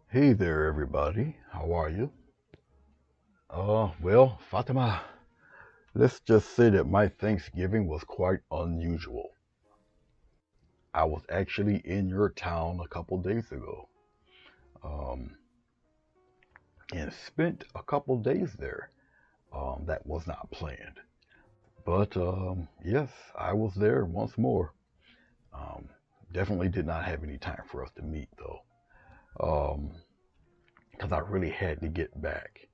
Hey there, everybody. How are you? Well, Fatima, let's just say that my Thanksgiving was quite unusual. I was actually in your town a couple days ago, um, and spent a couple days there. That was not planned, but yes, I was there once more. Um, Definitely did not have any time for us to meet though, because I really had to get back,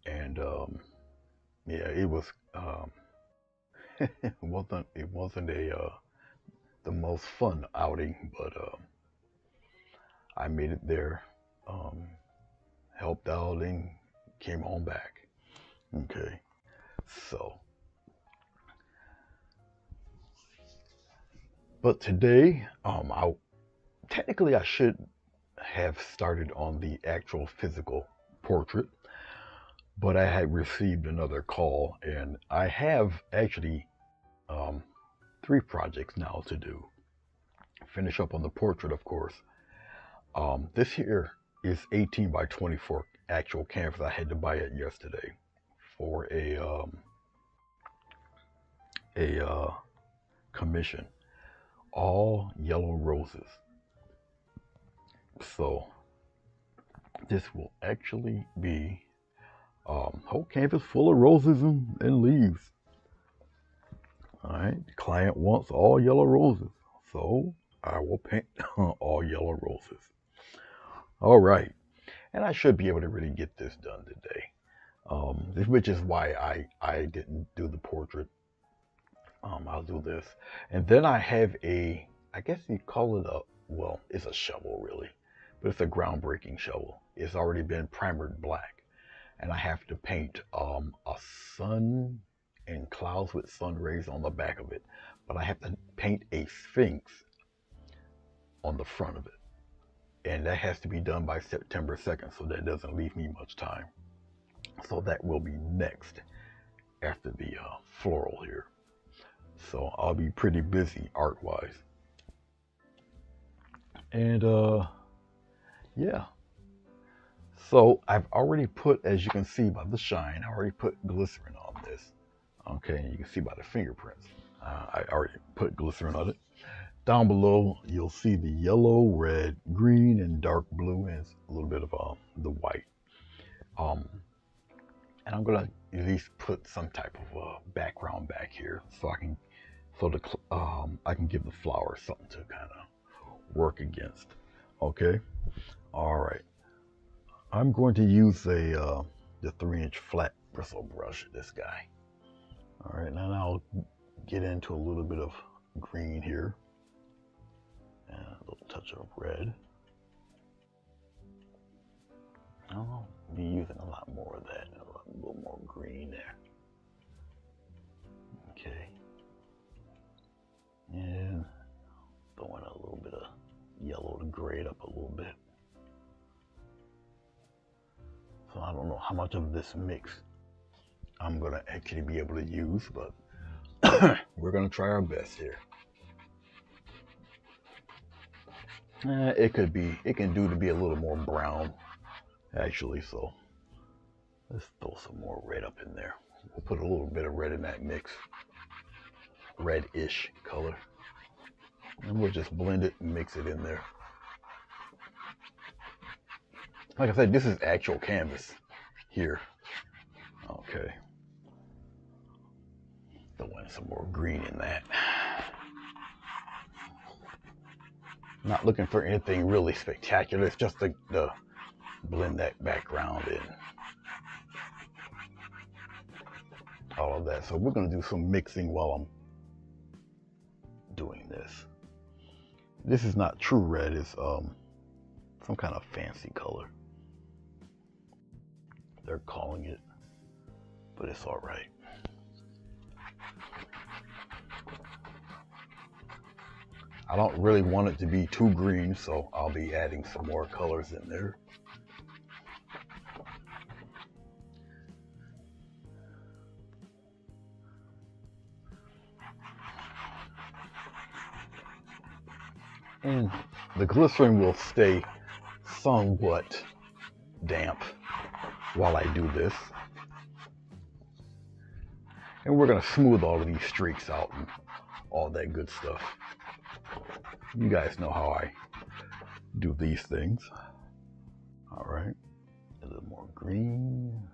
and yeah, it was. It wasn't a the most fun outing, but I made it there, um, helped out, and came on back. Okay, so but today, I technically I should have started on the actual physical portrait, but I had received another call, and I have actually um, three projects now to do. Finish up on the portrait, of course. This here is 18 by 24 actual canvas. I had to buy it yesterday for a commission. All yellow roses. So this will actually be whole canvas full of roses and leaves. All right. The client wants all yellow roses, so I will paint all yellow roses. All right. And I should be able to really get this done today. Which is why I didn't do the portrait. I'll do this. And then I have I guess you call it well, it's a shovel really, but it's a groundbreaking shovel. It's already been primered black. And I have to paint a sun and clouds with sun rays on the back of it. But I have to paint a sphinx on the front of it. And that has to be done by September 2nd, so that doesn't leave me much time. So that will be next after the floral here. So I'll be pretty busy art wise. And yeah. So I've already put, as you can see by the shine, I already put glycerin on this. Okay, and you can see by the fingerprints. I already put glycerin on it. Down below, you'll see the yellow, red, green, and dark blue, and a little bit of the white. Um, and I'm gonna at least put some type of background back here, so I can give the flower something to kind of work against. Okay. All right. I'm going to use the 3-inch flat bristle brush. This guy. All right. Now I'll get into a little bit of green here and a little touch of red. I'll be using a lot more of that. A little more green there. Okay. And throwing a little bit of yellow to grade up a little bit. So I don't know how much of this mix I'm going to actually be able to use, but we're going to try our best here. It can do to be a little more brown, actually, so let's throw some more red up in there. We'll put a little bit of red in that mix, red-ish color, and we'll just blend it and mix it in there. Like I said, this is actual canvas here. Okay. Throw in some more green in that. Not looking for anything really spectacular. It's just to blend that background in. All of that. So we're going to do some mixing while I'm doing this. This is not true red. It's some kind of fancy color. They're calling it, but it's all right. I don't really want it to be too green, so I'll be adding some more colors in there. And the glycerin will stay somewhat damp while I do this. And we're gonna smooth all of these streaks out and all that good stuff. You guys know how I do these things. All right, a little more green,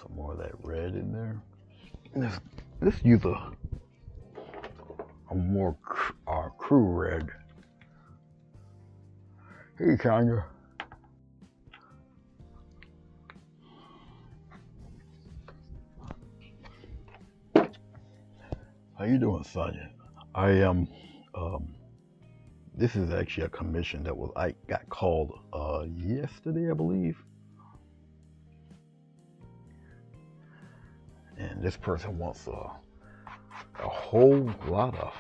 some more of that red in there. Let's use a more crew red. Hey, Tanya. How you doing, Sonia? I am. This is actually a commission that I got called yesterday, I believe. And this person wants a whole lot of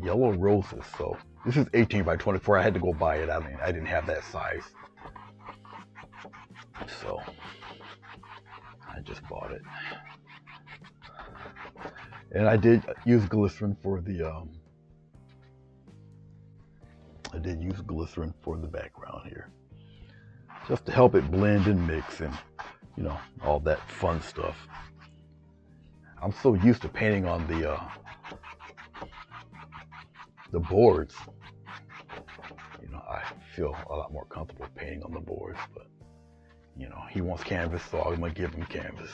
yellow roses. So this is 18 by 24. I had to go buy it. I didn't have that size, so I just bought it. And I did use glycerin for the background here, just to help it blend and mix and, you know, all that fun stuff. I'm so used to painting on the boards. You know, I feel a lot more comfortable painting on the boards, but you know, he wants canvas, so I'm gonna give him canvas.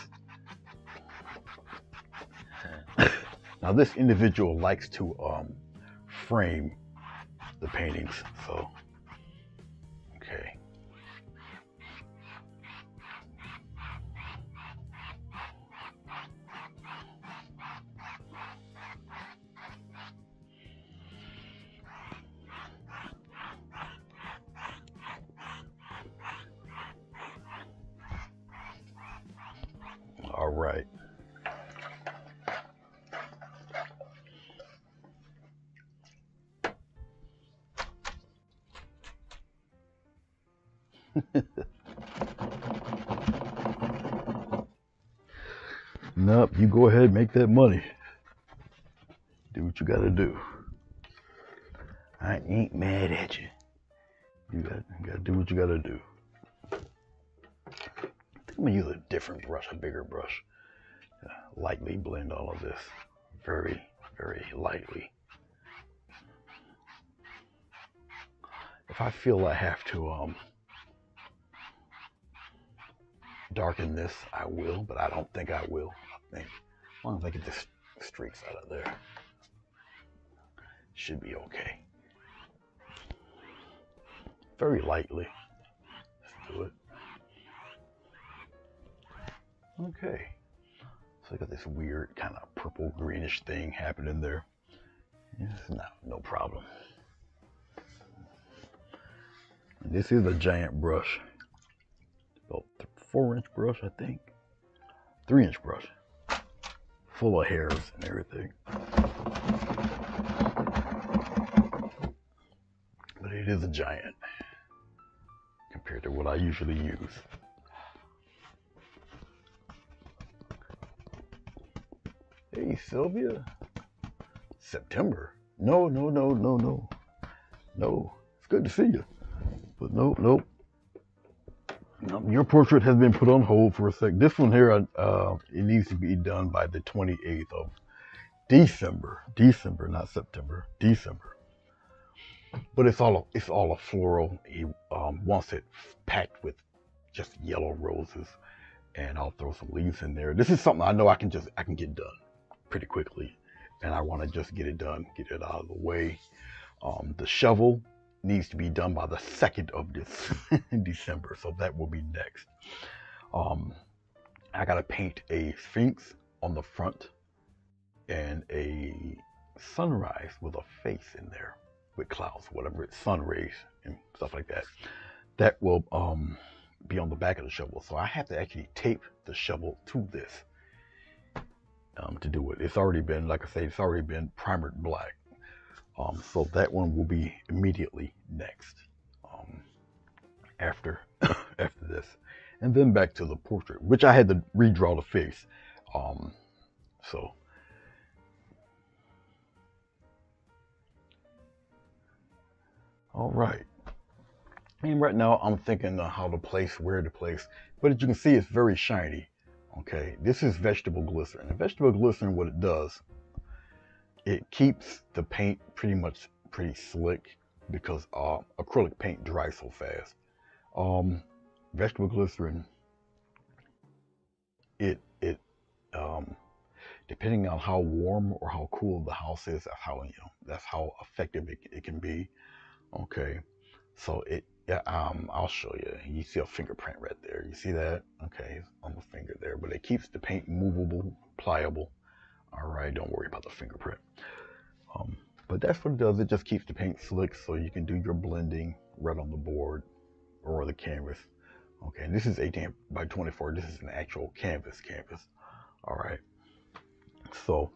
Now this individual likes to frame the paintings, so okay. All right. Nope, you go ahead and make that money. Do what you gotta do. I ain't mad at you. You gotta do what you gotta do. I think I'm gonna use a different brush, a bigger brush. Lightly blend all of this. Very, very lightly. If I feel I have to darken this, I will, but I don't think I will. I think as long as I get the streaks out of there, should be okay. Very lightly. Let's do it. Okay. So I got this weird kind of purple greenish thing happening there. It's no problem. And this is a giant brush. About 4-inch brush, I think. 3-inch brush. Full of hairs and everything. But it is a giant compared to what I usually use. Hey, Sylvia. September? No. No, it's good to see you. But nope. Your portrait has been put on hold for a sec. This one here, it needs to be done by the 28th of December. December, not September. December. But it's all a floral. He wants it packed with just yellow roses, and I'll throw some leaves in there. This is something I know I can get done pretty quickly, and I want to just get it done, get it out of the way. The shovel needs to be done by the 2nd of this December, so that will be next. I gotta paint a sphinx on the front and a sunrise with a face in there with clouds, whatever it's, sun rays and stuff like that. That will be on the back of the shovel. So I have to actually tape the shovel to this to do it. It's already been, like I say, it's already been primered black. So that one will be immediately next, after this, and then back to the portrait, which I had to redraw the face. So all right, And right now I'm thinking of how to place, where to place. But as you can see, it's very shiny. Okay, this is vegetable glycerin. And vegetable glycerin, what it does, it keeps the paint pretty slick because acrylic paint dries so fast. Um, Vegetable glycerin, it depending on how warm or how cool the house is, that's how effective it can be. Okay, so yeah, I'll show you. You see a fingerprint right there. You see that? Okay, on the finger there, but it keeps the paint movable, pliable. All right, don't worry about the fingerprint. Um, but that's what it does. It just keeps the paint slick so you can do your blending right on the board or the canvas. Okay, and this is 18 by 24. This is an actual canvas. All right, so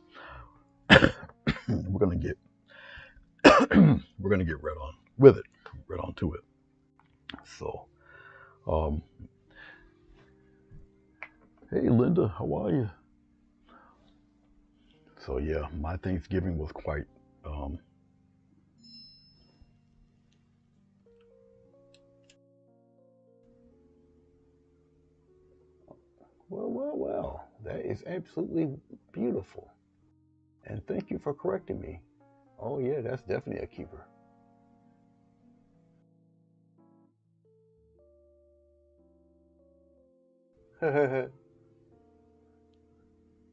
we're gonna get right on with it, right on to it. So, um, hey Linda, how are you? So yeah, my Thanksgiving was quite um, well. That is absolutely beautiful, and thank you for correcting me. Oh yeah, that's definitely a keeper.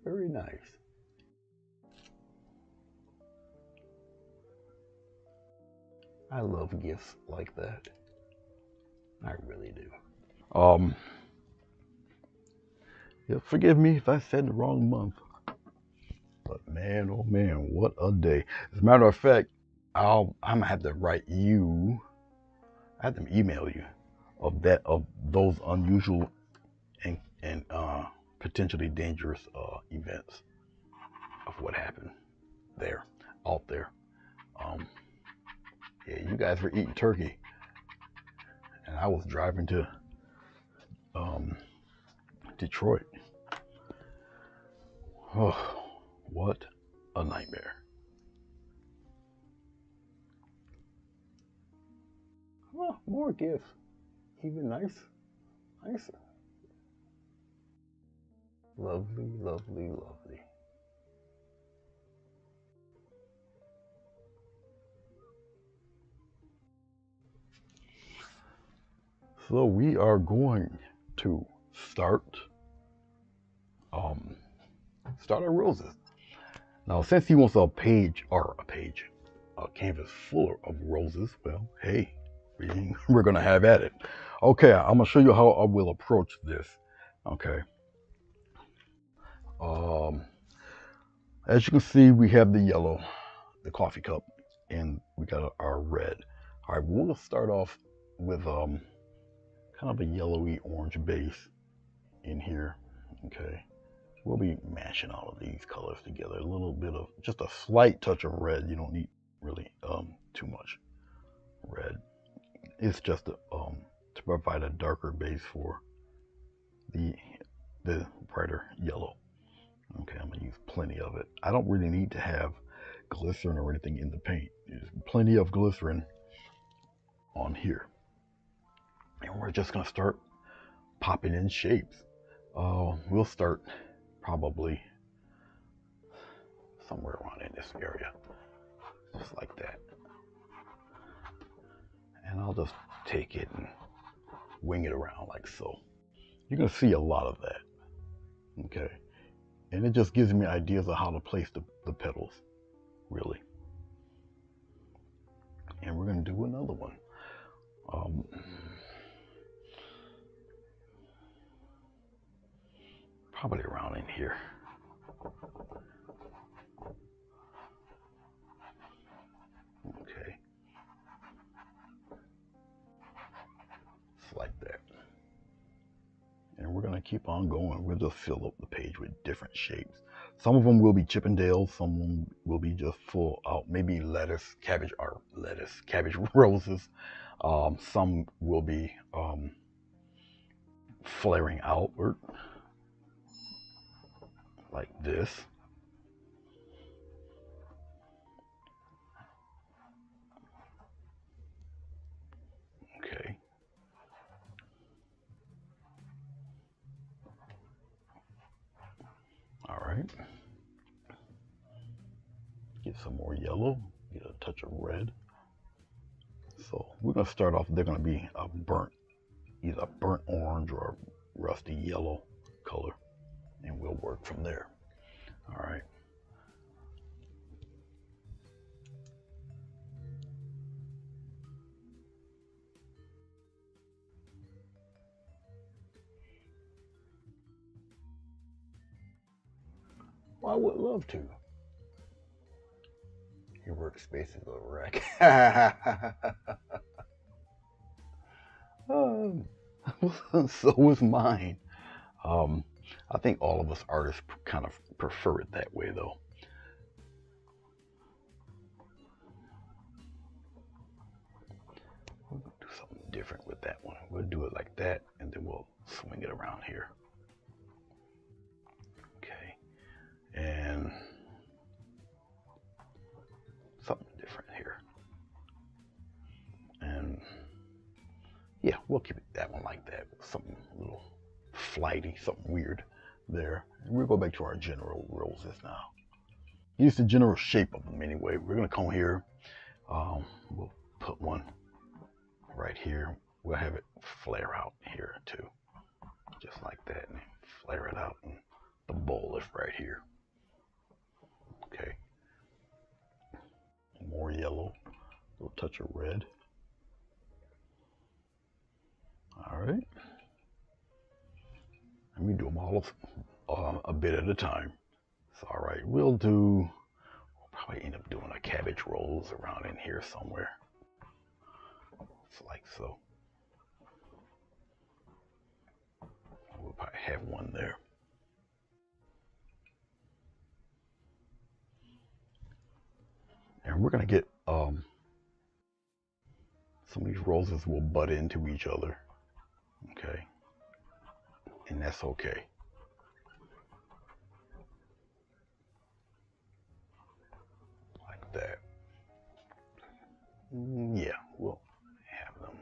Very nice. I love gifts like that. I really do. Um, yeah, forgive me if I said the wrong month, but man, oh man, what a day! As a matter of fact, I'm gonna have to write you. I have to email you of those unusual and potentially dangerous events of what happened there, out there. Um, yeah, you guys were eating turkey, and I was driving to um, Detroit. Oh, what a nightmare! Oh, more gifts, even nicer. Lovely, lovely, lovely. So we are going to start um, start our roses. Now, since he wants a canvas full of roses, well, hey, we're gonna have at it. Okay, I'm gonna show you how I will approach this. Okay. Um, as you can see, we have the yellow, the coffee cup, and we got our red. All right, we'll start off with kind of a yellowy orange base in here. Okay. We'll be mashing all of these colors together. A little bit of just a slight touch of red. You don't need really too much red. It's just to provide a darker base for the the brighter yellow. Okay, I'm gonna use plenty of it. I don't really need to have glycerin or anything in the paint. There's plenty of glycerin on here, and we're just gonna start popping in shapes. We'll start probably somewhere around in this area, just like that. And I'll just take it and wing it around like so. You're gonna see a lot of that, okay? And it just gives me ideas of how to place the petals, really. And we're gonna do another one. Um, Probably around in here. Okay, just like that. And we're gonna keep on going. We'll just fill up the page with different shapes. Some of them will be Chippendales, some of them will be just full out, maybe cabbage roses. Some will be flaring outward like this. Okay, some more yellow, get a touch of red. So we're gonna start off, they're gonna be a burnt, either a burnt orange or a rusty yellow color, and we'll work from there. All right. Well, I would love to. Your workspace is a wreck. So is mine. I think all of us artists kind of prefer it that way, though. We'll do something different with that one. We'll do it like that, and then we'll swing it around here. Okay, and something different here. And yeah, we'll keep it that one like that. Something a little flighty, something weird there. And we'll go back to our general roses now. Use the general shape of them anyway. We're gonna come here. We'll put one right here. We'll have it flare out here too, just like that, and flare it out, and the bowl is right here. Okay. More yellow, a little touch of red. All right. And we do them all a bit at a time. So, all right, we'll probably end up doing a cabbage rose around in here somewhere. It's like so. We'll probably have one there. And we're gonna get some of these roses will butt into each other. Okay. And that's okay. Like that. Yeah, we'll have them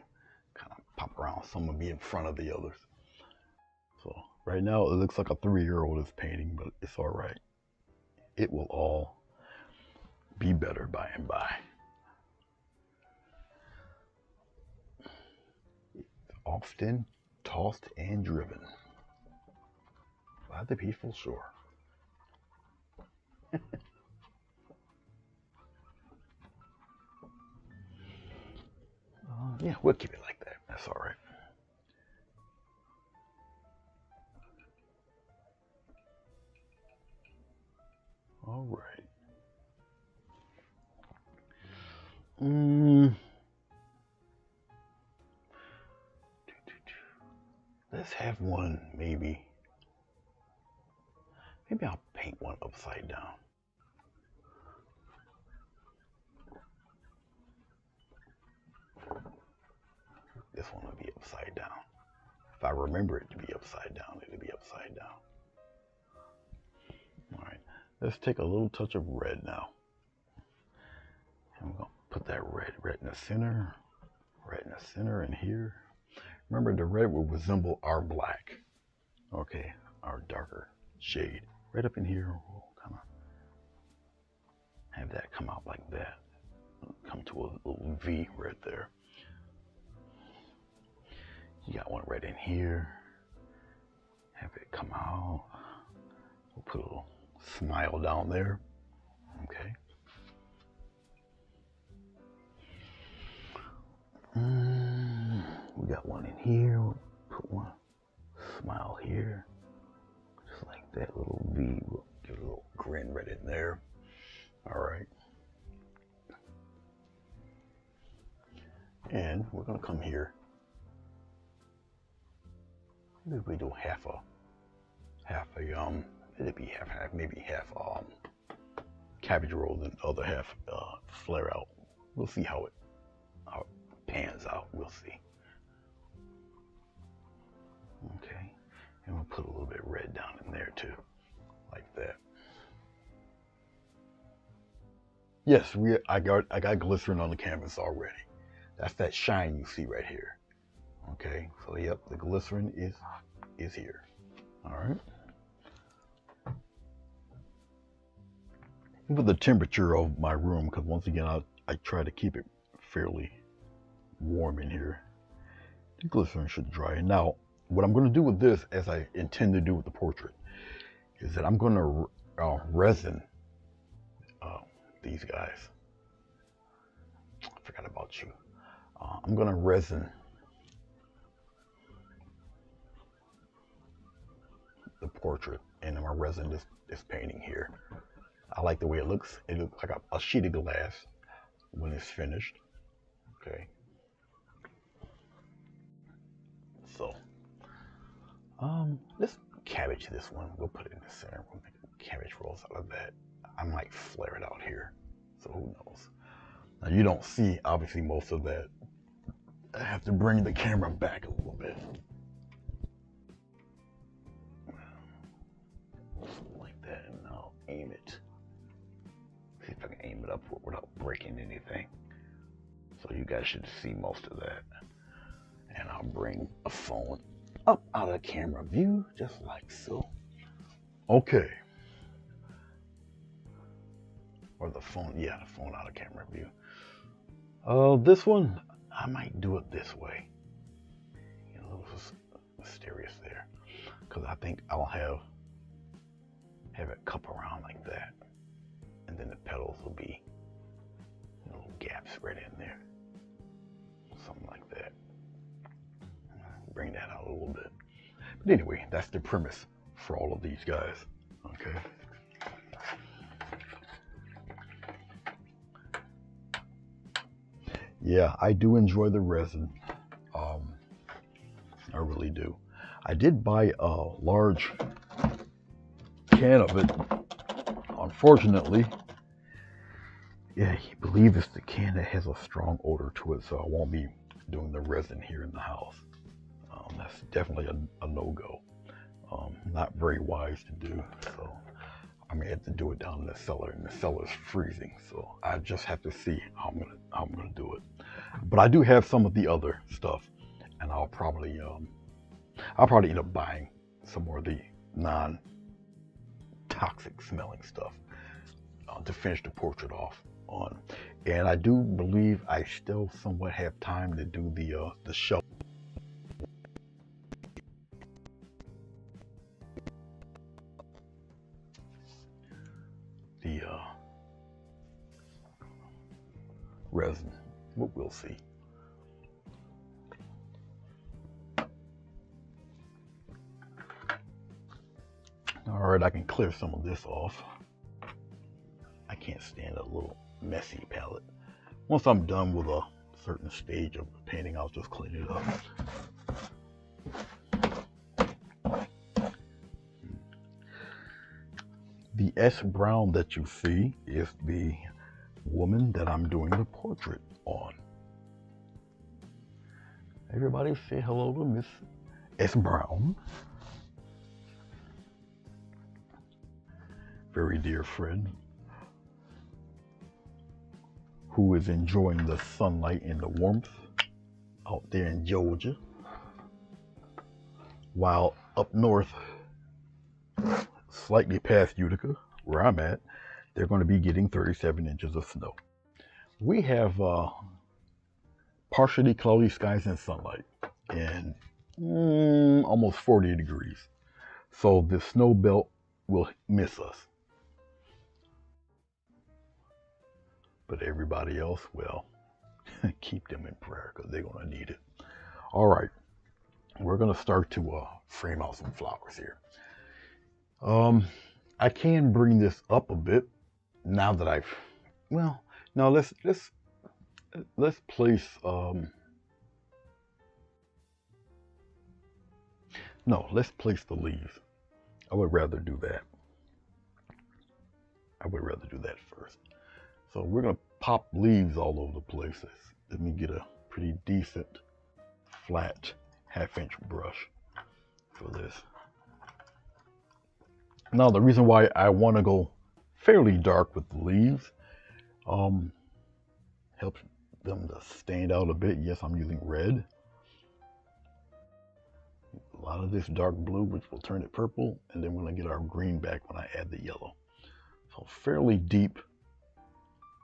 kind of pop around. Some will be in front of the others. So right now it looks like a 3-year-old is painting, but it's all right. It will all be better by and by. It's often tossed and driven by the peaceful shore. Yeah, we'll keep it like that. That's all right. All right. Let's have one, maybe. Maybe I'll paint one upside down. This one will be upside down. If I remember it to be upside down, it'll be upside down. All right, let's take a little touch of red now. And we're gonna put that red in the center, and here. Remember, the red will resemble our black. Okay, our darker shade. Right up in here, we'll kind of have that come out like that. Come to a little V right there. You got one right in here. Have it come out. We'll put a little smile down there. Okay. We got one in here. We'll put one smile here. Just like that little V. We'll get a little grin right in there. All right. And we're gonna come here. Maybe we do maybe half cabbage roll and the other half flare out. We'll see how it pans out. We'll see. Okay, and we'll put a little bit of red down in there too, like that. Yes, I got glycerin on the canvas already. That's that shine you see right here. Okay, so yep, the glycerin is here. All right. with the temperature of my room, because once again, I try to keep it fairly warm in here. The glycerin should dry. Now, what I'm going to do with this, as I intend to do with the portrait, is that I'm going to resin these guys. I forgot about you. I'm going to resin the portrait, and I'm going to resin this painting here. I like the way it looks. It looks like a sheet of glass when it's finished. Okay. So, let's cabbage this one. We'll put it in the center. We'll make cabbage rolls out of that. I might flare it out here, so who knows. Now you don't see, obviously, most of that. I have to bring the camera back a little bit. Like that, and I'll aim it. See if I can aim it upward without breaking anything. So you guys should see most of that. And I'll bring a phone up out of camera view, just like so. Okay. Or the phone, yeah, the phone out of camera view. This one, I might do it this way. A little mysterious there. Because I think I'll have it cup around like that. And then the petals will be little gaps right in there. Something like that. Bring that out a little bit. But anyway, that's the premise for all of these guys. Okay. Yeah, I do enjoy the resin. I really do. I did buy a large can of it. Unfortunately, yeah, I believe it's the can that has a strong odor to it, so I won't be doing the resin here in the house. That's definitely a no-go. Not very wise to do, so I may have to do it down in the cellar, and the cellar's freezing, so I just have to see how I'm gonna do it. But I do have some of the other stuff, and I'll probably end up buying some more of the non-toxic smelling stuff to finish the portrait off on. And I do believe I still somewhat have time to do the shelf. The resin. We'll see. All right, I can clear some of this off. I can't stand a little messy palette. Once I'm done with a certain stage of the painting, I'll just clean it up. The S Brown that you see is the woman that I'm doing the portrait on. Everybody say hello to Miss S Brown. Very dear friend who is enjoying the sunlight and the warmth out there in Georgia, while up north, slightly past Utica, where I'm at, they're going to be getting 37 inches of snow. We have partially cloudy skies and sunlight, and almost 40 degrees. So the snow belt will miss us. But everybody else, well, keep them in prayer, because they're going to need it. All right, we're going to start to frame out some flowers here. I can bring this up a bit now that now let's place let's place the leaves. I would rather do that. I would rather do that first. So we're gonna pop leaves all over the place. Let me get a pretty decent flat 1/2-inch brush for this. Now the reason why I want to go fairly dark with the leaves helps them to stand out a bit. Yes, I'm using red. A lot of this dark blue, which will turn it purple, and then we're gonna get our green back when I add the yellow. So fairly deep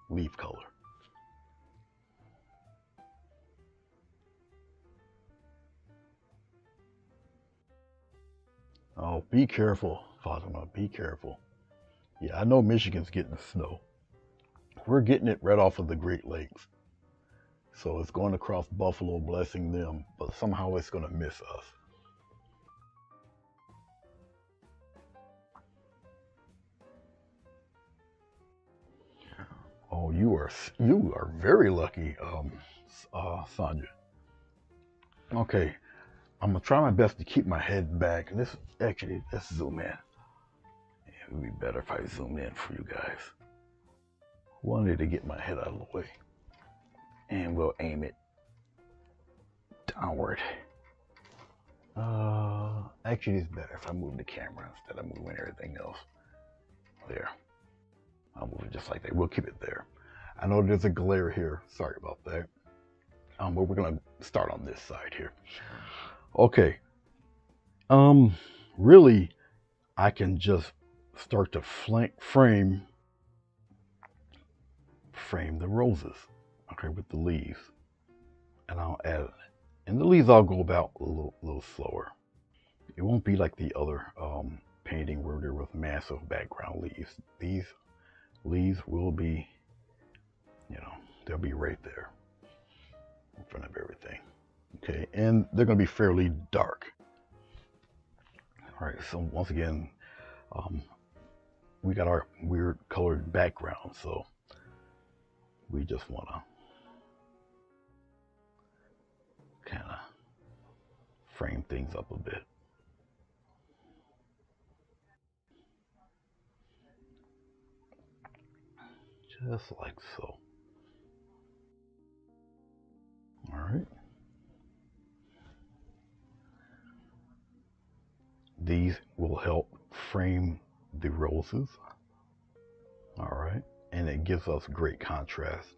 leaf color. Oh, be careful, Fatima, be careful. Yeah, I know Michigan's getting snow. We're getting it right off of the Great Lakes. So it's going across Buffalo, blessing them, but somehow it's going to miss us. Oh, you are very lucky, Sonia. Okay, I'm gonna try my best to keep my head back. And let's zoom in. It would be better if I zoom in for you guys. Wanted to get my head out of the way, and we'll aim it downward. Actually, it's better if I move the camera instead of moving everything else. There. I'll move it just like that. We'll keep it there. I know there's a glare here. Sorry about that. But we're gonna start on this side here. Okay. Really, I can just start to frame the roses. Okay, with the leaves, and I'll add. And the leaves I'll go about a little slower. It won't be like the other painting where there was massive background leaves. These leaves will be, they'll be right there in front of everything. Okay, and they're going to be fairly dark. All right, so once again, we got our weird colored background, so we just want to kind of frame things up a bit. Just like so. All right. These will help frame the roses. All right. And it gives us great contrast.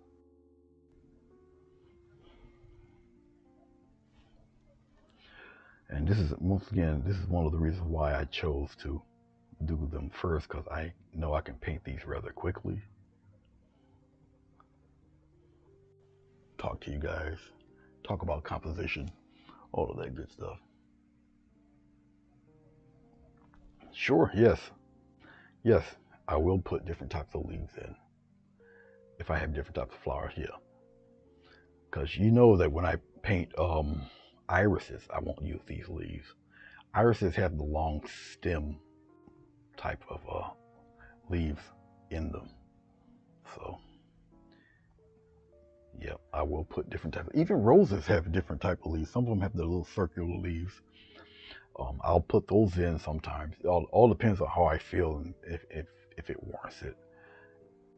And this is, once again, this is one of the reasons why I chose to do them first, because I know I can paint these rather quickly. Talk to you guys, talk about composition, all of that good stuff. Sure, yes, I will put different types of leaves in. If I have different types of flowers, yeah. Because you know that when I paint irises, I won't use these leaves. Irises have the long stem type of leaves in them. So, yeah, I will put different types. Even roses have different type of leaves. Some of them have the little circular leaves. I'll put those in sometimes. All depends on how I feel and if it warrants it.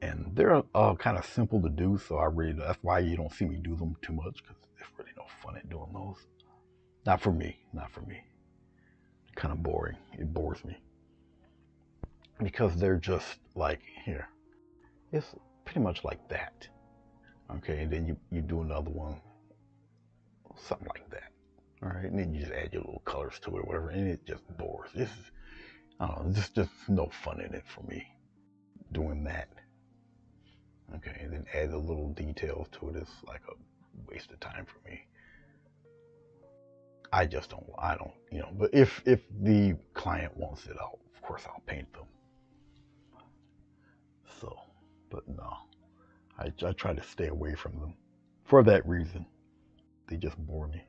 And they're kind of simple to do, so that's why you don't see me do them too much, because there's really no fun in doing those. Not for me. Kind of boring. It bores me. Because they're just like, here. It's pretty much like that. Okay, and then you do another one, something like that. All right, and then you just add your little colors to it or whatever, and it just bores. I don't know, just no fun in it for me doing that. Okay, and then add the little details to it. It's like a waste of time for me. I don't, but if the client wants it, of course I'll paint them. So, but no, I try to stay away from them for that reason. They just bore me.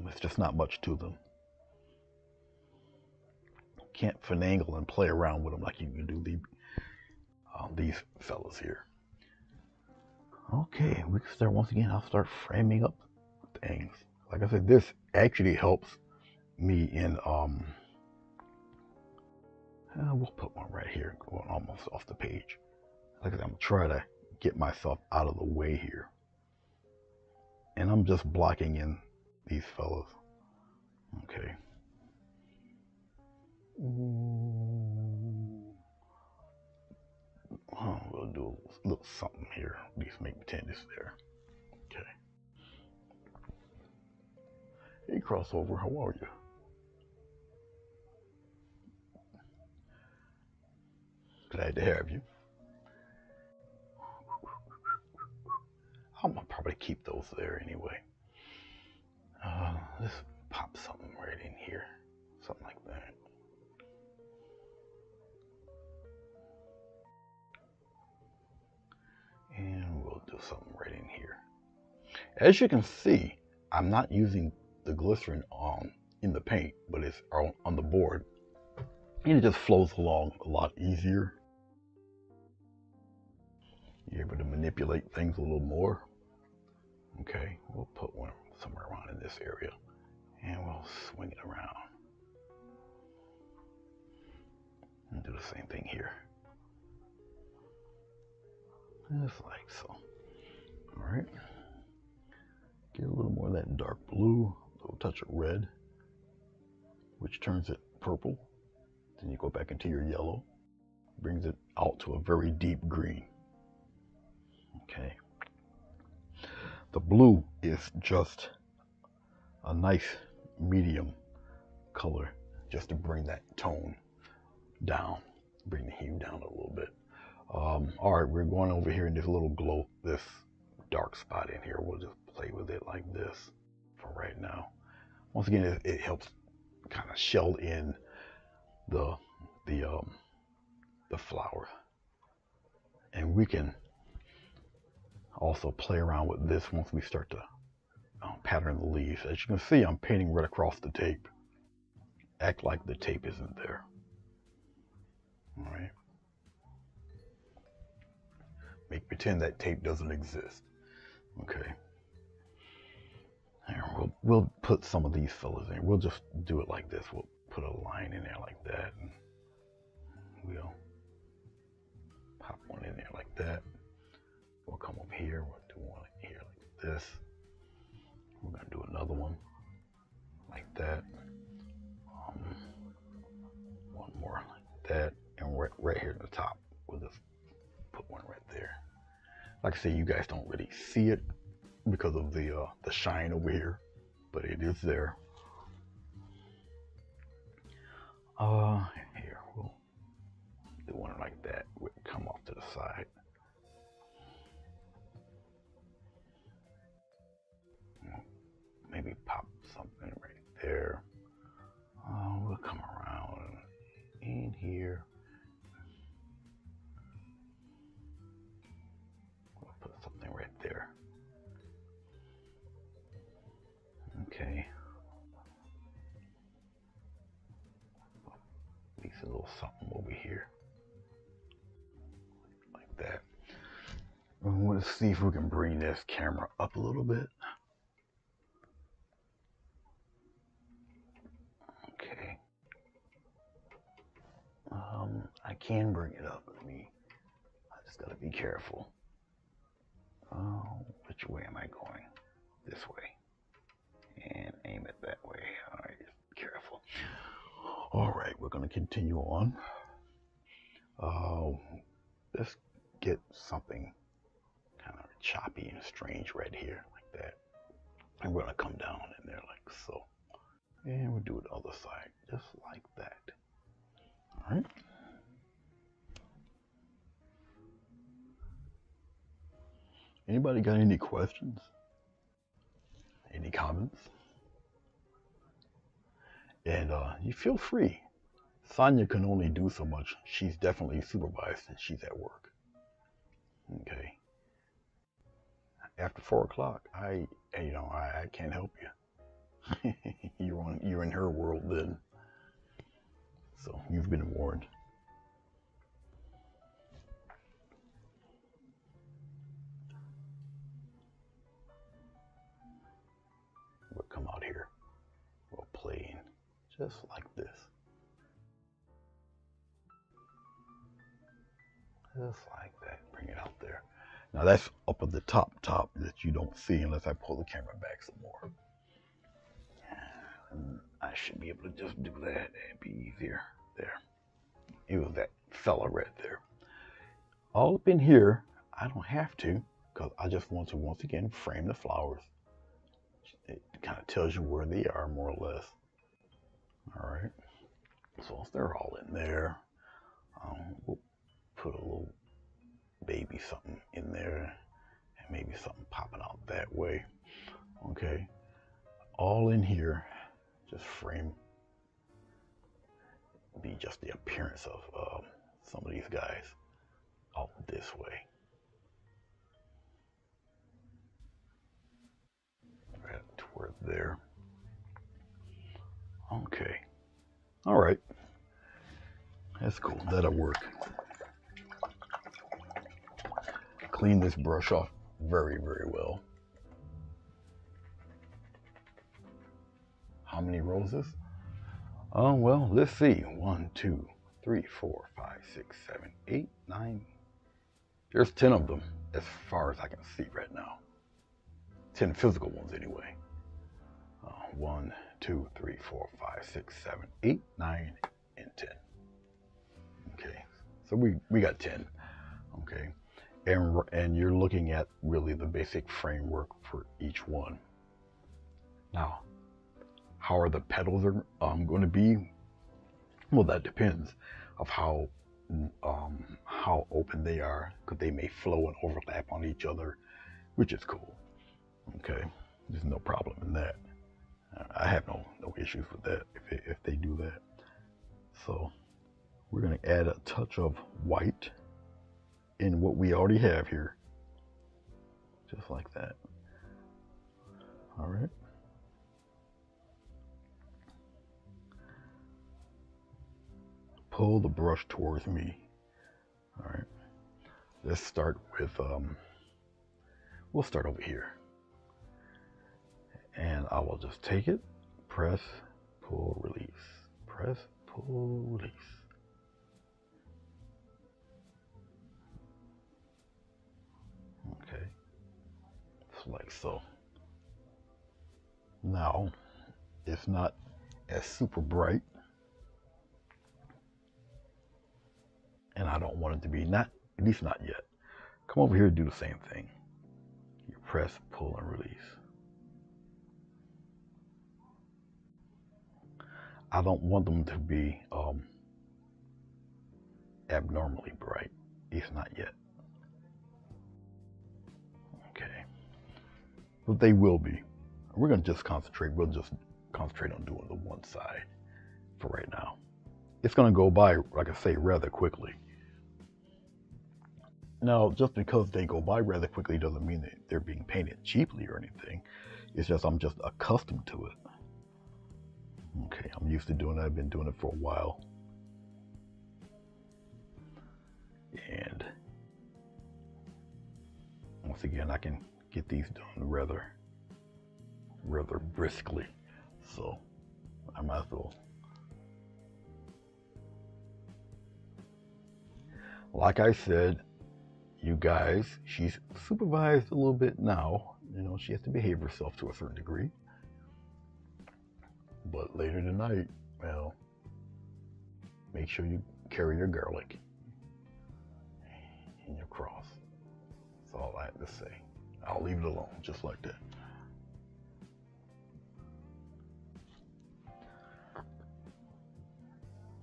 It's just not much to them. Can't finagle and play around with them like you can do these fellas here. Okay, we can start once again. I'll start framing up things. Like I said, this actually helps me in we'll put one right here, going almost off the page. Like I said, I'm gonna try to get myself out of the way here. And I'm just blocking in these fellas. Okay. Oh, we'll do a little something here. At least make pretend it's there. Okay. Hey, crossover, how are you? Glad to have you. I'm gonna probably keep those there anyway. Let's pop something right in here. Something like that. And we'll do something right in here. As you can see, I'm not using the glycerin in the paint, but it's on the board. And it just flows along a lot easier. You're able to manipulate things a little more. Okay, we'll put one somewhere around in this area. And we'll swing it around. And do the same thing here. Just like so. All right. Get a little more of that dark blue, a little touch of red, which turns it purple. Then you go back into your yellow, brings it out to a very deep green. Okay. The blue is just a nice medium color, just to bring that tone down, bring the hue down a little bit. All right, we're going over here in this little glow, this dark spot in here. We'll just play with it like this for right now. Once again, it helps kind of shell in the flower, and we can also play around with this once we start to pattern the leaves. As you can see, I'm painting right across the tape. Act like the tape isn't there. All right. Make pretend that tape doesn't exist. Okay. Here, we'll put some of these fellas in. We'll just do it like this. We'll put a line in there like that, and we'll pop one in there like that. We'll come up here. We'll do one here like this. We're gonna do another one like that. One more like that, and right here at the top, we'll just put one right there. Like I say, you guys don't really see it because of the shine over here, but it is there. Here, we'll do one like that. We'll come off to the side. Maybe pop something right there. We'll come around in here. We'll put something right there. Okay. At least a little something over here. Like that. And we'll see if we can bring this camera up a little bit. Okay. I can bring it up. I just gotta be careful. Which way am I going? This way. And aim it that way. All right, just be careful. All right, we're gonna continue on. Let's get something kind of choppy and strange right here, like that. And we're gonna come down in there like so. And we'll do it the other side, just like that. All right. Anybody got any questions? Any comments? And you feel free. Sonia can only do so much. She's definitely supervised and she's at work. Okay. After 4 o'clock, I can't help you. You're in her world then. So you've been warned. We'll come out here. We'll play in just like this. Just like that. Bring it out there. Now that's up at the top that you don't see unless I pull the camera back some more. And I should be able to just do that. It'd be easier. There. It was that fella right there. All up in here, I don't have to, because I just want to once again frame the flowers. It kind of tells you where they are more or less. All right. So if they're all in there, we'll put a little baby something in there and maybe something popping out that way. Okay, all in here, just frame, be just the appearance of some of these guys out this way. Right toward there. Okay, all right, that's cool, that'll work. Clean this brush off very, very well. How many roses? Oh, well, let's see. 1, 2, 3, 4, 5, 6, 7, 8, 9. There's 10 of them as far as I can see right now. 10 physical ones anyway. 1, 2, 3, 4, 5, 6, 7, 8, 9, and 10. Okay, so we got 10. Okay, and you're looking at really the basic framework for each one. Now, how are the petals going to be? Well, that depends of how open they are, because they may flow and overlap on each other, which is cool. Okay, there's no problem in that. I have no issues with that if they do that. So we're going to add a touch of white in what we already have here, just like that. All right. Pull the brush towards me. All right. Let's start with, we'll start over here. And I will just take it, press, pull, release, press, pull, release. Okay, just like so. Now, it's not as super bright, and I don't want it to be, at least not yet. Come over here and do the same thing. You press, pull, and release. I don't want them to be abnormally bright, at least not yet. Okay, but they will be. We're gonna just concentrate. We'll just concentrate on doing the one side for right now. It's gonna go by, like I say, rather quickly. Now, just because they go by rather quickly doesn't mean that they're being painted cheaply or anything. It's just I'm just accustomed to it. Okay, I'm used to doing it. I've been doing it for a while. And once again, I can get these done rather briskly. So I might as well. Like I said, you guys, she's supervised a little bit now. You know, she has to behave herself to a certain degree. But later tonight, well, make sure you carry your garlic in your cross. That's all I have to say. I'll leave it alone, just like that.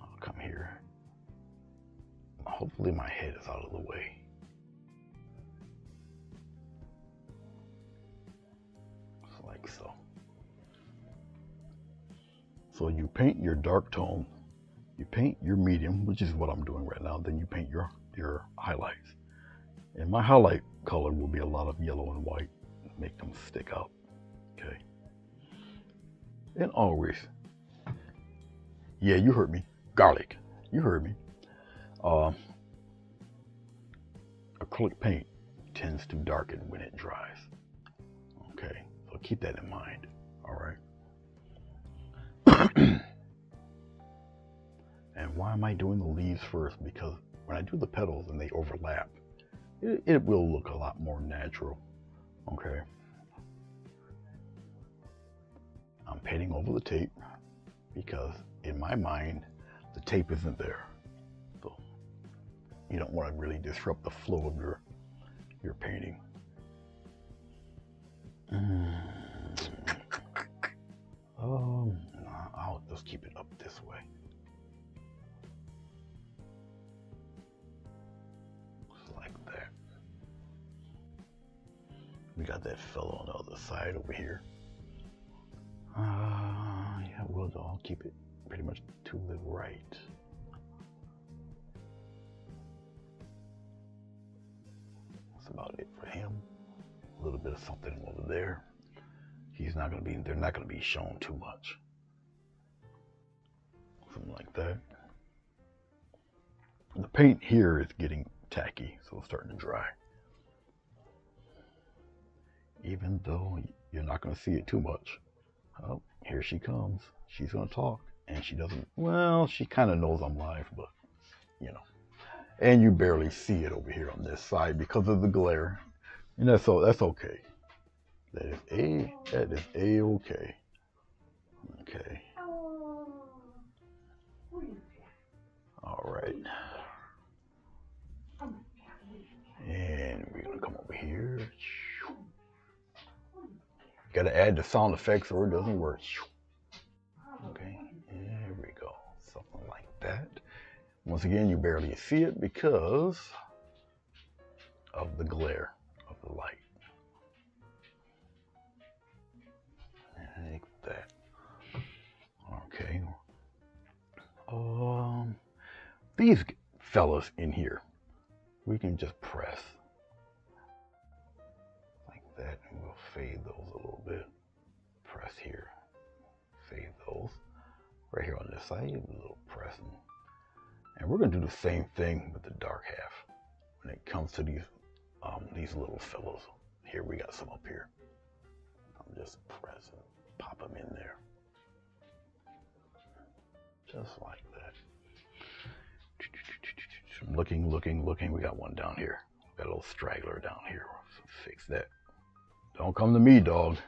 I'll come here. Hopefully my head is out of the way. Just like so. So you paint your dark tone, you paint your medium, which is what I'm doing right now, then you paint your highlights. And my highlight color will be a lot of yellow and white, make them stick out, okay? And always, yeah, you heard me, garlic, you heard me. Acrylic paint tends to darken when it dries, okay? So keep that in mind, all right? And why am I doing the leaves first? Because when I do the petals and they overlap, it will look a lot more natural, okay? I'm painting over the tape because in my mind, the tape isn't there. So you don't want to really disrupt the flow of your painting. I'll just keep it up this way. got that fellow on the other side over here. Yeah, I'll keep it pretty much to the right. That's about it for him. A little bit of something over there. He's not gonna be, they're not gonna be shown too much. Something like that. The paint here is getting tacky, so it's starting to dry. Even though you're not gonna see it too much. Oh, here she comes. She's gonna talk, and she doesn't, well, she kind of knows I'm live, but, you know. And you barely see it over here on this side because of the glare. And that's okay. That is A-okay. Okay. All right. And we're gonna come over here. Gotta add the sound effects or it doesn't work. Okay, there we go. Something like that. Once again, you barely see it because of the glare of the light. Like that. Okay. These fellas in here, we can just press like that, and we'll fade those a little bit. Press here, fade those. Right here on this side, a little pressing. And we're gonna do the same thing with the dark half when it comes to these little fellows. Here we got some up here. I'm just pressing, pop them in there. Just like that. Looking. We got one down here. Got a little straggler down here. So fix that. Don't come to me, dog.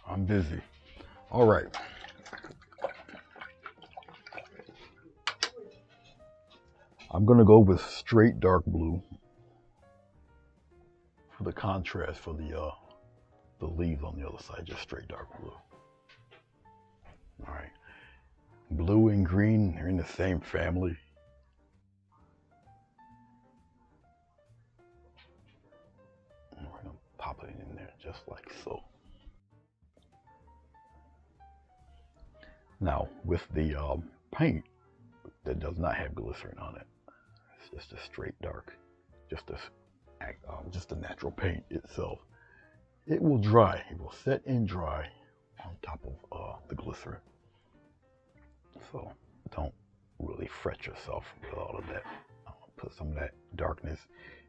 I'm busy. All right. I'm gonna go with straight dark blue for the contrast for the leaves on the other side. Just straight dark blue. All right. Blue and green, they're in the same family. And we're gonna pop it in there just like so. Now, with the paint that does not have glycerin on it, it's just a straight dark, just a natural paint itself. It will dry. It will set and dry on top of the glycerin. So don't really fret yourself with all of that. I'll put some of that darkness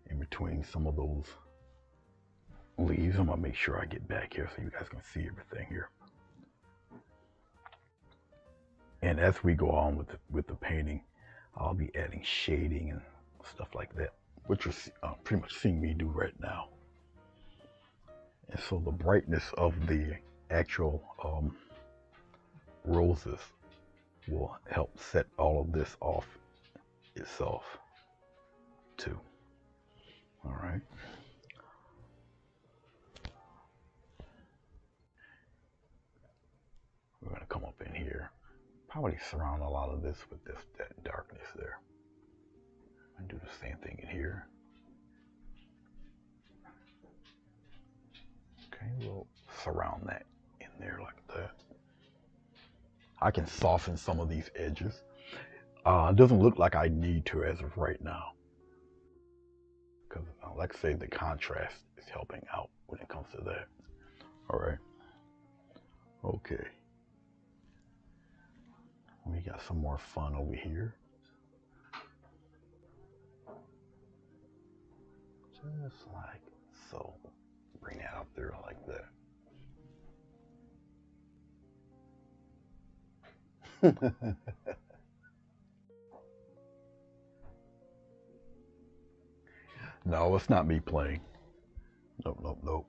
in between some of those leaves. I'm gonna make sure I get back here so you guys can see everything here. And as we go on with the painting, I'll be adding shading and stuff like that, which you're pretty much seeing me do right now. And so the brightness of the actual roses will help set all of this off itself too. All right. We're gonna come up in here. Probably surround a lot of this with that darkness there. And do the same thing in here. Okay, we'll surround that in there like that. I can soften some of these edges. It doesn't look like I need to as of right now. Because, like I say, the contrast is helping out when it comes to that. All right. Okay. We got some more fun over here. Just like so. Bring that up there like that. No, it's not me playing. Nope.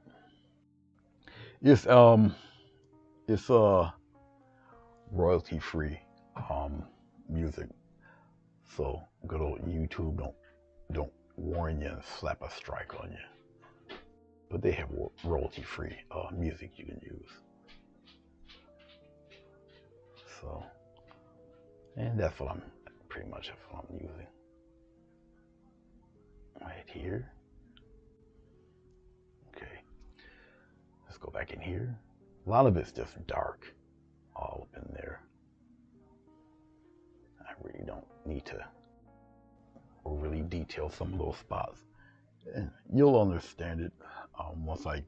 It's royalty free music. So good old YouTube don't warn you and slap a strike on you. But they have royalty free music you can use. So, and that's what I'm pretty much what I'm using. Right here. Okay. go back in here. A lot of it's just dark all up in there. I really don't need to really detail some of those spots. And you'll understand it once I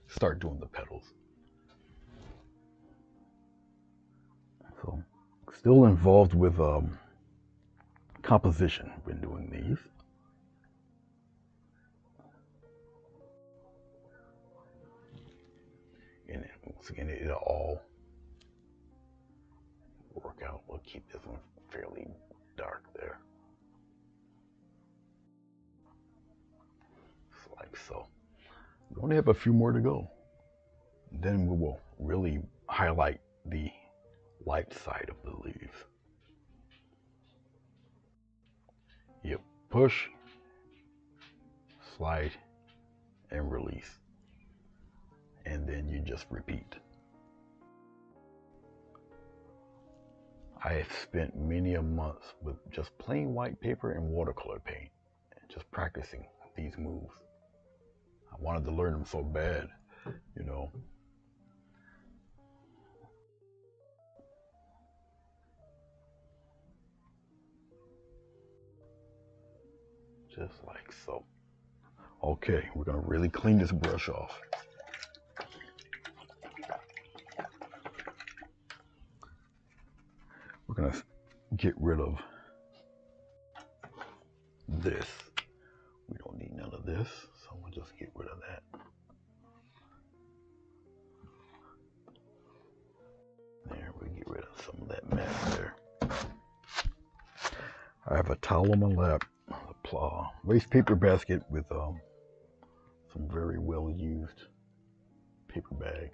start doing the petals. So, still involved with composition when doing these. And then once again, it'll all work out. We'll keep this one fairly dark there. Just like so. We only have a few more to go. Then we will really highlight the light side of the leaves. Yep, push, slide, and release. And then you just repeat. I have spent many a month with just plain white paper and watercolor paint, just practicing these moves. I wanted to learn them so bad, you know. Just like so. Okay, we're gonna really clean this brush off. We're gonna get rid of this. We don't need none of this, so we'll just get rid of that. There, we get rid of some of that mess there. I have a towel on my lap, a waste paper basket with some very well used paper bag.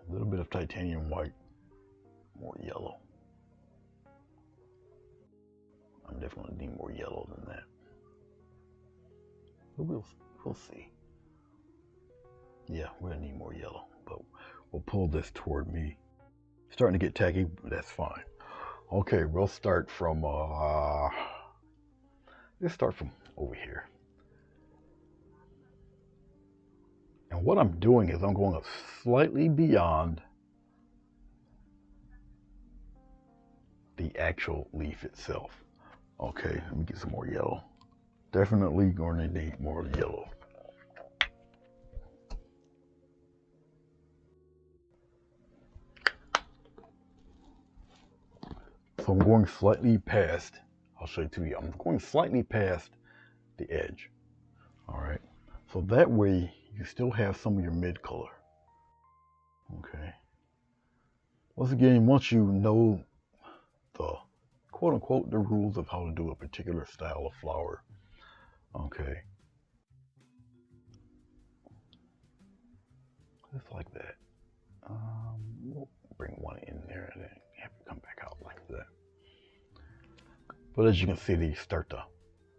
A little bit of titanium white, more yellow. I'm definitely need more yellow than that. But we'll see. Yeah, we're gonna need more yellow, but we'll pull this toward me. Starting to get tacky, but that's fine. Okay, we'll start from let's start from over here. And what I'm doing is I'm going up slightly beyond the actual leaf itself. Okay, let me get some more yellow. Definitely going to need more yellow. So I'm going slightly past, I'll show you to you, I'm going slightly past the edge. All right, so that way you still have some of your mid color. Okay. Once again, once you know the quote unquote the rules of how to do a particular style of flower, okay, just like that. We'll bring one in there and then have it come back out like that. But as you can see, they start to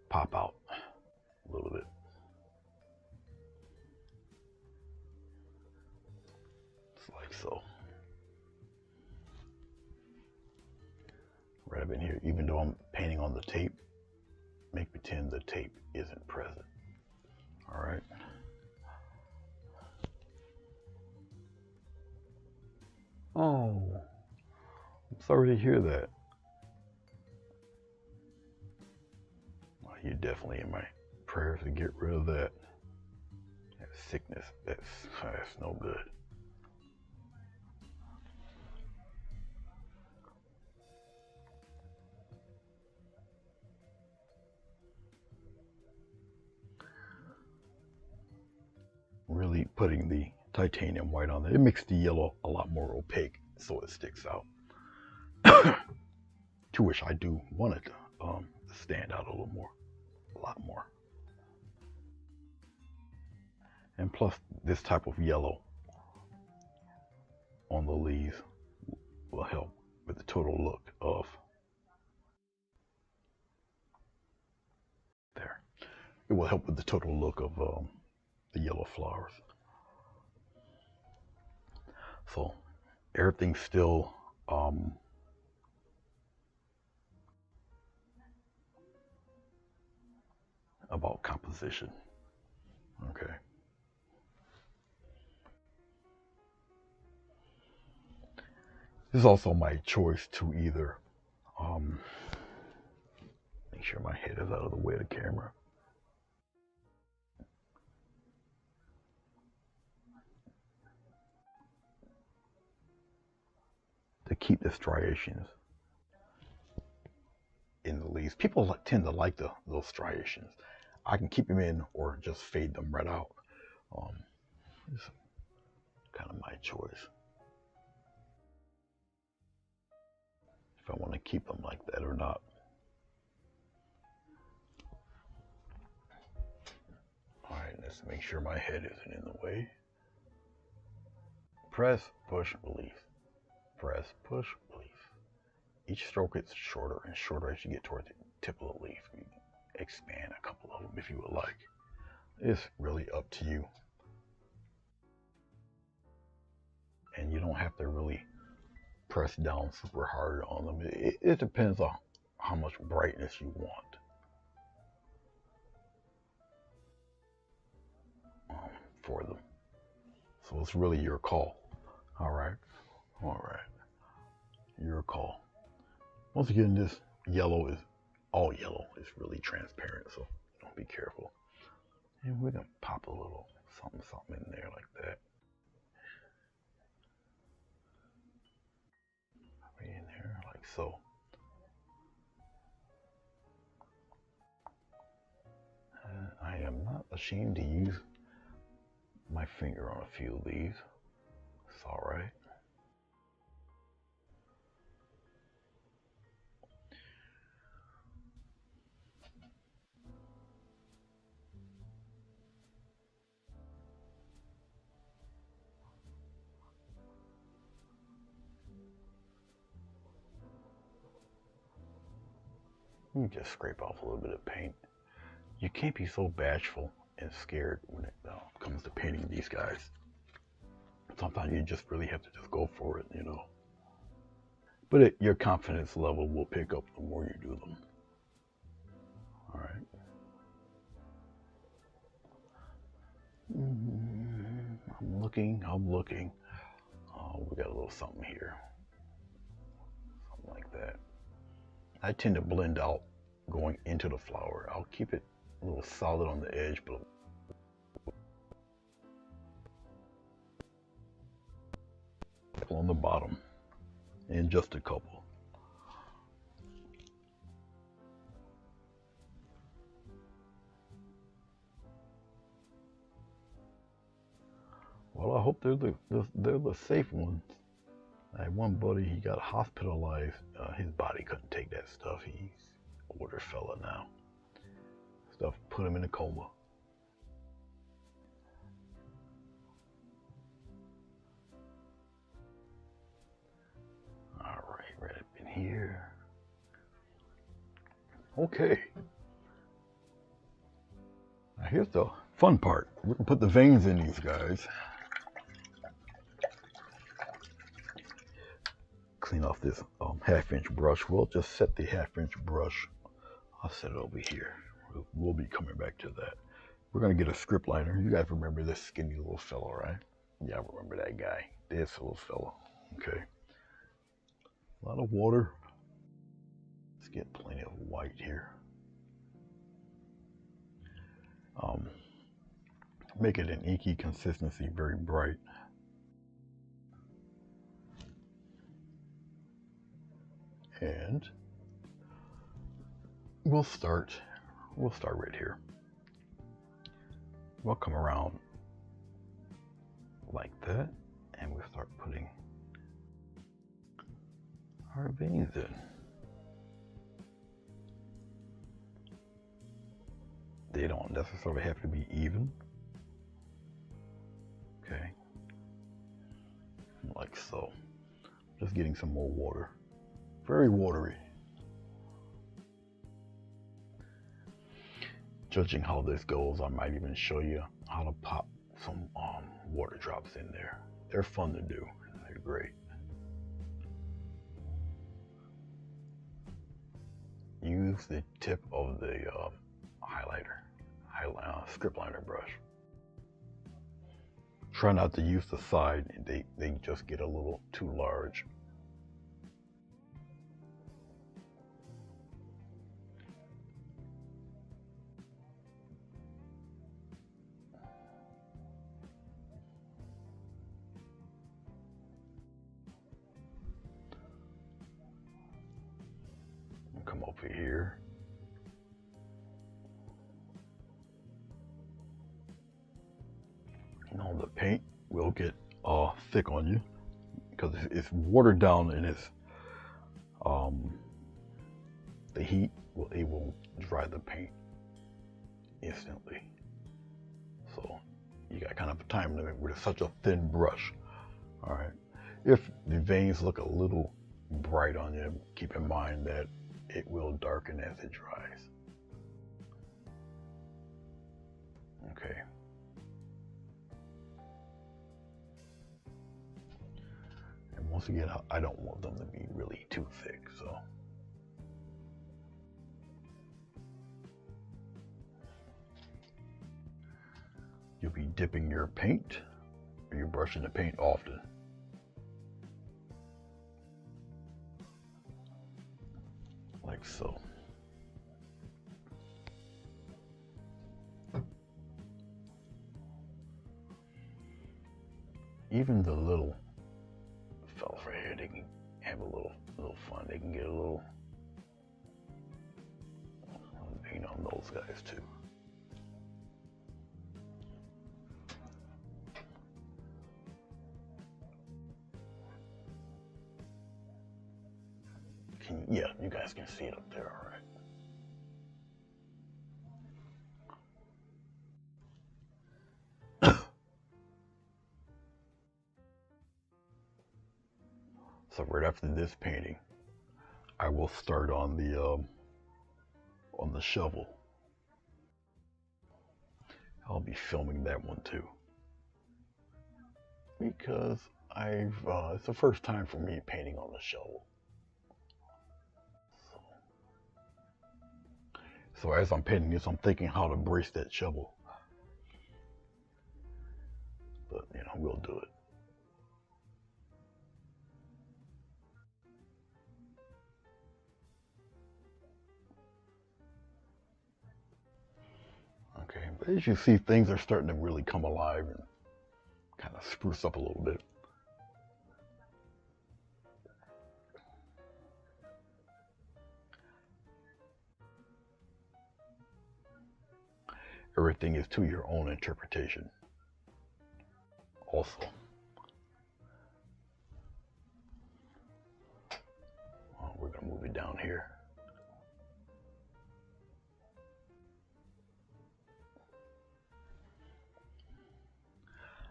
pop out a little bit. Just like so. Right up in here, even though I'm painting on the tape, make pretend the tape isn't present. All right. Oh, I'm sorry to hear that. Well, you're definitely in my prayers to get rid of that sickness. That's no good. Really putting the titanium white on there. It makes the yellow a lot more opaque, so it sticks out. To which I do want it to stand out a little more, a lot more. And plus, this type of yellow on the leaves will help with the total look of there. It will help with the total look of the yellow flowers. So everything's still about composition. Okay. This is also my choice to either make sure my head is out of the way of the camera. To keep the striations in the leaves. People tend to like those striations. I can keep them in or just fade them right out. It's kind of my choice. If I want to keep them like that or not. All right, let's make sure my head isn't in the way. Press, push, release. Press, push, release. Each stroke gets shorter and shorter as you get toward the tip of the leaf. You expand a couple of them if you would like. It's really up to you. And you don't have to really press down super hard on them. It depends on how much brightness you want for them. So it's really your call. All right. Your call. Once again, this yellow is all yellow. It's really transparent, so don't be careful. And we're gonna pop a little something in there like that. Right in there, like so. I am not ashamed to use my finger on a few of these. It's all right. You just scrape off a little bit of paint. You can't be so bashful and scared when it comes to painting these guys. Sometimes you just really have to just go for it, you know. But your confidence level will pick up the more you do them. All right. I'm looking. Oh, we got a little something here. Something like that. I tend to blend out going into the flower. I'll keep it a little solid on the edge, but on the bottom, and just a couple. Well, I hope they're the safe ones. I had one buddy, he got hospitalized. His body couldn't take that stuff. He's an older fella now. Stuff put him in a coma. All right, right up in here. Okay. Now here's the fun part. We can put the veins in these guys. Clean off this half-inch brush. We'll just set the half-inch brush. I'll set it over here. We'll be coming back to that. We're gonna get a script liner. You guys remember this skinny little fellow, right? Yeah, I remember that guy. This little fellow. Okay. A lot of water. Let's get plenty of white here. Make it an inky consistency, very bright. And we'll start right here. We'll come around like that, and we'll start putting our veins in. They don't necessarily have to be even. Okay. Like so. Just getting some more water. Very watery. Judging how this goes, I might even show you how to pop some water drops in there. They're fun to do. They're great. Use the tip of the script liner brush. Try not to use the side. They just get a little too large. come over here. Now the paint will get thick on you because it's watered down and it's the heat will dry the paint instantly. So you got kind of a time limit with such a thin brush. All right. If the veins look a little bright on you, keep in mind that it will darken as it dries. Okay. And once again, I don't want them to be really too thick, so. You'll be dipping your paint, or you're brushing the paint often. Like so. Even the little fellas right here, they can have a little fun. They can get a little paint on those guys too. Yeah, you guys can see it up there, all right. So right after this painting, I will start on the shovel. I'll be filming that one too, because it's the first time for me painting on the shovel. So as I'm painting this, I'm thinking how to brace that shovel. But, we'll do it. Okay, but as you see, things are starting to really come alive and kind of spruce up a little bit. Everything is to your own interpretation. Also, we're going to move it down here.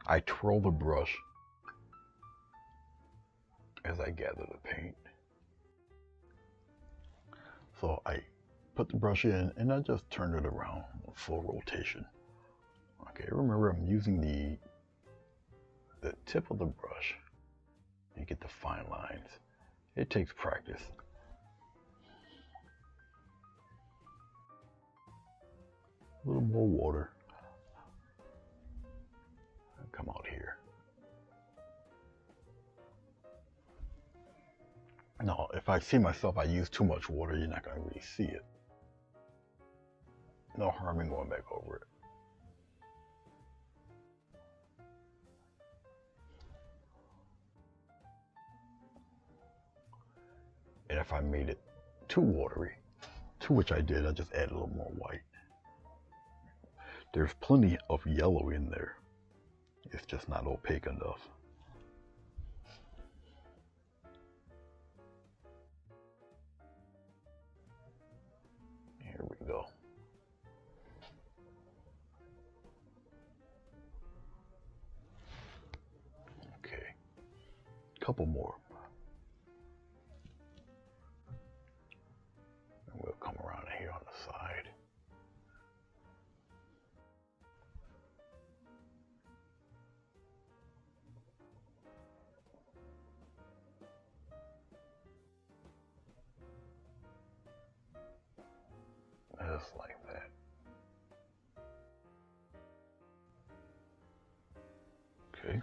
I twirl the brush as I gather the paint. So I put the brush in and I just turn it around, full rotation. Okay, remember I'm using the tip of the brush. You get the fine lines. It takes practice. A little more water. Come out here. Now, if I see myself, I use too much water, you're not going to really see it. No harm in going back over it. And if I made it too watery, to which I did, I just added a little more white. There's plenty of yellow in there. It's just not opaque enough. Here we go. Okay, couple more. And we'll come around here on the side. Just like that. Okay.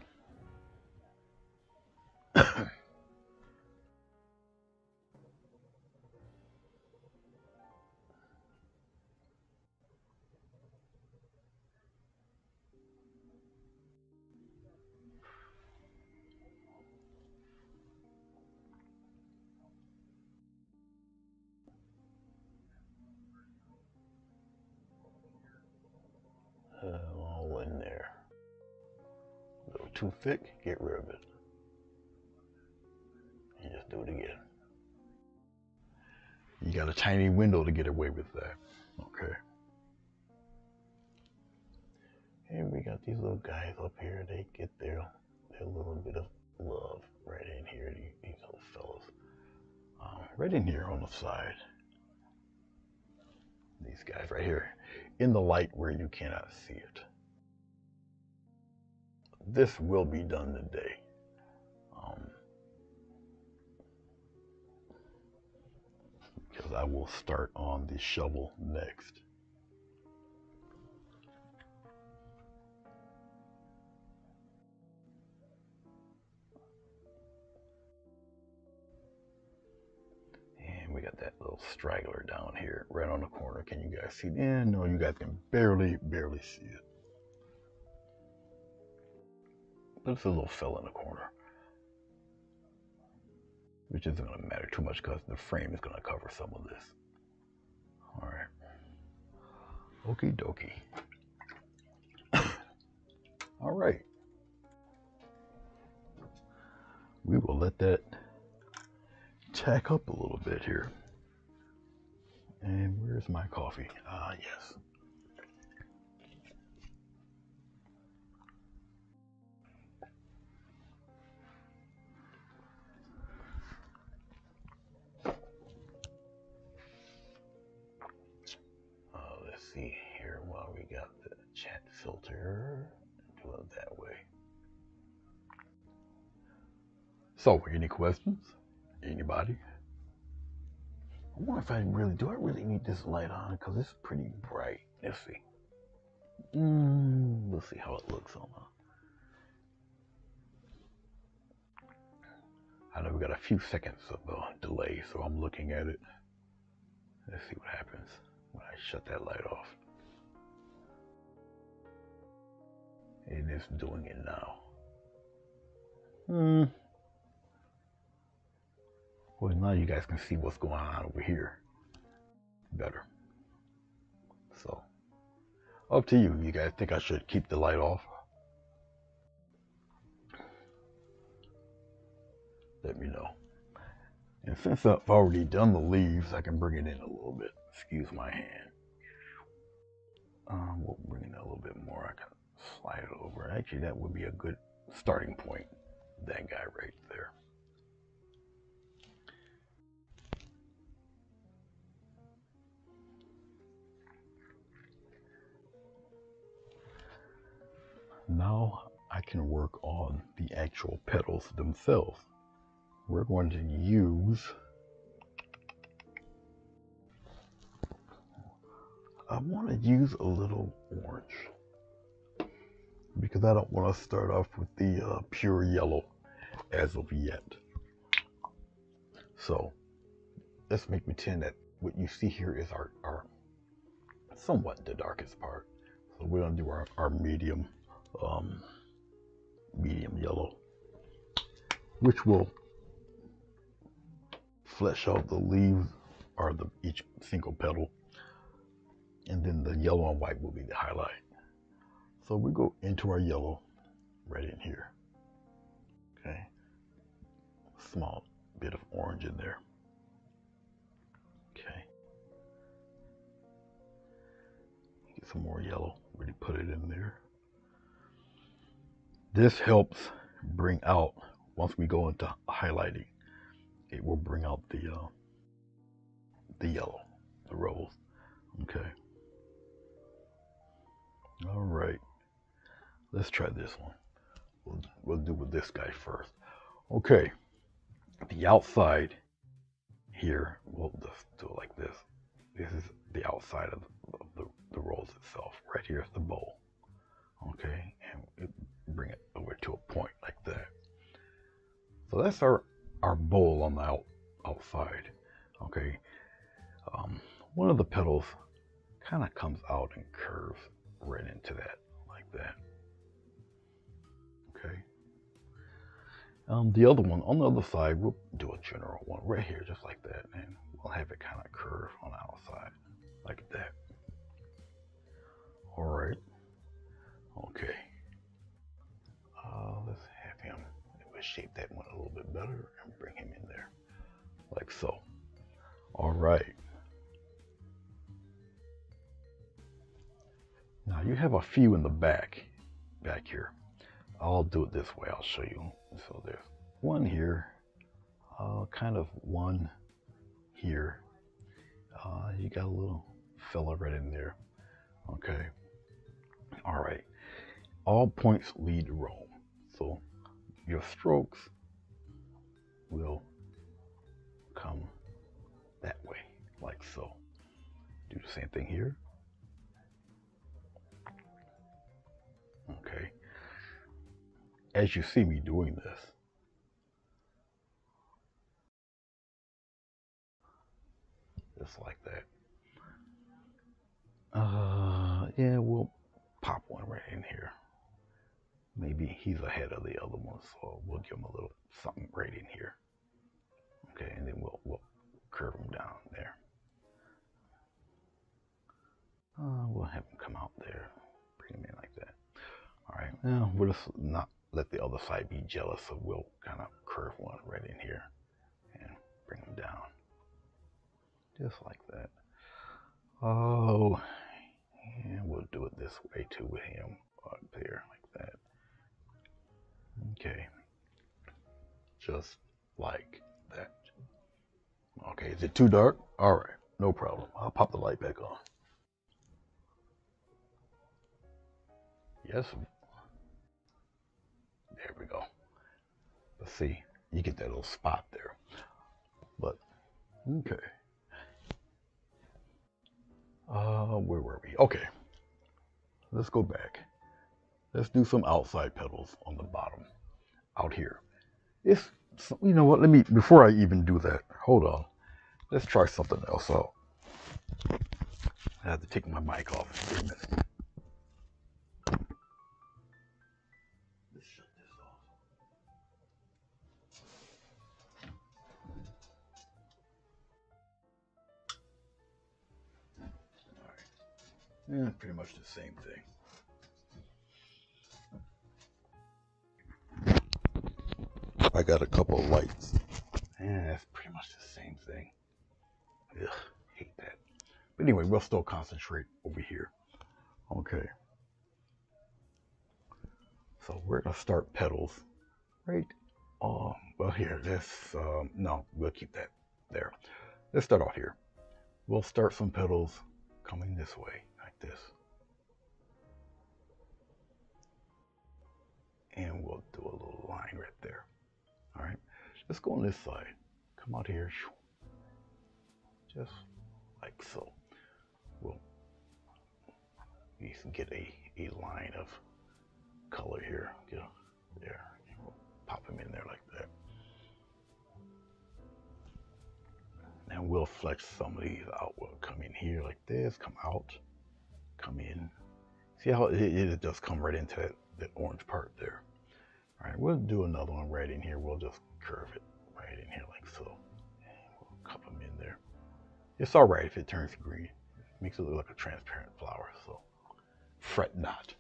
too thick, get rid of it. And just do it again. You got a tiny window to get away with that. Okay. And we got these little guys up here. They get their little bit of love right in here. These little fellas. Right in here on the side. These guys right here. In the light where you cannot see it. This will be done today. Because I will start on the shovel next. And we got that little straggler down here, right on the corner. Can you guys see it? No, you guys can barely see it. But it's a little fella in the corner. Which isn't going to matter too much because the frame is going to cover some of this. Alright. Okie dokie. Alright. We will let that tack up a little bit here. And where's my coffee? Yes. Let's see here while we got the chat filter. Do it that way. So, any questions? Anybody? I wonder if I really need this light on because it's pretty bright. Let's see. We'll see how it looks on I know we got a few seconds of delay, so I'm looking at it. Let's see what happens when I shut that light off. And it's doing it now. Well, now you guys can see what's going on over here better. So, up to you. You guys think I should keep the light off? Let me know. And since I've already done the leaves, I can bring it in a little bit. Excuse my hand. We'll bring it a little bit more. I can slide it over. Actually, that would be a good starting point. That guy right there. Now I can work on the actual petals themselves. We're going to use, I want to use a little orange because I don't want to start off with the pure yellow as of yet. So let's make pretend that what you see here is our somewhat the darkest part. So we're going to do our medium yellow, which will flesh out the leaves or each single petal, and then the yellow and white will be the highlight. So we go into our yellow right in here. Okay, small bit of orange in there. Okay, get some more yellow, really put it in there. This helps bring out, once we go into highlighting, it will bring out the yellow, the rose. Okay. All right. Let's try this one. We'll do with this guy first. Okay. The outside here, we'll just do it like this. This is the outside of the rose itself. Right here is the bowl. Okay. And bring it over to a point like that. So that's our bowl on the outside. Okay. One of the petals kind of comes out and curves right into that, like that. Okay. The other one on the other side, we'll do a general one right here, just like that, and we'll have it kind of curve on the outside, like that. All right. Okay. Let's have him, let's shape that one a little bit better and bring him in there, like so. All right. Now you have a few in the back here. I'll do it this way, I'll show you. So there's one here, kind of one here. You got a little fella right in there. Okay. All right. All points lead to Rome. So your strokes will come that way, like so. Do the same thing here. Okay. As you see me doing this, just like that. Yeah, we'll pop one right in here. Maybe he's ahead of the other one, so we'll give him a little something right in here. Okay, and then we'll curve him down there. We'll have him come out there, bring him in like that. All right, now we'll just not let the other side be jealous, so we'll kind of curve one right in here and bring him down, just like that. Oh, and we'll do it this way too with him up there like that. Okay, just like that. Okay, is it too dark? All right, no problem. I'll pop the light back on. Yes. There we go. Let's see. You get that little spot there. But, okay. Where were we? Okay. Let's go back. Let's do some outside petals on the bottom. Out here. It's, you know what? Let me, before I even do that, hold on. Let's try something else out. I have to take my mic off for a minute. Let's shut this off. All right. Yeah, pretty much the same thing. I got a couple of lights. And that's pretty much the same thing. Ugh, hate that. But anyway, we'll still concentrate over here. Okay. So we're gonna start petals right. Well here, this no, we'll keep that there. Let's start out here. We'll start some petals coming this way, like this. And we'll do a little line right there. All right. Let's go on this side. Come out here. Just like so. We'll get a line of color here. Get there. We'll pop them in there like that. And we'll flex some of these out. We'll come in here like this, come out, come in. See how it does come right into that orange part there. All right, we'll do another one right in here. We'll just curve it right in here like so. And we'll cup them in there. It's all right if it turns green. It makes it look like a transparent flower, so fret not.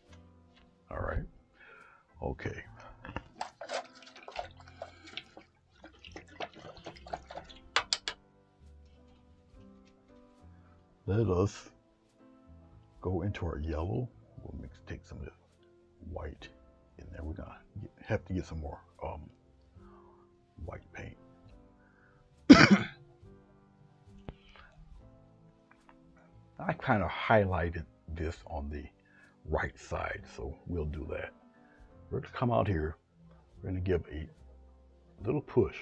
All right, okay. Let us go into our yellow. We'll take some of the white in there. We're gonna have to get some more white paint. I kind of highlighted this on the right side, so we'll do that. We're gonna come out here. We're gonna give a little push,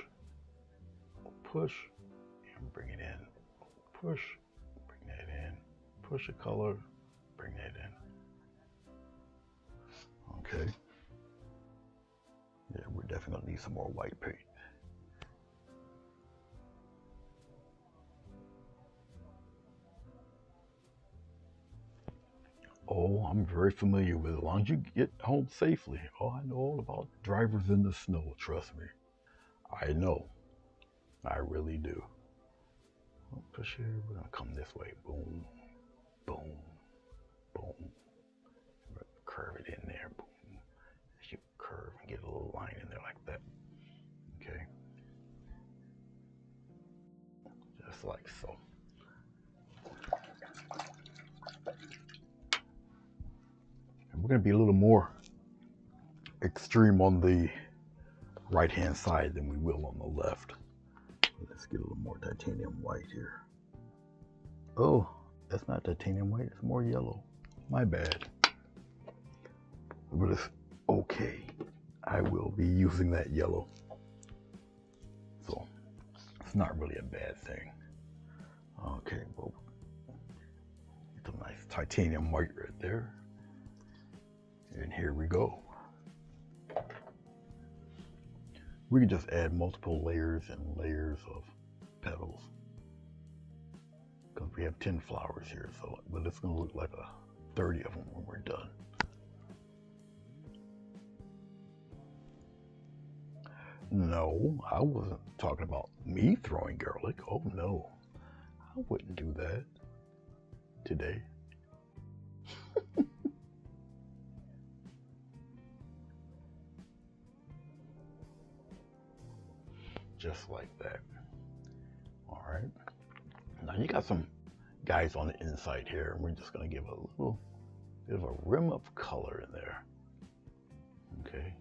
and bring it in. Push, bring that in. Push a color, bring that in. Okay. Yeah, we're definitely gonna need some more white paint. Oh, I'm very familiar with it. As long as you get home safely. Oh, I know all about drivers in the snow, trust me. I know. I really do. Push here, we're gonna come this way. Boom, boom, boom. Curve it in there. Boom. As you curve and get a little line in there like that. Okay. Just like so. And we're going to be a little more extreme on the right hand side than we will on the left. Let's get a little more titanium white here. Oh, that's not titanium white, it's more yellow. My bad. But it's okay. I will be using that yellow. So it's not really a bad thing. Okay, well, it's a nice titanium white right there. And here we go. We can just add multiple layers and layers of petals. Because we have 10 flowers here, so but it's gonna look like 30 of them when we're done. No, I wasn't talking about me throwing garlic. Oh no, I wouldn't do that today. Just like that. All right. Now you got some guys on the inside here, and we're just gonna give a little bit of a rim of color in there. Okay.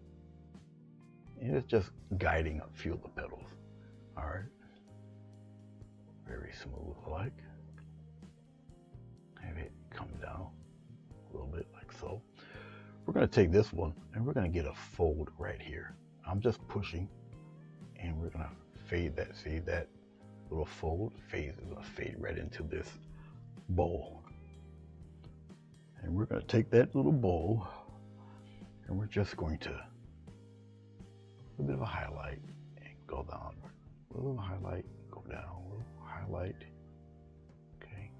And it's just guiding a few of the petals. All right. Very smooth like. Have it come down a little bit like so. We're going to take this one and we're going to get a fold right here. I'm just pushing and we're going to fade that. See that little fold fades, is going to fade right into this bowl. And we're going to take that little bowl and we're just going to a bit of a highlight and go down. A little highlight, go down, a little highlight. Okay,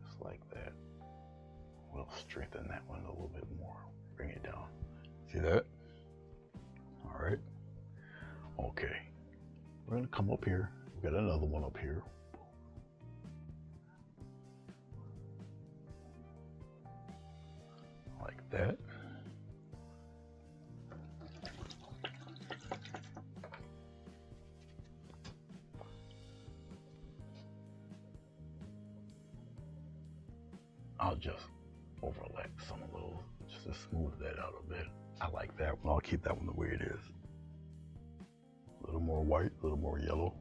just like that. We'll strengthen that one a little bit more. Bring it down. See that? All right. Okay. We're gonna come up here. We got another one up here. Like that. I'll just overlap some of those just to smooth that out a bit. I like that one. I'll keep that one the way it is. A little more white, a little more yellow.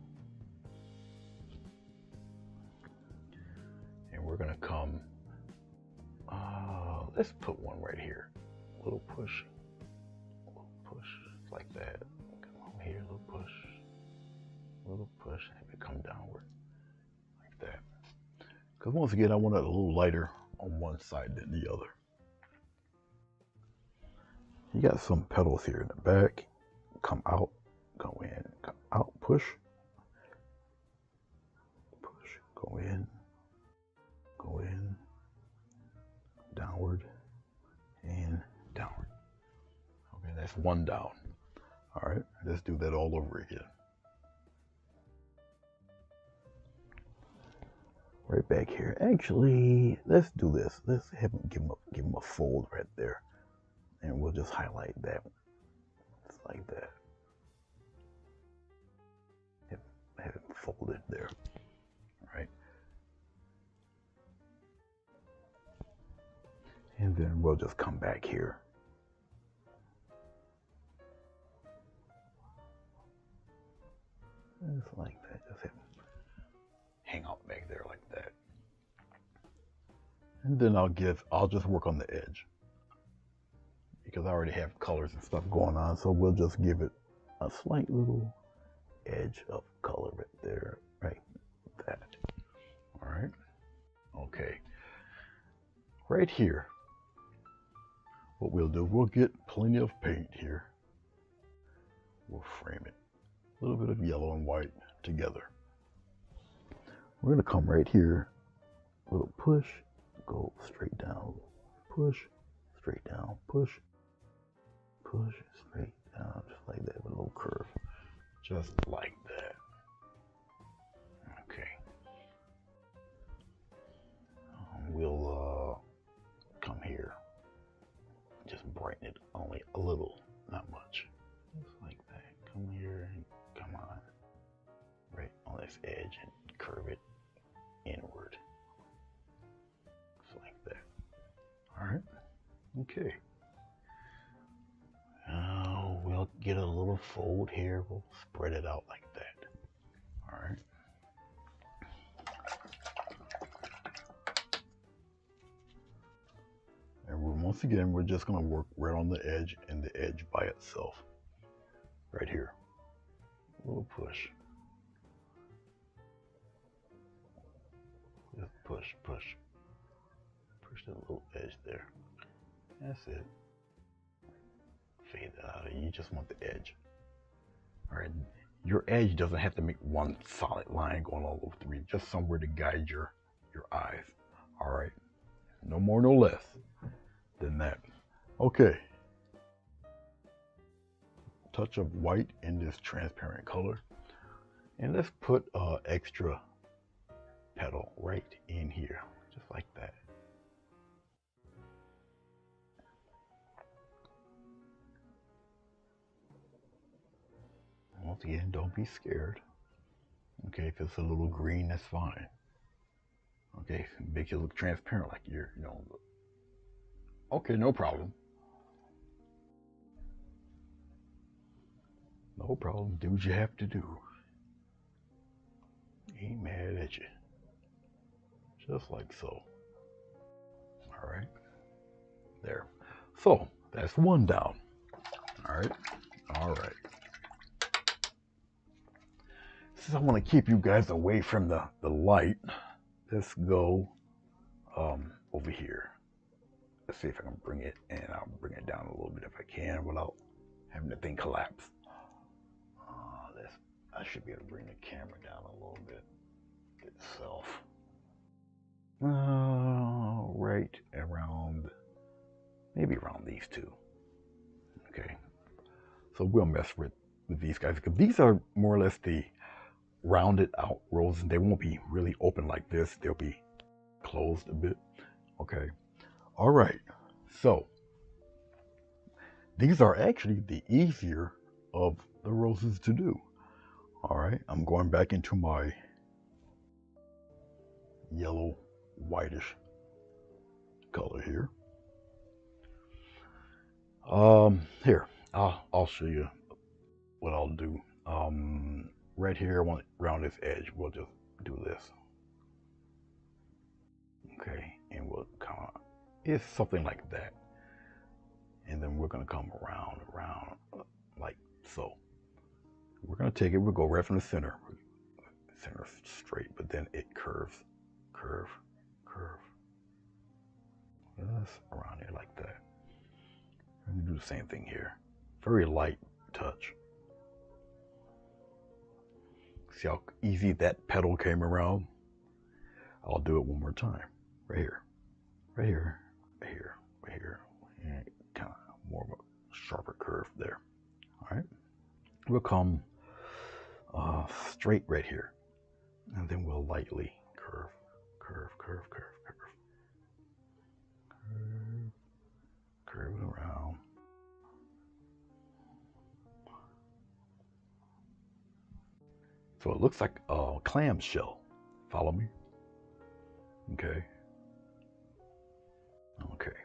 And we're gonna come, let's put one right here. A little push, like that. Come over here, a little push, have it come downward, like that. Because once again, I want it a little lighter on one side than the other. You got some petals here in the back. Come out, go in, come out, push, go in, downward, and downward. Okay, that's one down. All right, let's do that all over again. Right back here. Actually, let's do this. Let's have him give him a fold right there, and we'll just highlight that. Just like that. Have it folded there. All right. And then we'll just come back here. Just like that. Just have him hang out back there like that. And then I'll just work on the edge because I already have colors and stuff going on, so we'll just give it a slight little edge of color right there, right, that. All right, okay. Right here, what we'll do, we'll get plenty of paint here. We'll frame it, a little bit of yellow and white together. We're gonna come right here, a little push, go straight down, push, straight down, push, straight down, just like that with a little curve, just like that. Okay. We'll come here, just brighten it only a little, not much. Just like that. Come here and come on. Right on this edge and curve it inward. Just like that. Alright. Okay. Now we'll get a little fold here. We'll spread it out like that. Alright. And once again, we're just going to work right on the edge and the edge by itself. Right here. A little push. Just push, push. Push that little edge there. That's it. Fade that out. You just want the edge. Alright. Your edge doesn't have to make one solid line going all over the reed. Just somewhere to guide your eyes. Alright. No more, no less than that. Okay. Touch of white in this transparent color. And let's put extra petal right in here. Just like that. Once again, don't be scared. Okay, if it's a little green, that's fine. Okay, make it look transparent like you're, okay, no problem. No problem. Do what you have to do. Ain't mad at you. Just like so. Alright. There. So, that's one down. Alright. Alright. Since I want to keep you guys away from the light, let's go over here. Let's see if I can bring it, and I'll bring it down a little bit if I can without having the thing collapse. I should be able to bring the camera down a little bit itself. Right around, maybe around these two. Okay. So we'll mess with these guys because these are more or less the rounded out roses. They won't be really open like this. They'll be closed a bit. Okay. All right. So these are actually the easier of the roses to do. All right. I'm going back into my yellow whitish color here. Here, I'll show you what I'll do. Right here, I want around this edge, we'll just do this. Okay, and we'll come, it's something like that. And then we're gonna come around, like so. We're gonna take it, we'll go right from the center straight, but then it curves, curve. Just around here like that. I'm gonna do the same thing here. Very light touch. See how easy that petal came around? I'll do it one more time. Right here. Right here. Right here. Right here. And kind of more of a sharper curve there. Alright. We'll come straight right here. And then we'll lightly curve. Curve it around. So it looks like a clam shell. Follow me? Okay. Okay.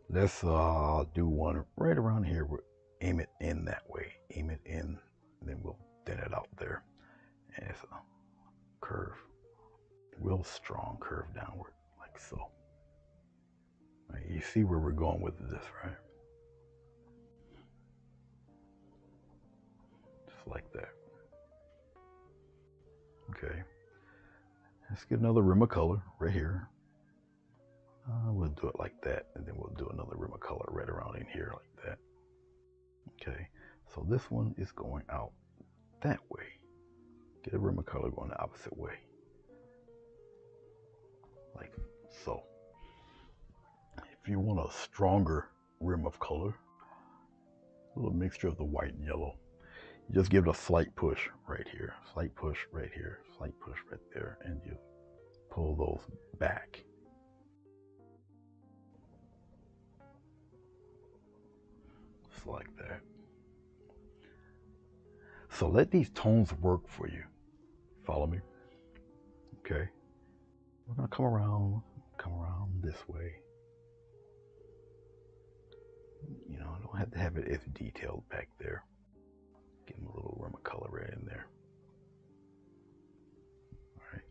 Let's do one right around here. We'll aim it in that way. Aim it in, and then we'll thin it out there. And it's a curve. Real strong curve downward, like so. Right, you see where we're going with this, right? Just like that. Okay. Let's get another rim of color right here. We'll do it like that, and then we'll do another rim of color right around in here like that. Okay, so this one is going out that way. Get a rim of color going the opposite way. Like so. If you want a stronger rim of color, a little mixture of the white and yellow, you just give it a slight push right here, slight push right here, slight push right there, and you pull those back. like that. So let these tones work for you. Follow me? Okay. We're gonna come around this way. You know, I don't have to have it as detailed back there. Give them a little room of color right in there. All right.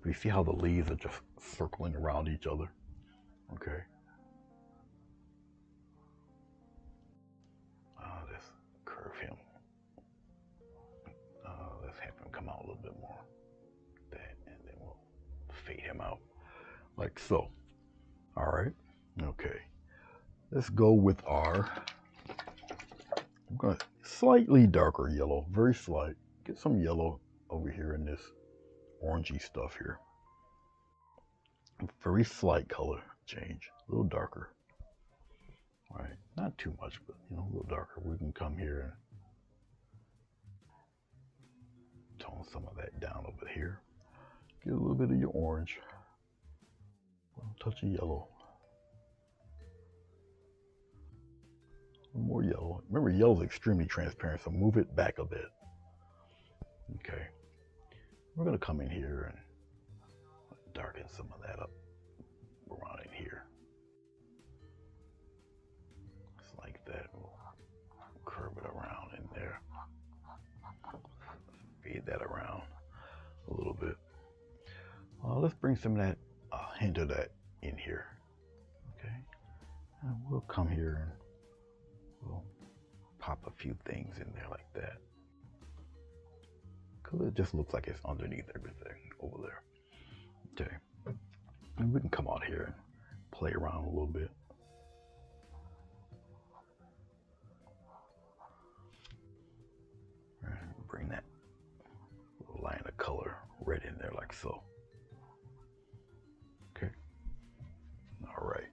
But you see how the leaves are just circling around each other? Okay. Let's curve him. Let's have him come out a little bit more. That, and then we'll fade him out like so. All right. Okay. Let's go with our, I'm going to slightly darker yellow, very slight. Get some yellow over here in this orangey stuff here. Very slight color change, a little darker. All right, not too much, but you know, a little darker. We can come here and tone some of that down over here. Get a little bit of your orange, a little touch of yellow. More yellow. Remember, yellow is extremely transparent, so move it back a bit. Okay. We're going to come in here and darken some of that up around in here. Just like that. We'll curve it around in there. Fade that around a little bit. Let's bring some of that, hint of that in here. Okay. And we'll come here and we'll pop a few things in there like that. Because it just looks like it's underneath everything over there. Okay. And we can come out here and play around a little bit. And bring that little line of color right in there like so. Okay. All right.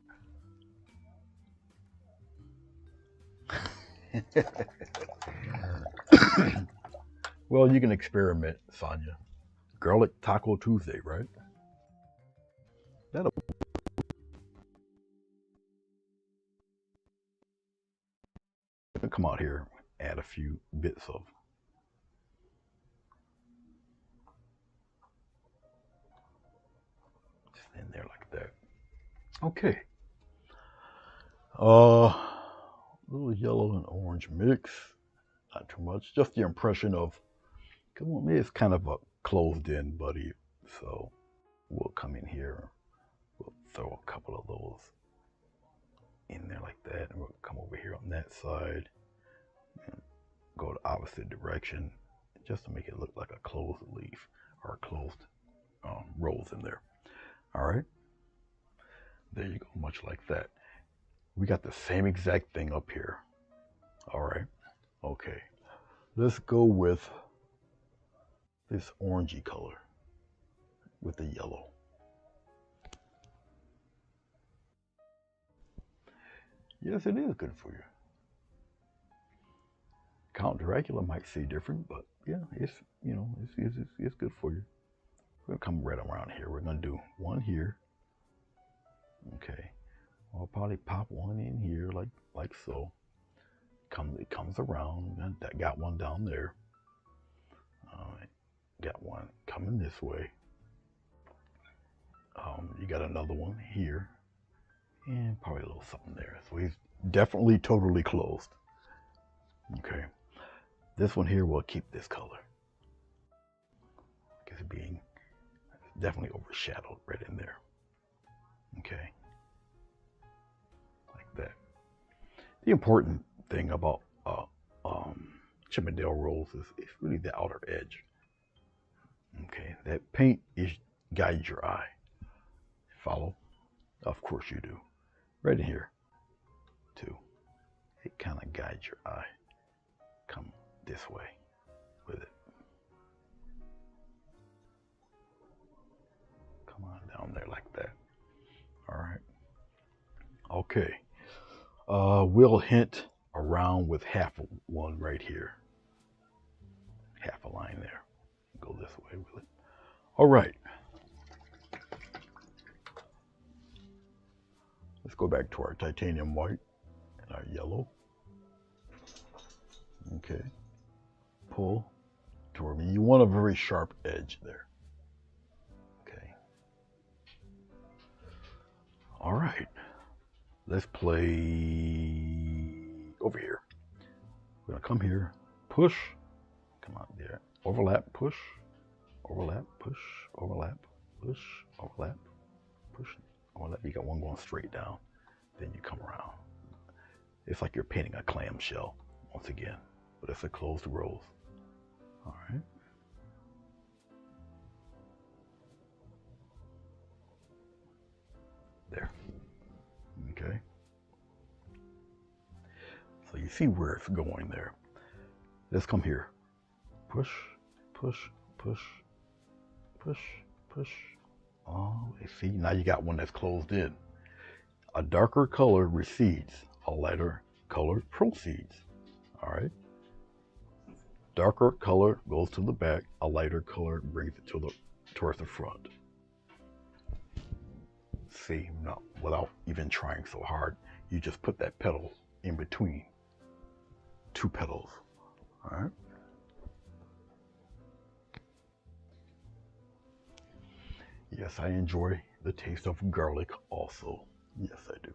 Well, you can experiment, Sonia. Garlic Taco Tuesday, right? That'll come out here, add a few bits of just in there like that. Okay. Little yellow and orange mix. Not too much. Just the impression of, come on, it's kind of a closed in buddy. So we'll come in here. We'll throw a couple of those in there like that. And we'll come over here on that side and go the opposite direction just to make it look like a closed leaf or a closed rose in there. All right. There you go. Much like that. We got the same exact thing up here. All right. Okay. Let's go with this orangey color with the yellow. Yes, it is good for you. Count Dracula might say different, but yeah, it's, you know, it's good for you. We're gonna come right around here. We're gonna do one here. Okay. I'll probably pop one in here like so. It comes around. Got one down there. Got one coming this way. You got another one here, and probably a little something there. So he's definitely totally closed. Okay. This one here will keep this color. Because it being definitely overshadowed right in there. Okay. Like that. The important thing about Chippendale Rose is really the outer edge. Okay, that paint guides your eye. Follow? Of course you do. Right in here, too. It kind of guides your eye. Come this way with it. Come on down there like that. All right. Okay. We'll hint around with half of one right here. Half a line there. Go this way with it. All right. Let's go back to our titanium white and our yellow. Okay. Pull toward me. You want a very sharp edge there. Okay. All right. Let's play over here. We're gonna come here, push, come out there, overlap, push, overlap, push, overlap, push, overlap, push, overlap. You got one going straight down, then you come around. It's like you're painting a clamshell once again, but it's a closed rose. All right. There. Okay. So you see where it's going there. Let's come here. Push, push, push, push, push. Oh, see, now you got one that's closed in. A darker color recedes, a lighter color proceeds. All right. Darker color goes to the back, a lighter color brings it towards the front. See, no, without even trying so hard, you just put that petal in between two petals. All right. Yes, I enjoy the taste of garlic also. Yes, I do.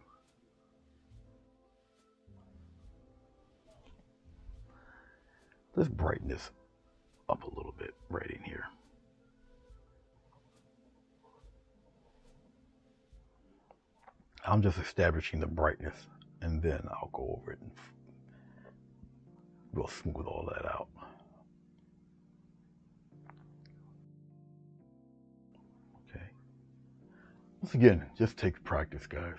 Let's brighten this up a little bit right in here. I'm just establishing the brightness, and then I'll go over it and we'll smooth all that out. Okay. Once again, just take practice, guys.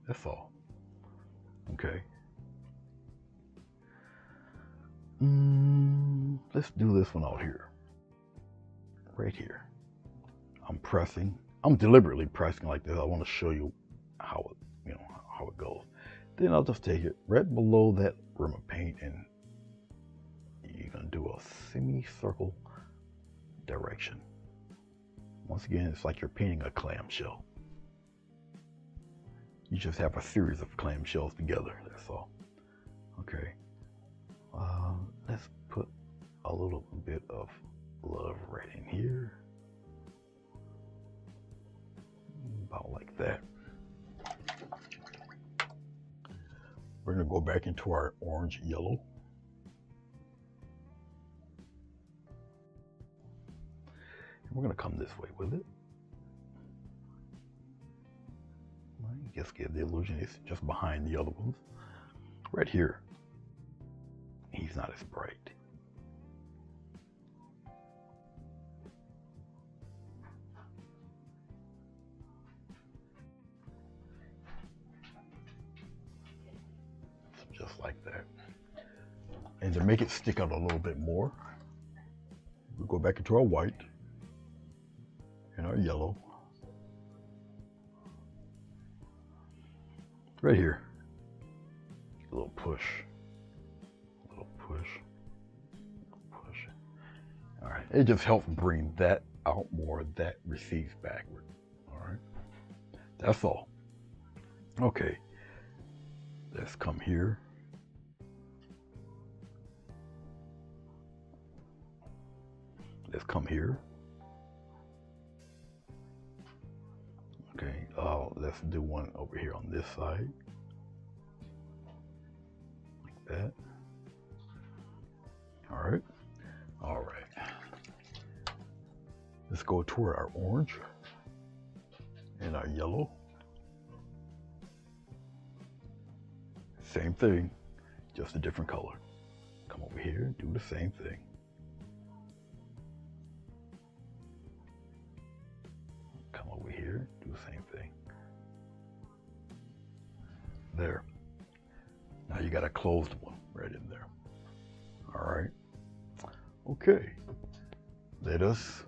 That's all. Okay. Let's do this one out here. Right here. I'm pressing. I'm deliberately pressing like this. I want to show you how it goes. Then I'll just take it right below that rim of paint, and you're gonna do a semicircle direction. Once again, it's like you're painting a clamshell. You just have a series of clamshells together. That's all. Okay. Let's put a little bit of love right in here. About like that. We're going to go back into our orange yellow. And we're going to come this way with it. I guess give the illusion it's just behind the other ones. Right here, he's not as bright. Just like that. And to make it stick out a little bit more, we go back into our white and our yellow. Right here. A little push. A little push. Push. All right. It just helps bring that out more. That recedes backward. All right. That's all. Okay. Let's come here. Let's come here. Okay, let's do one over here on this side. Like that. All right. All right. Let's go toward our orange and our yellow. Same thing, just a different color. Come over here, do the same thing. Come over here, do the same thing. There. Now you got a closed one right in there. All right. Okay. Let us,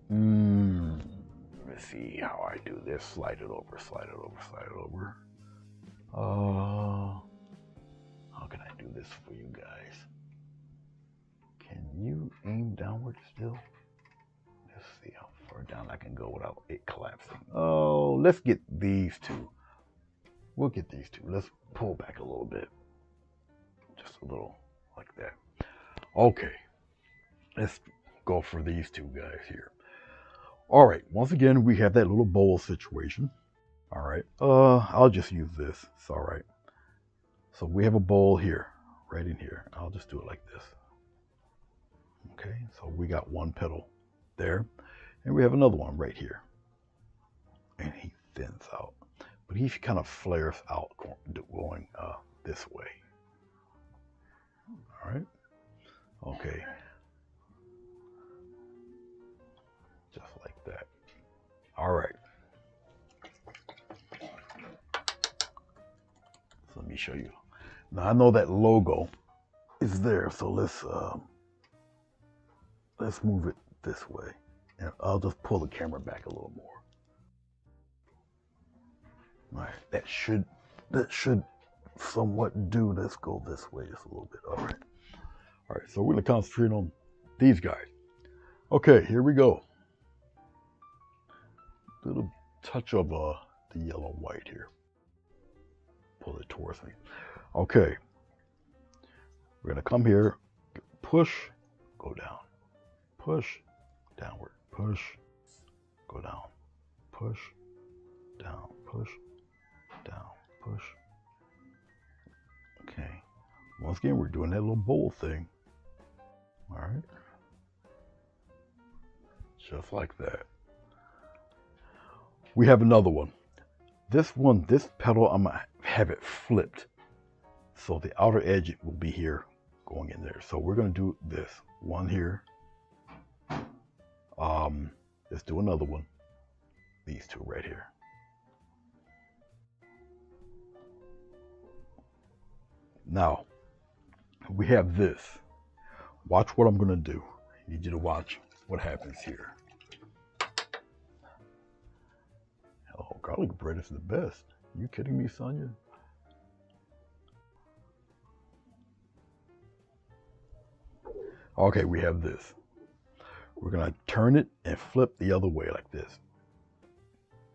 let's see how I do this. Slide it over, slide it over, slide it over. How can I do this for you guys? Can you aim downward still? Let's see how far down I can go without it collapsing. Oh, let's get these two. We'll get these two. Let's pull back a little bit. Just a little like that. Okay, let's go for these two guys here. All right, once again, we have that little bowl situation. All right, I'll just use this. It's all right. So we have a bowl here, right in here. I'll just do it like this. Okay, so we got one petal there, and we have another one right here. And he thins out, but he kind of flares out going this way. All right, okay, just like that. All right, so let me show you. Now I know that logo is there, so let's move it this way, and I'll just pull the camera back a little more. All right, that should somewhat do. Let's go this way just a little bit. All right, so we're gonna concentrate on these guys. Okay, here we go. Little touch of the yellow white here. Pull it towards me. Okay, we're gonna come here, push, go down, push, downward, push, go down, push, down, push, down, push. Okay, once again, we're doing that little bowl thing. All right, just like that. We have another one. This petal, I'm gonna have it flipped. So the outer edge will be here going in there. So we're gonna do this one here. Let's do another one. These two right here. Now, we have this. Watch what I'm gonna do. I need you to watch what happens here. Oh, garlic bread is the best. You kidding me, Sonia? Okay, we have this. We're gonna turn it and flip the other way like this.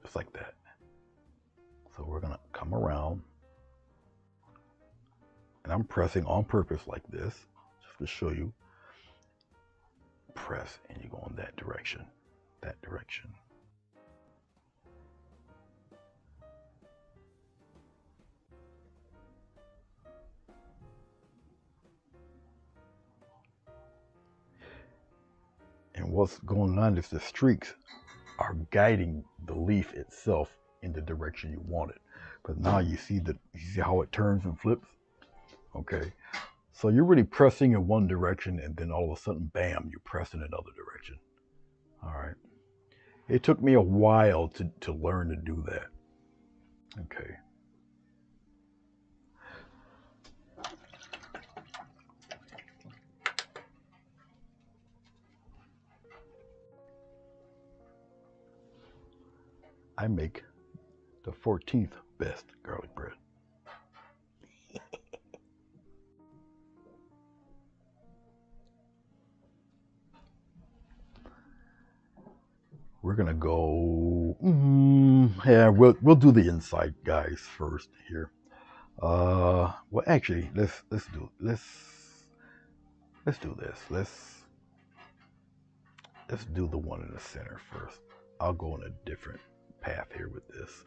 Just like that. So we're gonna come around. And I'm pressing on purpose like this, just to show you. Press and you go in that direction. That direction. And what's going on is the streaks are guiding the leaf itself in the direction you want it. But now you see how it turns and flips? Okay. So you're really pressing in one direction and then all of a sudden, bam, you press in another direction. All right. It took me a while to learn to do that. Okay. I make the 14th best garlic bread. We're gonna go. Yeah, we'll do the inside guys first here. Well, actually, let's do this. Let's do the one in the center first. I'll go on a different path here with this.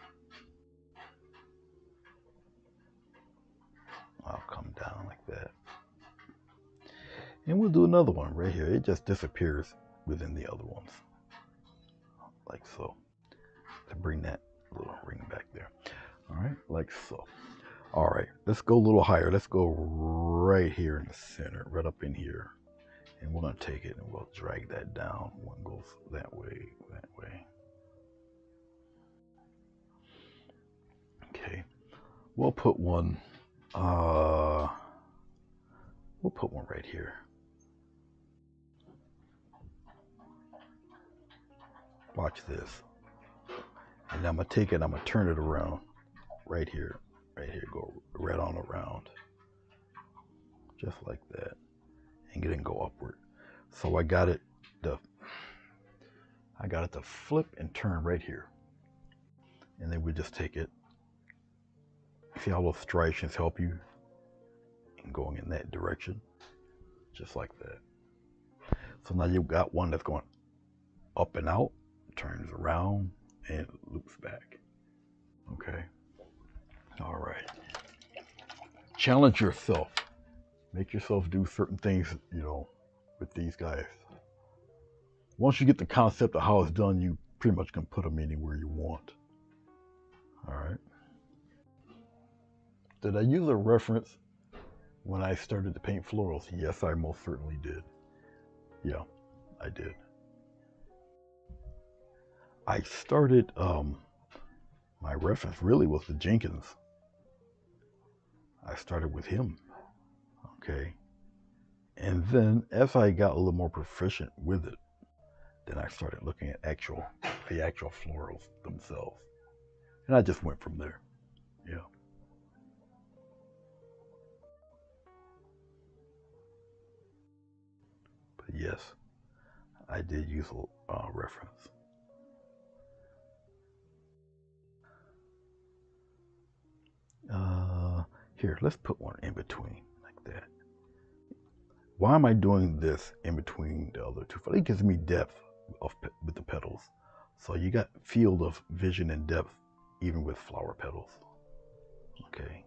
I'll come down like that. And we'll do another one right here. It just disappears within the other ones. Like so. To bring that little ring back there. All right, like so. All right, let's go a little higher. Let's go right here in the center, right up in here. And we're gonna take it and we'll drag that down. One goes that way, that way. Okay, we'll put one right here. Watch this. And I'm gonna take it, I'm gonna turn it around right here, go right on around. Just like that. And get it and go upward. So I got it to flip and turn right here. And then we just take it. See how those striations help you in going in that direction? just like that. So now you've got one that's going up and out, turns around, and loops back. Okay. All right. Challenge yourself. Make yourself do certain things, with these guys. Once you get the concept of how it's done, you pretty much can put them anywhere you want. All right. Did I use a reference when I started to paint florals? Yes, I most certainly did. Yeah, I did. I started, my reference really was the Jenkins. I started with him. Okay. And then as I got a little more proficient with it, then I started looking at the actual florals themselves. And I just went from there. Yeah. But yes, I did use a reference. Here, let's put one in between like that. Why am I doing this in between the other two? It gives me depth with the petals. So you got field of vision and depth even with flower petals. Okay.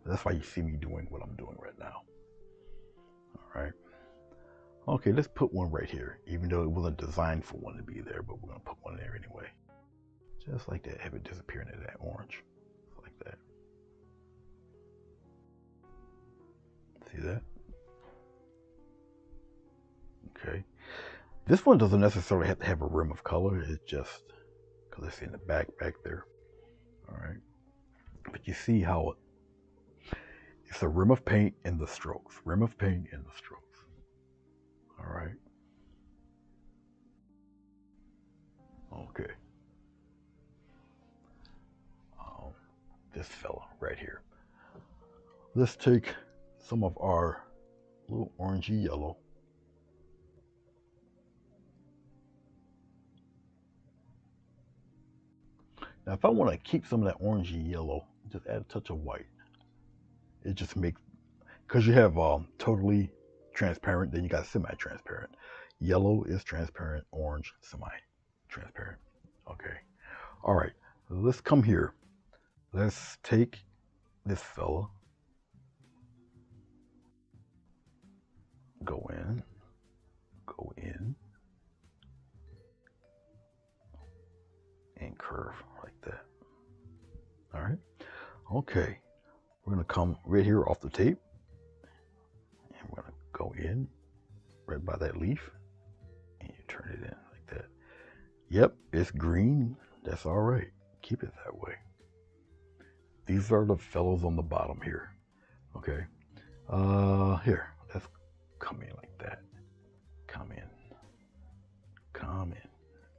That's why you see me doing what I'm doing right now. All right. Okay, let's put one right here, even though it wasn't designed for one to be there, but we're going to put one there anyway. Just like that, have it disappear into that orange. Like that. See that? Okay. This one doesn't necessarily have to have a rim of color. It's just because it's in the back there. All right. But you see how it's a rim of paint and the strokes. Rim of paint and the strokes. All right. Okay. This fella right here. Let's take some of our little orangey yellow. Now, if I want to keep some of that orangey yellow, just add a touch of white. It just makes, because you have totally transparent, then you got semi-transparent. Yellow is transparent, orange, semi-transparent. Okay. All right. Let's come here. Let's take this fella. Go in. And curve like that. All right. Okay. We're going to come right here off the tape. And we're going to go in right by that leaf. And you turn it in like that. Yep, it's green. That's all right. Keep it that way. These are the fellows on the bottom here. Okay. Here, let's come in like that. Come in.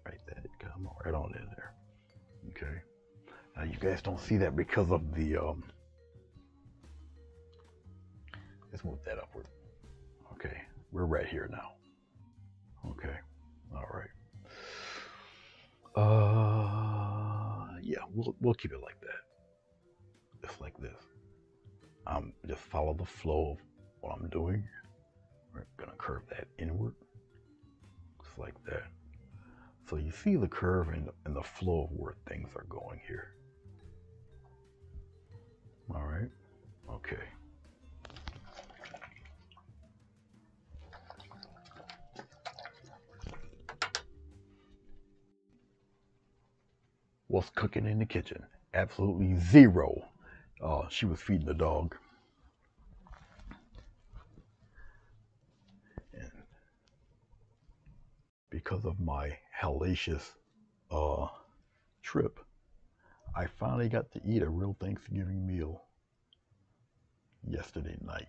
Right there. Come right on in there. Okay. Now you guys don't see that because of the let's move that upward. Okay. We're right here now. Okay. All right. Yeah, we'll keep it like that. Just like this. Just follow the flow of what I'm doing. We're gonna curve that inward. Just like that. So you see the curve and the flow of where things are going here. All right. Okay. What's cooking in the kitchen? Absolutely zero. She was feeding the dog. And because of my hellacious trip, I finally got to eat a real Thanksgiving meal yesterday night.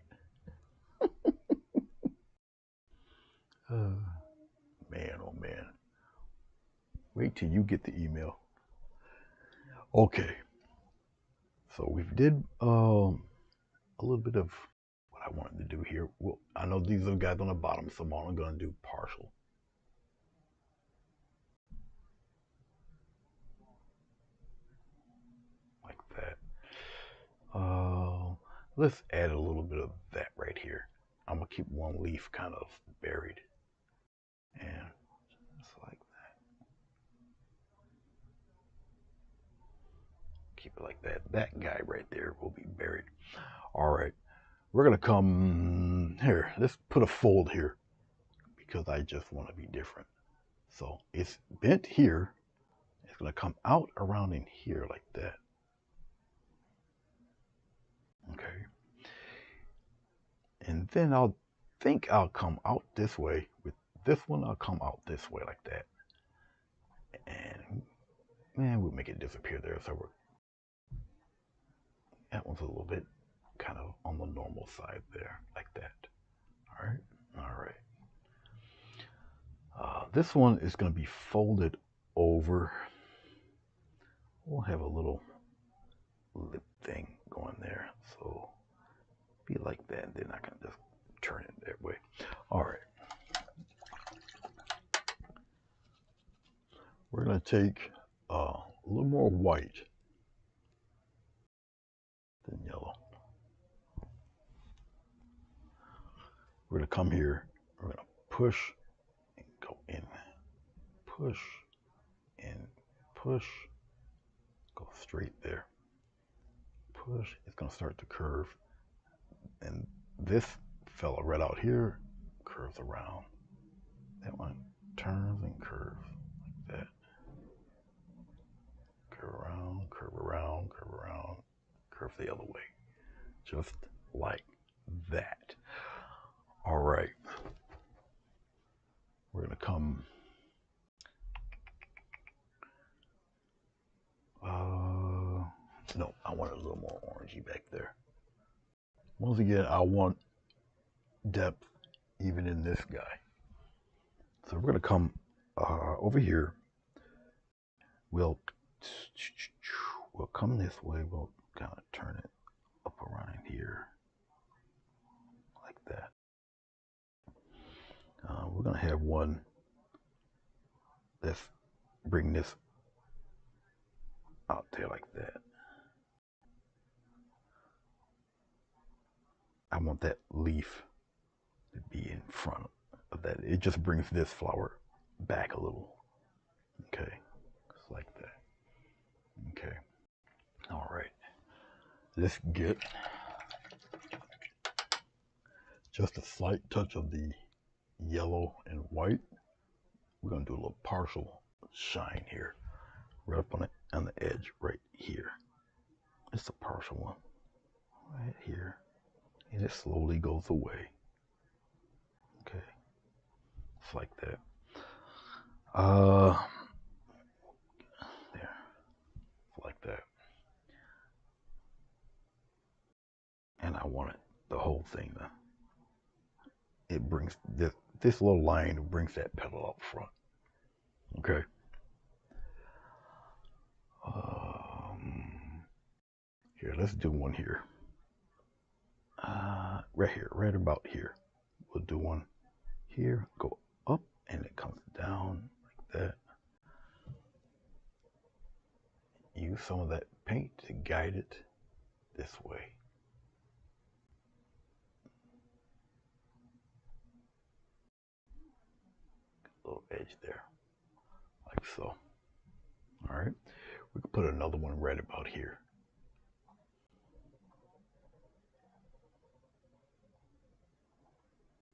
Man, oh man. Wait till you get the email. Okay. So we did a little bit of what I wanted to do here. Well, I know these are the guys on the bottom, so I'm only going to do partial. Like that. Let's add a little bit of that right here. I'm gonna keep one leaf kind of buried, and just like that. Keep it like that. That guy right there will be buried. All right, we're gonna come here. Let's put a fold here because I just want to be different. So it's bent here. It's gonna come out around in here like that. Okay. And then I'll come out this way. With this one, I'll come out this way like that. And man, we'll make it disappear there. So that one's a little bit kind of on the normal side there, like that. All right. All right. This one is going to be folded over. We'll have a little lip thing going there. So be like that. And then I can just turn it that way. All right. We're going to take a little more white than yellow. We're going to come here. We're going to push and go in. Push and push. Go straight there. Push. It's going to start to curve. And this fella right out here curves around. That one turns and curves like that. Curve around, curve around, curve around, curve the other way. Just like that. All right. We're going to come. No, I want a little more orangey back there. Once again, I want depth even in this guy. So we're going to come over here. We'll come this way. We'll kind of turn it up around in here like that. We're going to have one. Let's bring this out there like that. I want that leaf to be in front of that. It just brings this flower back a little. Okay, just like that. Okay, all right. Let's get just a slight touch of the yellow and white. We're gonna do a little partial shine here, right up on the edge right here. It's a partial one right here. And it slowly goes away. Okay. It's like that. There. Like that. And I want it, the whole thing to, it brings this little line brings that petal up front. Okay. Here, let's do one here. Right here, right about here. We'll do one here, go up, and it comes down like that. Use some of that paint to guide it this way. A little edge there, like so. All right, we can put another one right about here.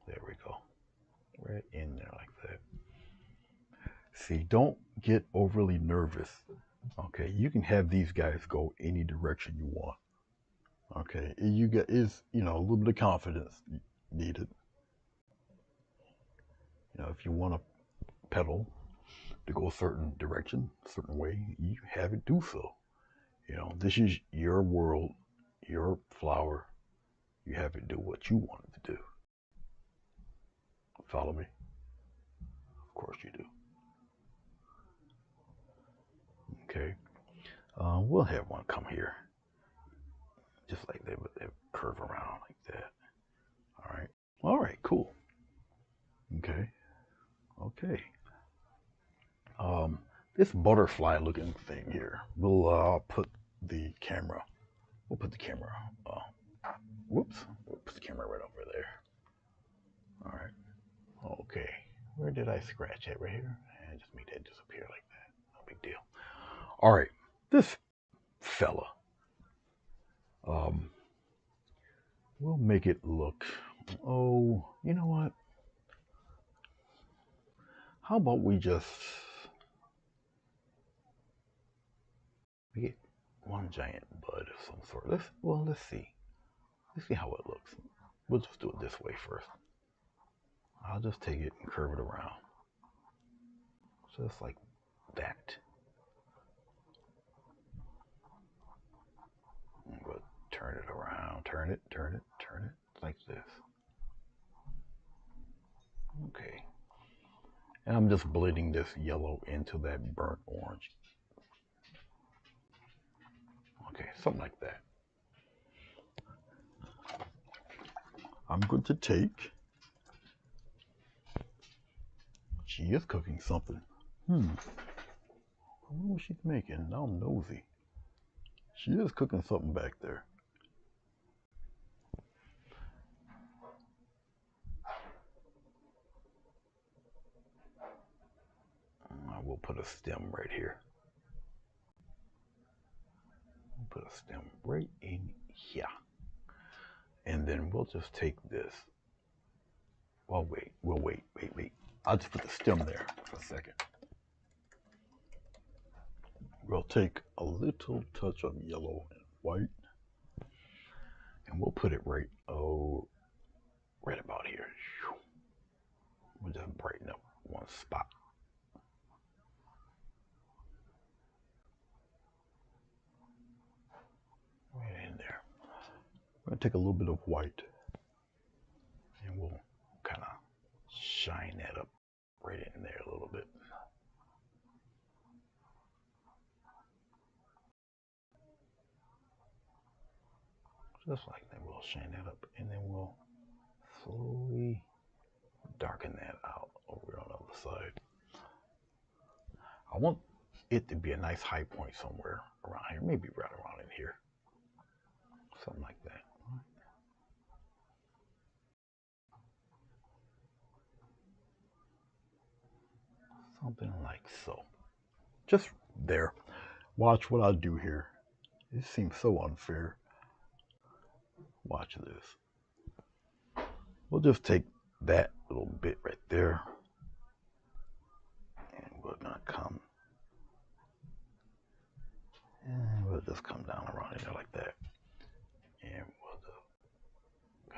There we go. Right in there like that. See, don't get overly nervous. Okay, you can have these guys go any direction you want. Okay, you get a little bit of confidence needed. If you want a petal to go a certain direction, a certain way, you have it do so. This is your world, your flower. You have it do what you want it to do. Follow me? Of course you do. Okay. We'll have one come here. Just like that, but they curve around like that. All right. All right, cool. Okay. Okay. This butterfly looking thing here, we'll put the camera. We'll put the camera. Whoops. We'll put the camera right over there. All right. Okay. Where did I scratch it? Right here? And just make that disappear like that. No big deal. All right. This fella. We'll make it look. Oh, you know what? How about we just get one giant bud of some sort? Let's see. Let's see how it looks. We'll just do it this way first. I'll just take it and curve it around. Just like that. And we'll turn it around. Turn it like this. Okay. And I'm just blending this yellow into that burnt orange. Okay, something like that. I'm going to take. She is cooking something. I wonder what she's making. Now I'm nosy. She is cooking something back there. I will put a stem right here. We'll put a stem right in here. And then we'll just take this. Well, we'll wait. I'll just put the stem there for a second. We'll take a little touch of yellow and white. And we'll put it right about here. We'll just brighten up one spot. Right in there. We're going to take a little bit of white. And we'll kind of shine that up right in there a little bit. Just like that, we'll shine that up, and then we'll slowly darken that out over on the other side. I want it to be a nice high point somewhere around here, maybe right around in here. Something like that. Something like so. Just there. Watch what I do here. It seems so unfair. Watch this. We'll just take that little bit right there. And we're going to come. And we'll just come down around here like that. And we'll just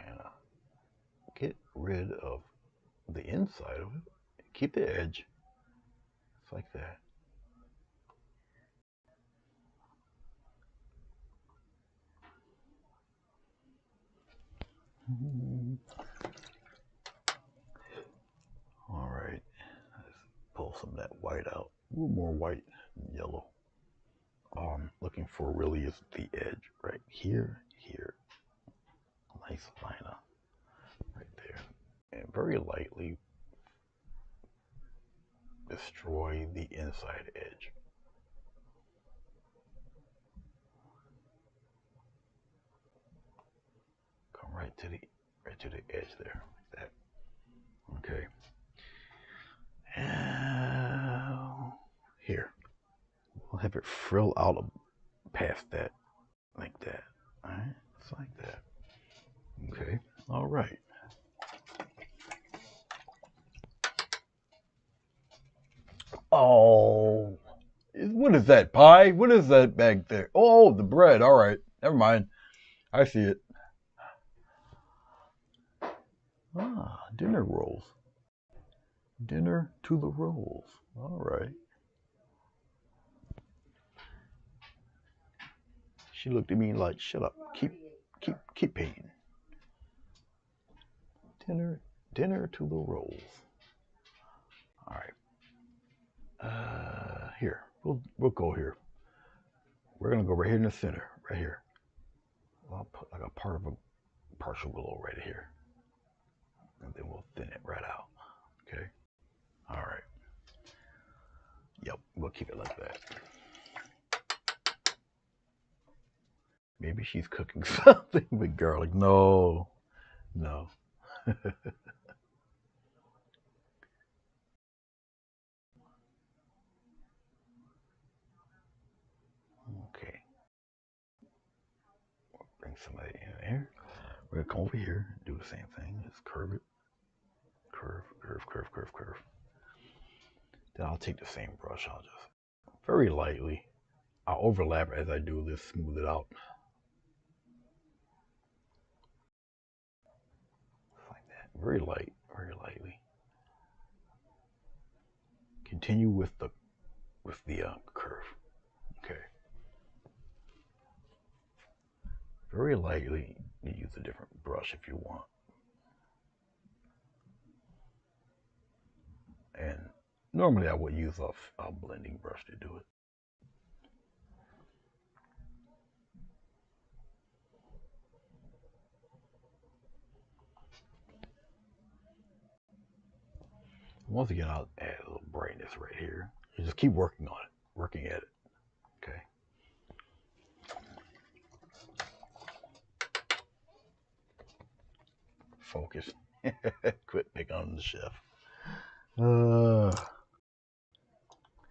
kind of get rid of the inside of it. Keep the edge. It's like that. All right, let's pull some of that white out. A little more white and yellow. All I'm looking for really is the edge right here. Nice line up right there. And very lightly destroy the inside edge. Come right to the edge there, like that. Okay. Here. We'll have it frill out past that, like that. All right, it's like that. Okay. All right. Oh, what is that, pie? What is that back there? Oh, the bread. All right. Never mind. I see it. Ah, dinner rolls. Dinner to the rolls. All right. She looked at me like, shut up. Keep paying. Dinner to the rolls. All right. Here. We'll go here. We're gonna go right here in the center, right here. I'll put like a part of a partial glow right here. And then we'll thin it right out. Okay. All right. Yep, we'll keep it like that. Maybe she's cooking something with garlic. No. bring some of that in there. We're gonna come over here and do the same thing. Just curve it. Curve, curve, curve, curve, curve. Then I'll take the same brush. I'll just very lightly. I'll overlap as I do this, smooth it out. Like that. Very light, very lightly. Continue with the curve. Okay. Very lightly. You use a different brush if you want. And normally I would use a blending brush to do it. Once again, I'll add a little brightness right here. You just keep working on it, working at it. Okay. Focus. Quit picking on the chef.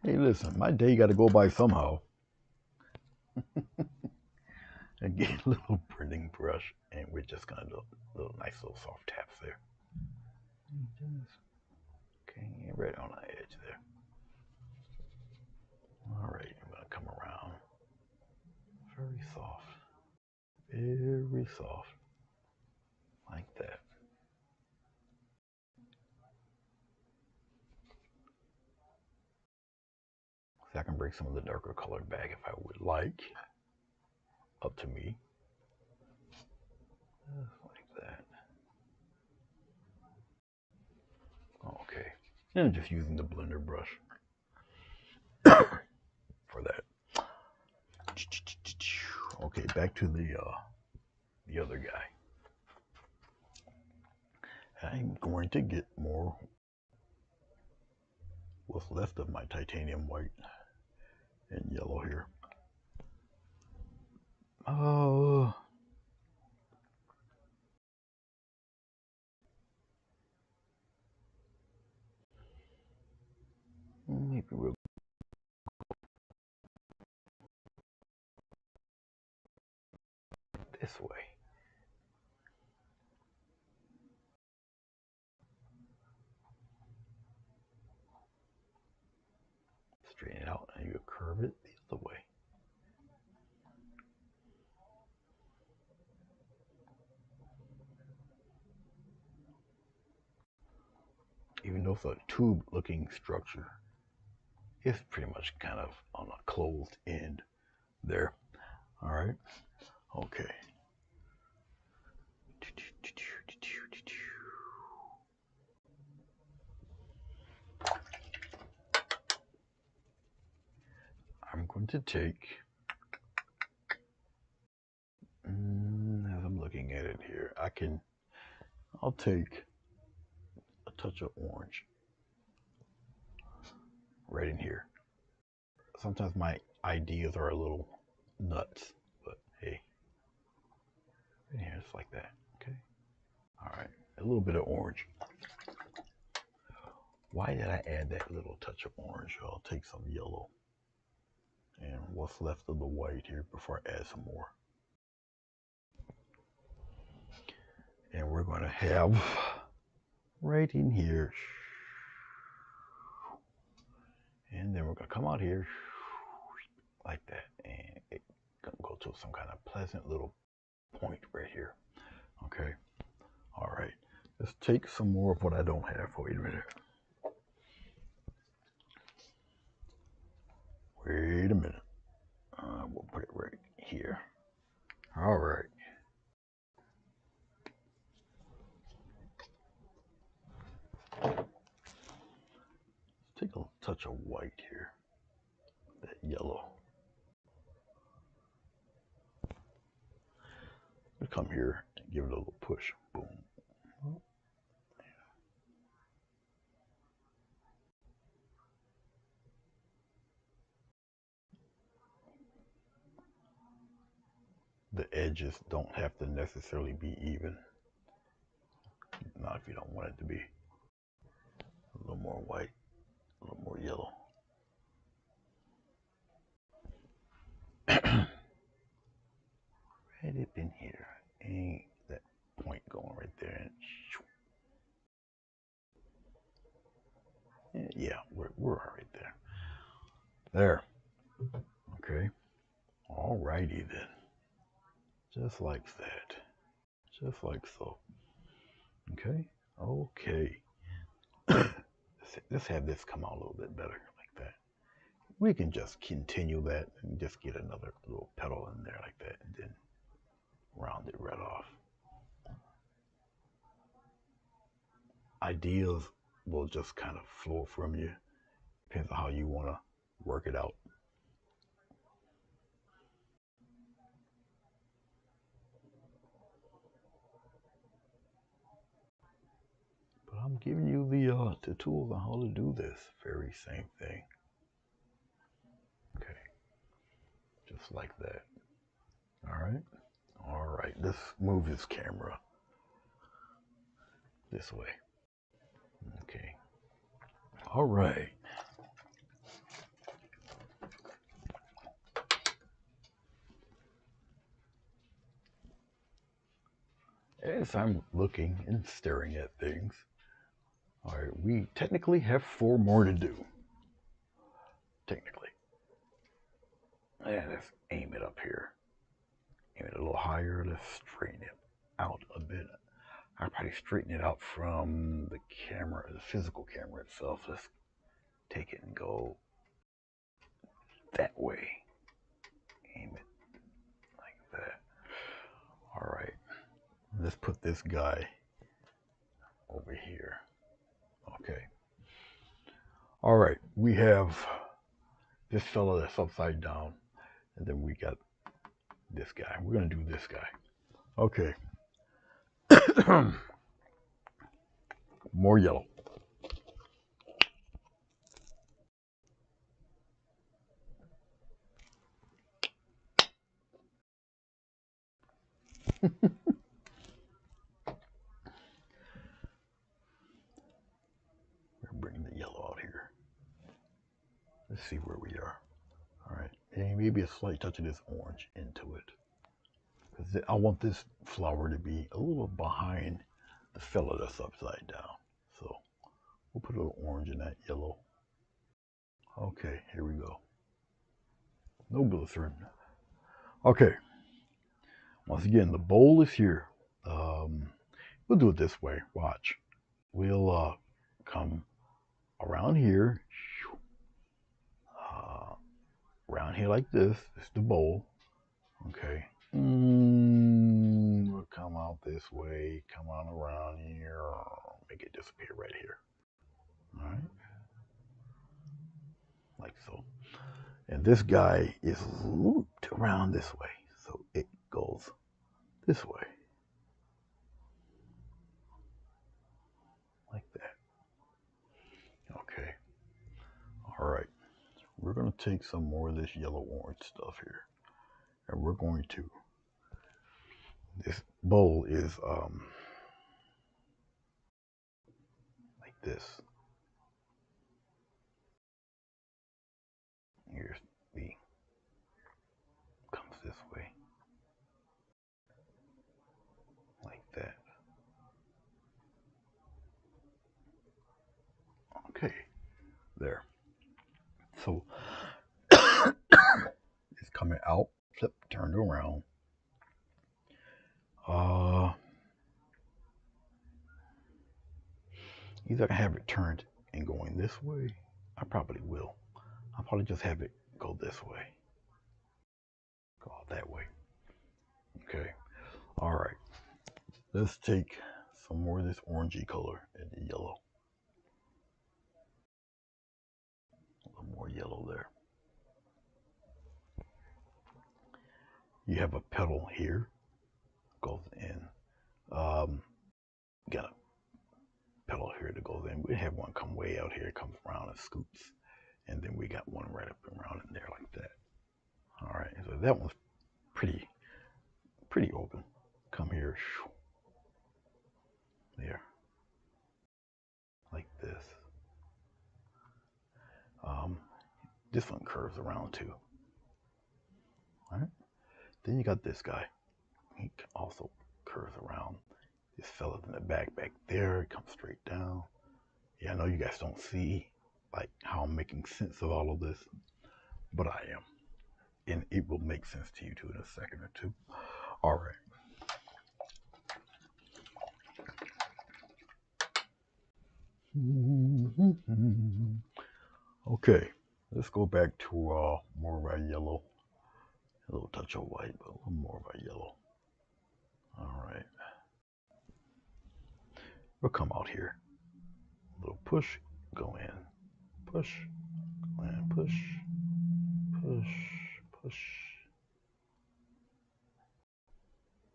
Hey, listen, my day got to go by somehow. And get a little blending brush, and we're just gonna do a little nice little soft taps there. Okay, right on the edge there. All right, I'm gonna come around. Very soft. Very soft. Like that. So I can bring some of the darker color back if I would like. Up to me. Just like that. Okay. And I'm just using the blender brush for that. Okay, back to the other guy. I'm going to get more what's left of my titanium white and yellow here. Maybe we'll this way. Straighten it out and you curve it the other way. Even though it's a tube looking structure, it's pretty much kind of on a closed end there. All right. Okay. I'm going to take, as I'm looking at it here, I'll take a touch of orange right in here. Sometimes my ideas are a little nuts, but hey, in here it's like that. Okay. All right. A little bit of orange. Why did I add that little touch of orange? I'll take some yellow and what's left of the white here before I add some more. And we're going to have right in here, and then we're going to come out here like that, and it's going to go to some kind of pleasant little point right here. Okay. All right. Let's take some more of what I don't have. Wait a minute. Wait a minute. We'll put it right here. All right. Let's take a touch of white here. That yellow. We'll come here and give it a little push. Boom. The edges don't have to necessarily be even. Not if you don't want it to be. A little more white, a little more yellow. Right up in here. Bang that point going right there. And yeah, we're right there. There. Okay. Alrighty then. Just like that. Just like so. Okay. Okay. Let's have this come out a little bit better like that. We can just continue that and just get another little petal in there like that and then round it right off. Ideas will just kind of flow from you. Depends on how you want to work it out. But I'm giving you the tools on how to do this very same thing. Okay. Just like that. All right. All right. Let's move this camera this way. Okay. All right. As I'm looking and staring at things, all right, we technically have 4 more to do. Technically. And let's aim it up here. Aim it a little higher. Let's straighten it out a bit. I'll probably straighten it out from the camera, the physical camera itself. Let's take it and go that way. Aim it like that. All right. Let's put this guy over here. Okay. All right. We have this fella that's upside down. And then we got this guy. We're going to do this guy. Okay. More yellow. We're bringing the yellow out here. Let's see where we are. All right. And maybe a slight touch of this orange into it. Because I want this flower to be a little behind the fella that's upside down. So we'll put a little orange in that yellow. Okay, here we go. No glycerin. Okay. Once again, the bowl is here. We'll do it this way. Watch. We'll come around here. Around here like this. This is the bowl. Okay. We'll come out this way. Come on around here. Make it disappear right here. All right. Like so. And this guy is looped around this way. So it goes this way. Like that. Okay. All right. We're going to take some more of this yellow-orange stuff here. And we're going to, this bowl is like this. Here's the, comes this way. Like that. Okay. There. So it's coming out, flip, turned around. Either I have it turned and going this way. I probably will. I'll probably just have it go this way. Go out that way. Okay. All right. Let's take some more of this orangey color and the yellow. A little more yellow there. You have a petal here. Goes in. Got a petal here that goes in. We have one come way out here, comes around and scoops. And then we got one right up and around in there like that. All right, so that one's pretty open. Come here. There. Like this. This one curves around too. All right. Then you got this guy. He also curves around. This fella's in the back there. It comes straight down. Yeah, I know you guys don't see like how I'm making sense of all of this, but I am. And it will make sense to you too in a second or two. All right. Okay, let's go back to more of our yellow. A little touch of white, but a little more of our yellow. All right. We'll come out here. A little push, go in. Push, go in, push, push, push.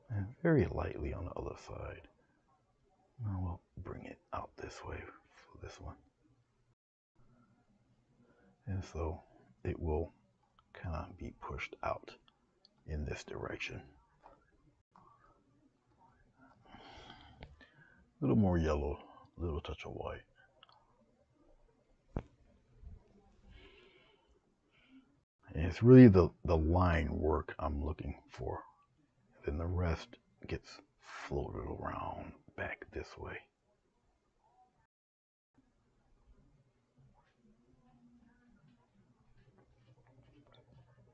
And very lightly on the other side. Now we'll bring it out this way for this one. And so it will kind of be pushed out in this direction. A little more yellow, a little touch of white. And it's really the line work I'm looking for. Then the rest gets floated around back this way.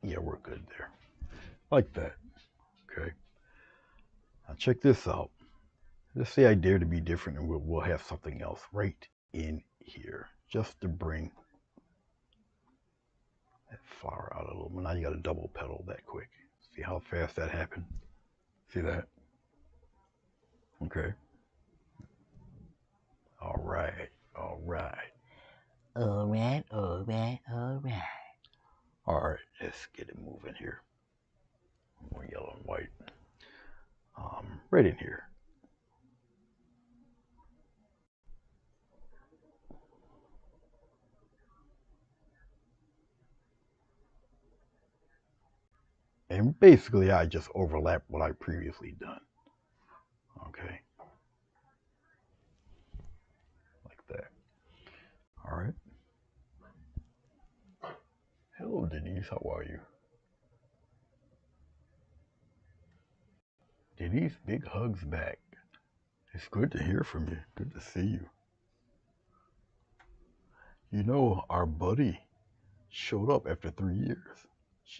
Yeah, we're good there. Like that. Okay. Now check this out. Let's say I dare to be different and we'll have something else right in here. Just to bring that flower out a little bit. Now you got to double petal that quick. See how fast that happened? See that? Okay. All right. All right. All right, all right, all right. All right. Let's get it moving here. More yellow and white. Right in here. And basically, I just overlap what I previously done. Okay. Like that. All right. Hello, Denise. How are you? Denise, big hugs back. It's good to hear from you. Good to see you. You know, our buddy showed up after 3 years.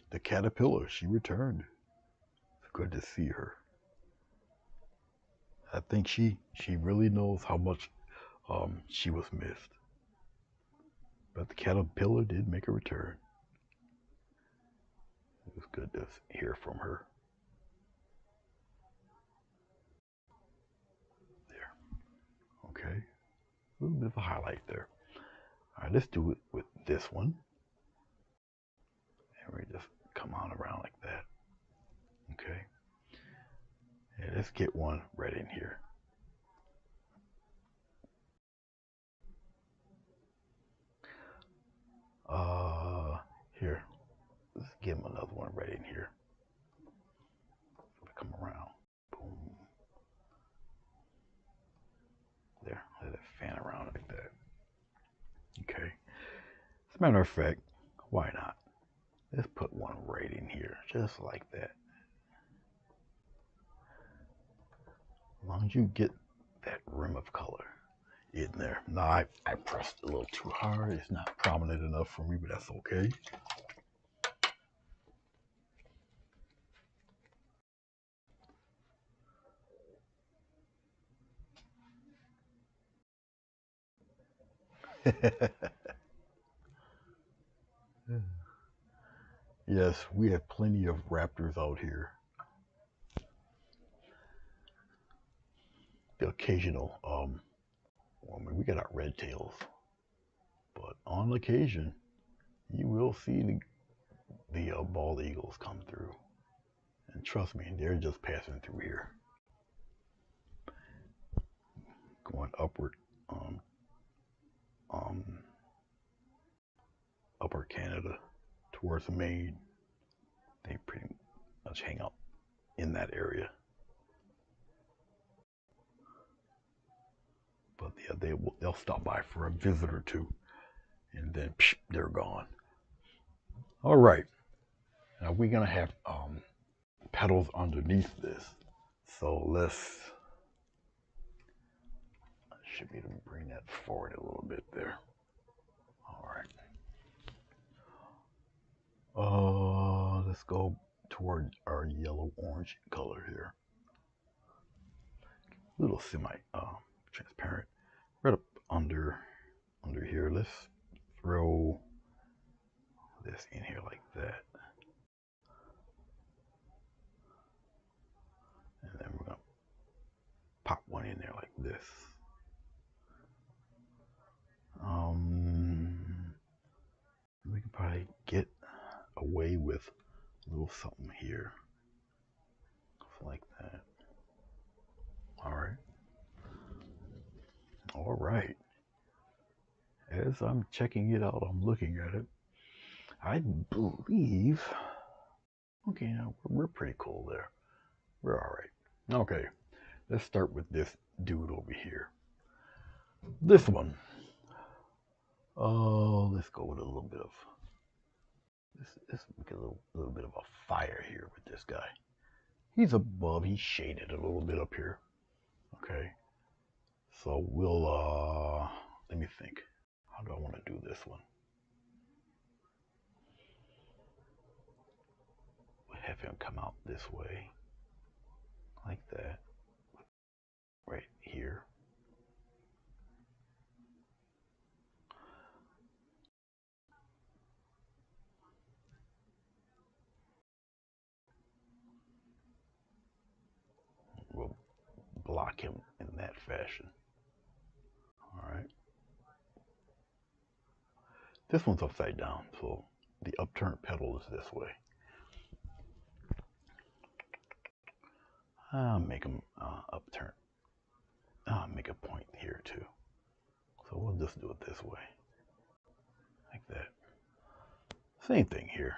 The caterpillar, she returned. It's good to see her. I think she really knows how much she was missed. But the caterpillar did make a return. It was good to hear from her. There. Okay. A little bit of a highlight there. All right, let's do it with this one. And we just come on around like that. Okay. And let's get one right in here. Here. Let's give him another one right in here. Come around. Boom. There. Let it fan around like that. Okay. As a matter of fact, why not? Let's put one right in here, just like that. As long as you get that rim of color in there. Now, I pressed a little too hard. It's not prominent enough for me, but that's okay. Yes, we have plenty of raptors out here. The occasional, we got our red tails, but on occasion, you will see the bald eagles come through. And trust me, they're just passing through here. Going upward, upper Canada towards Maine. They pretty much hang out in that area. But yeah, they'll stop by for a visit or two, and then psh, they're gone. All right. Now we're gonna have petals underneath this, So let's, I should be able to bring that forward a little bit there. All right. Let's go toward our yellow orange color here. A little semi transparent. Right up under here. Let's throw this in here like that. And then we're gonna pop one in there like this. We can probably get away with a little something here. Like that. Alright. Alright. As I'm checking it out, I'm looking at it. I believe, okay, now we're pretty cool there. We're alright. Okay, let's start with this dude over here. This one. Oh, let's go with a little bit of, let's make a little bit of a fire here with this guy. He's above, he's shaded a little bit up here. Okay, so we'll, let me think. How do I want to do this one? We'll have him come out this way, like that, right here. We'll block him in that fashion. All right. This one's upside down, so the upturned pedal is this way. I'll make them upturn. I'll make a point here too. So we'll just do it this way. Like that. Same thing here.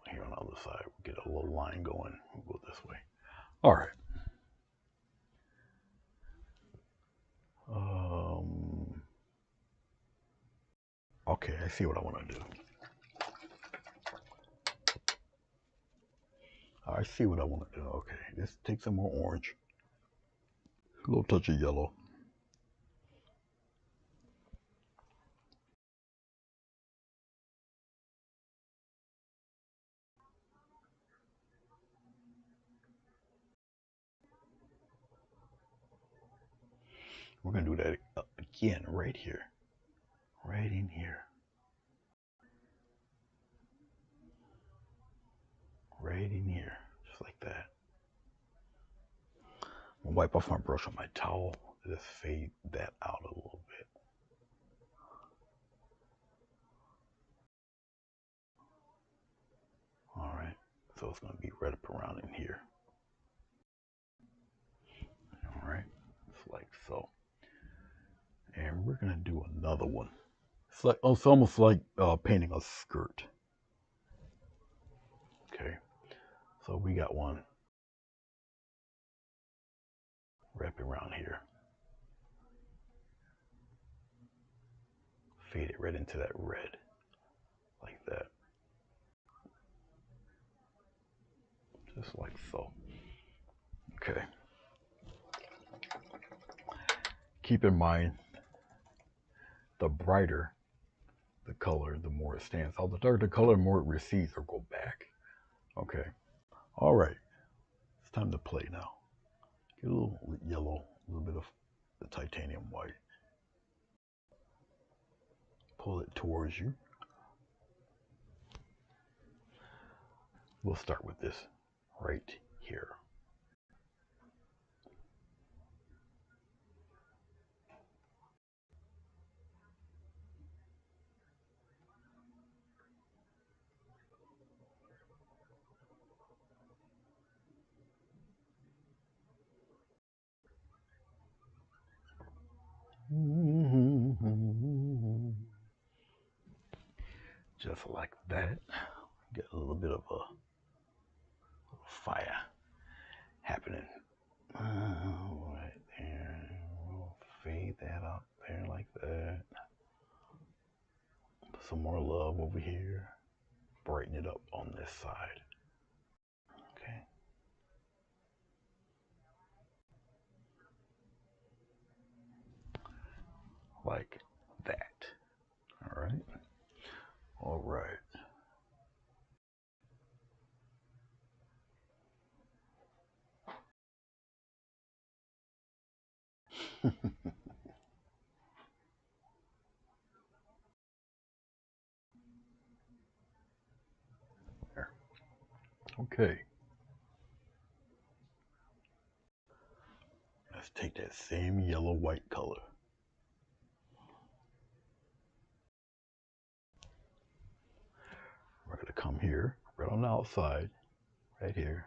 Here on the other side, we'll get a little line going. We'll go this way. All right. Okay, I see what I want to do. I see what I want to do. Okay, let's take some more orange. A little touch of yellow. We're going to do that again right here. Right in here. Right in here. Just like that. I'll wipe off my brush on my towel. Just fade that out a little bit. All right. So it's going to be right up around in here. All right. It's like so. And we're going to do another one. It's like, oh, it's almost like painting a skirt. Okay. So we got one. Wrap it around here. Fade it right into that red. Like that. Just like so. Okay. Keep in mind, the brighter the color, the more it stands out. The darker the color, the more it recedes or go back. Okay. All right. It's time to play now. Get a little yellow, a little bit of the titanium white. Pull it towards you. We'll start with this right here. Just like that. Get a little bit of a fire happening. Right there. We'll fade that up there like that. Put some more love over here. Brighten it up on this side. Okay. like that. All right. All right. There. Okay. Let's take that same yellow white color. We're going to come here, right on the outside, right here,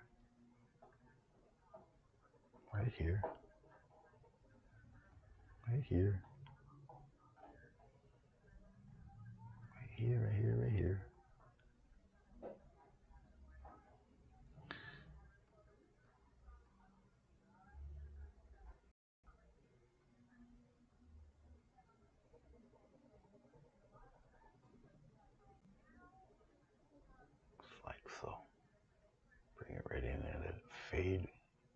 right here, right here, right here, right here, right here. Just like so. Bring it right in there, let it fade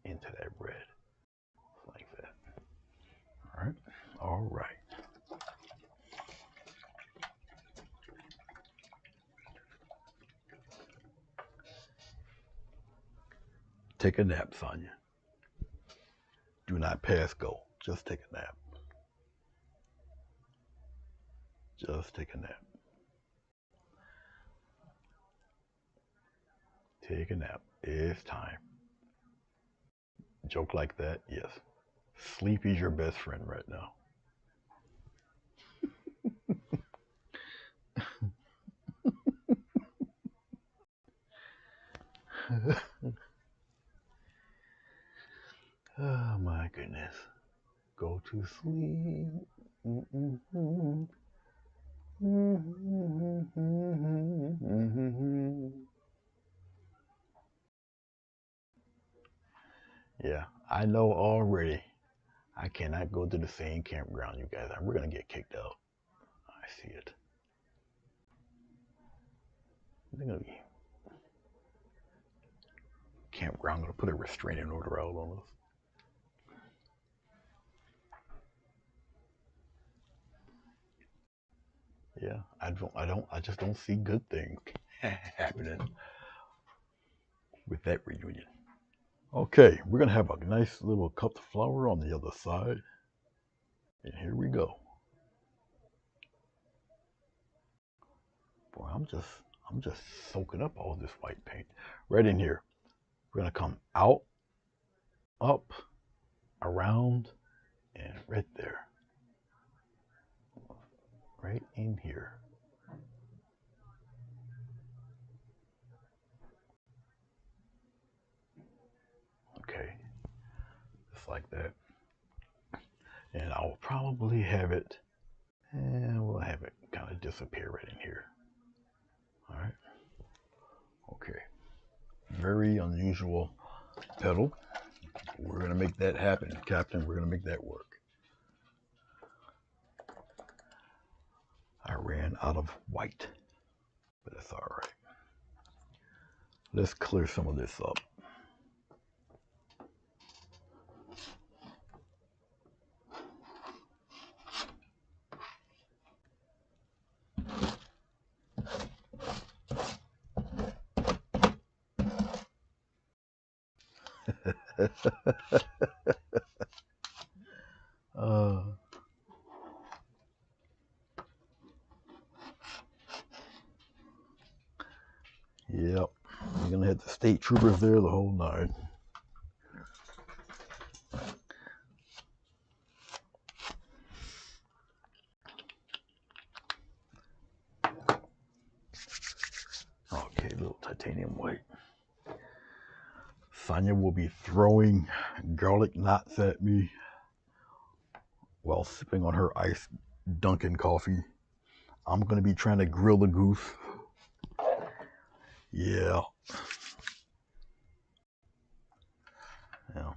into that red. Just like that. All right. All right. Take a nap, Sonia. Do not pass go. Just take a nap. Just take a nap. Take a nap. It's time. Joke like that, yes. Sleep is your best friend right now. Oh my goodness. Go to sleep. Yeah, I know already. I cannot go to the same campground, you guys. We're gonna get kicked out. I see it. They're gonna be campground gonna put a restraining order out on us. Yeah, I just don't see good things happening with that reunion. Okay, we're gonna have a nice little cupped flower on the other side. And here we go. Boy, I'm just soaking up all this white paint. Right in here. We're gonna come out, up, around, and right there. Right in here. Okay. Just like that. And I'll probably have it, and we'll have it kind of disappear right in here. All right. Okay. Very unusual petal. We're going to make that happen, Captain. We're going to make that work. I ran out of white, but that's all right. Let's clear some of this up. uh, yep. You're going to have the state troopers there the whole night. Okay, little titanium white. Sonia will be throwing garlic knots at me while sipping on her iced Dunkin' coffee. I'm going to be trying to grill the goose. Yeah. Yeah.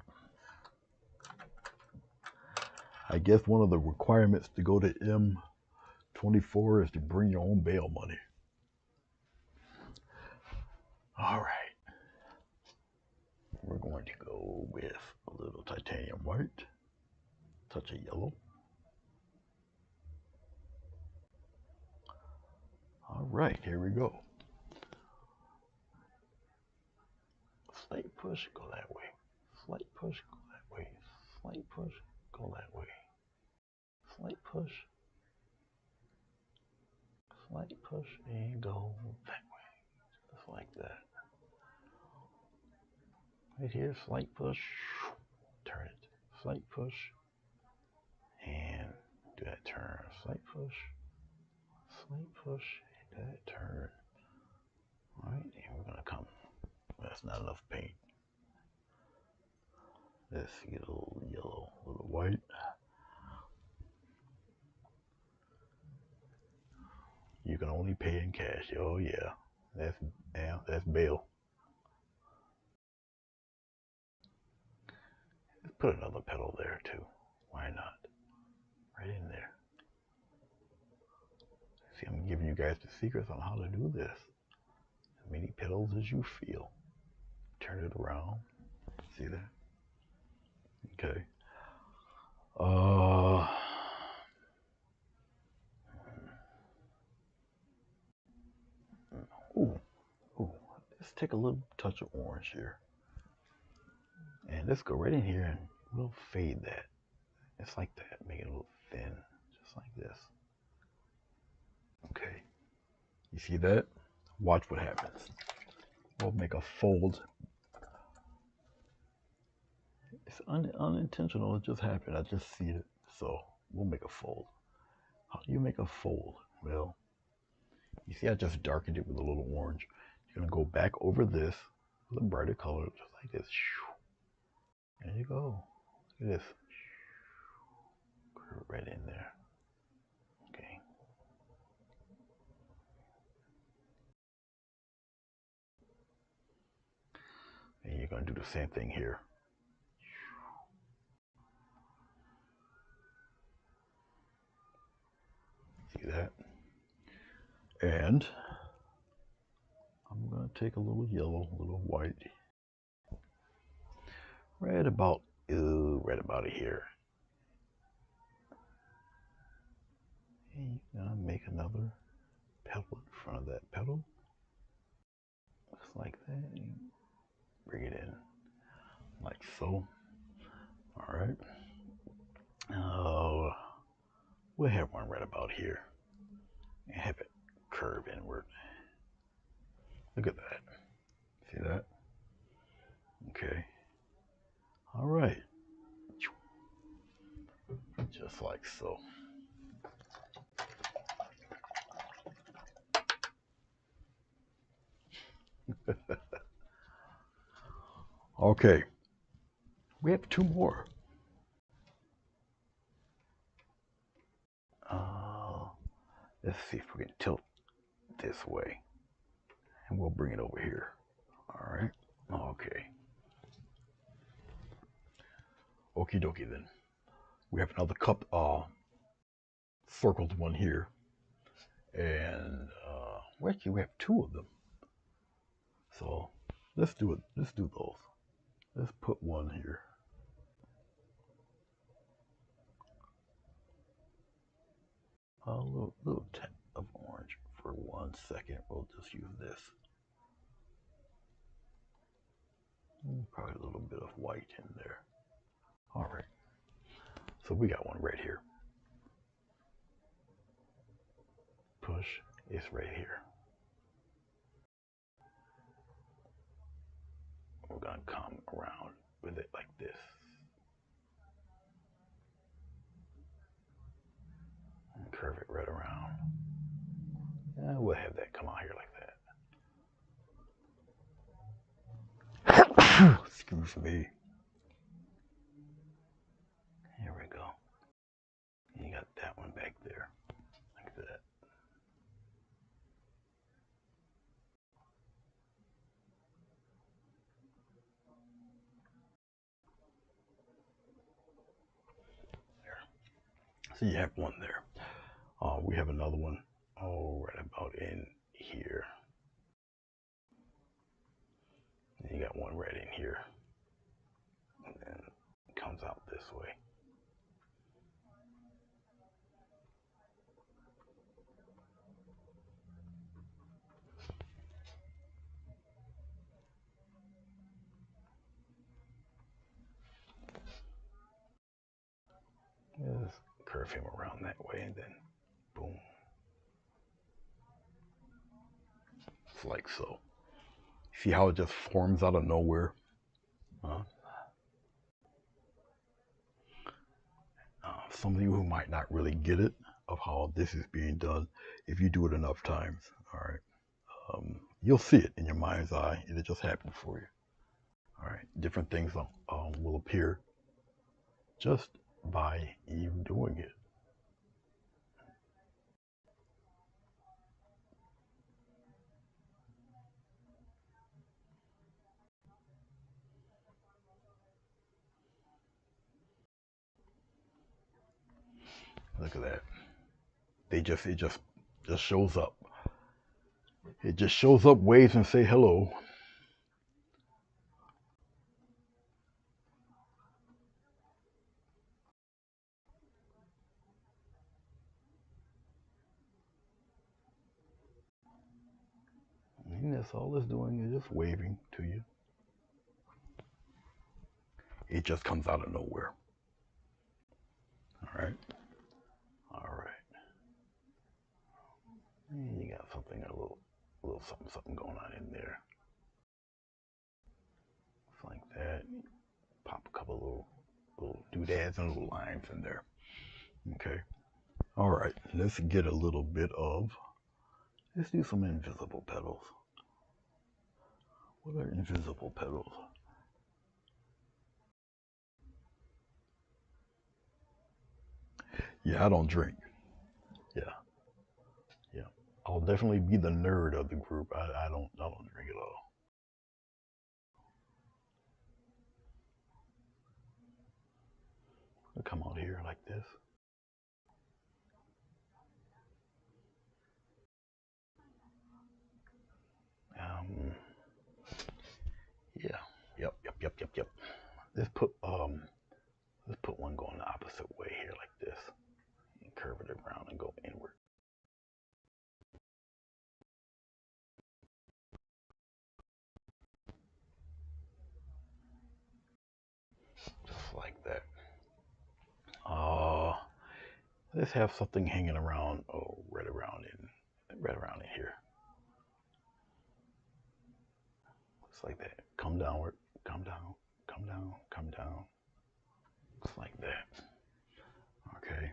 I guess one of the requirements to go to M24 is to bring your own bail money. All right. We're going to go with a little titanium white, touch of yellow. All right, here we go. Slight push, go that way. Slight push, go that way. Slight push, go that way. Slight push. Slight push and go that way. Just like that. Right here, slight push. Turn it. Slight push. And do that turn. Slight push. Slight push. And do that turn. Alright, and we're gonna come. That's not enough paint. Let's get a little yellow, a little white. You can only pay in cash. Oh yeah, that's bail. Let's put another petal there too. Why not? Right in there. See, I'm giving you guys the secrets on how to do this. As many petals as you feel. Turn it around. See that? Okay. Ooh. Let's take a little touch of orange here. And let's go right in here and we'll fade that. It's like that. Make it a little thin. Just like this. Okay. You see that? Watch what happens. We'll make a fold. It's unintentional. It just happened. I just see it. So we'll make a fold. How do you make a fold? Well, you see I just darkened it with a little orange. You're going to go back over this with a brighter color, just like this. There you go. Look at this. Curve right in there. Okay. And you're going to do the same thing here. See that? And I'm going to take a little yellow, a little white. Right about here. And you're going to make another petal in front of that petal. Just like that. And bring it in like so. All right. We'll have one right about here and have it curve inward. Look at that. See that? Okay. All right. Just like so. Okay. We have two more. Let's see if we can tilt this way. And we'll bring it over here. All right. Okay. Okie dokie then. We have another cup circled one here. And well, actually we have two of them. So let's do it. Let's do those. Let's put one here. A little tap of orange for 1 second. We'll just use this. Probably a little bit of white in there. All right. So we got one right here. Push is right here. We're going to come around with it like this. And curve it right around. And we'll have that come out here like that. Excuse me. Here we go. You got that one back there. Like that. There. So you have one there. We have another one right about in here. And you got one right in here. And then it comes out this way. curve him around that way, and then boom. It's like so. See how it just forms out of nowhere? Huh? Some of you who might not really get it of how this is being done, if you do it enough times, all right, you'll see it in your mind's eye. It'll just happen for you. All right, different things will appear just by you doing it. Look at that. It just shows up. It just shows up, waves, and say hello. And that's all it's doing is just waving to you. It just comes out of nowhere. All right. All right. And you got something, a little something going on in there. It's like that. Pop a couple little doodads and little lines in there. Okay. All right. Let's get a little bit of. Let's do some invisible petals. What are invisible petals? Yeah, I don't drink. Yeah, yeah. I'll definitely be the nerd of the group. I don't drink at all. I'll come out here like this. Um, yeah. Yep. Let's put one going the opposite way here like this. And curve it around and go inward. Just like that. Let's have something hanging around, right around in here. Just like that. Come downward, come down, come down, come down. Just like that. Okay.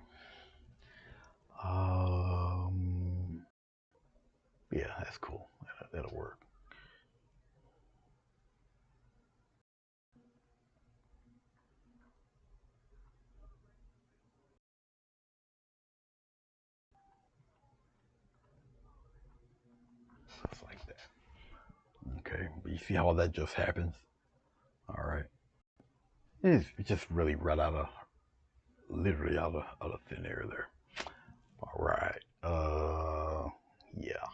Yeah, that's cool. That'll work. Just like that. Okay, but you see how that just happens? All right. It's just really right literally out of thin air there. All right. Yeah.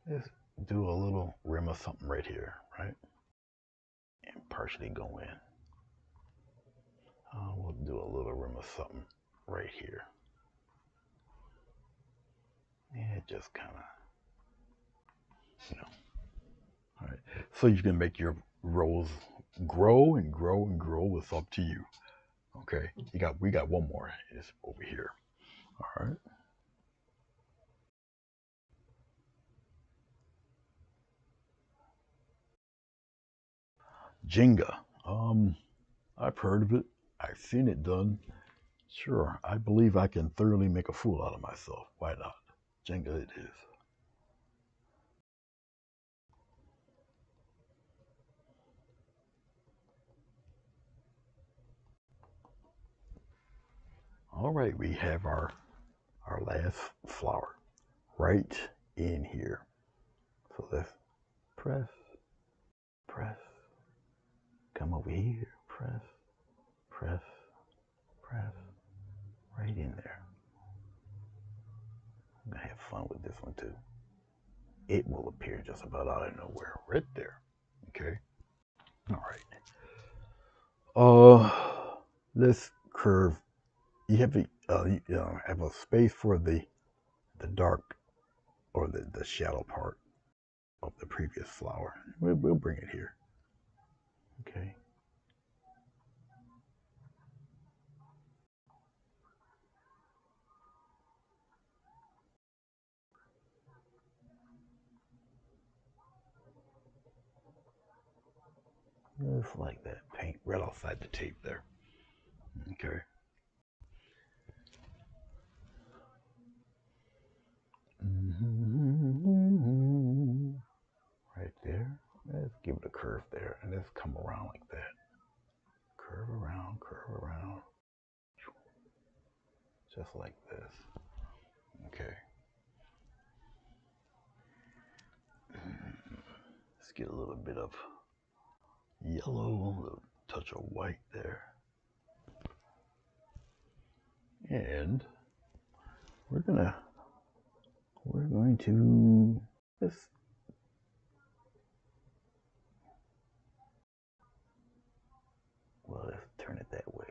Let's do a little rim of something right here, right? And partially go in. We'll do a little rim of something right here. And it just kind of, all right. So you can make your rose grow and grow and grow. It's up to you. Okay. We got one more. It's over here. All right. Jenga. I've heard of it. I've seen it done. Sure, I believe I can thoroughly make a fool out of myself. Why not? Jenga it is. All right, we have our last flower right in here. So let's press, press, come over here, press, press, press, right in there. I'm gonna have fun with this one too. It will appear just about out of nowhere, right there. Okay. All right. Let's curve. You have have a space for the dark or the shadow part of the previous flower. We'll bring it here. Okay. Just like that. Paint right outside the tape there. Okay. Right there. Let's give it a curve there. And let's come around like that. Curve around, curve around. Just like this. Okay. Let's get a little bit of yellow, a little touch of white there. And we're going to just let's turn it that way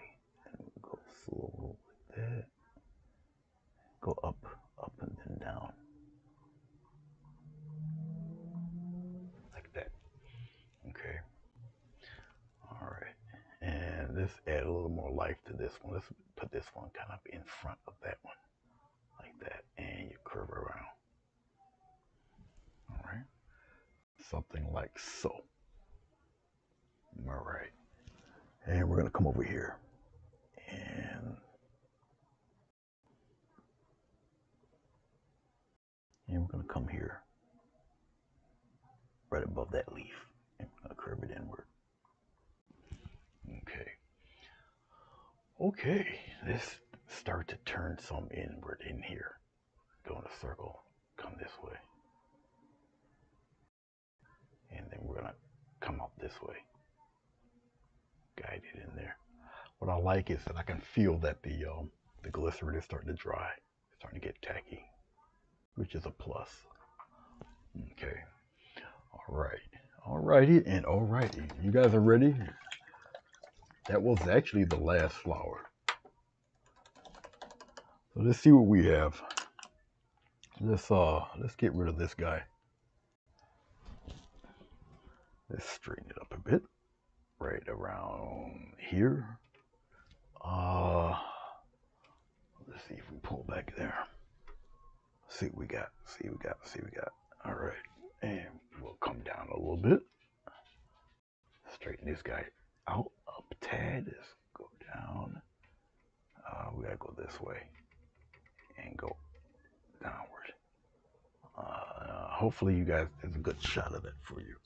and go slow like that. Go up and then down. Like that. Okay. All right. And let's add a little more life to this one. Let's put this one kind of in front of that one. Like that. And you curve around. All right. Something like so. All right. And we're going to come over here. And we're going to come here. Right above that leaf. And we're going to curve it inward. Okay. Okay. Let's start to turn some inward in here. Go in a circle. Come this way. And then we're going to come out this way. Guide it in there. What I like is that I can feel that the glycerin is starting to dry. It's starting to get tacky, which is a plus. Okay. All right. All righty and all righty. You guys are ready? That was actually the last flower. So let's see what we have. Let's get rid of this guy. Let's straighten it up a bit. Right around here. Let's see if we pull back there. See what we got. See what we got. All right. And we'll come down a little bit. Straighten this guy out. Up a tad. Let's go down. We gotta go this way. And go downward. Hopefully you guys, there's a good shot of that for you.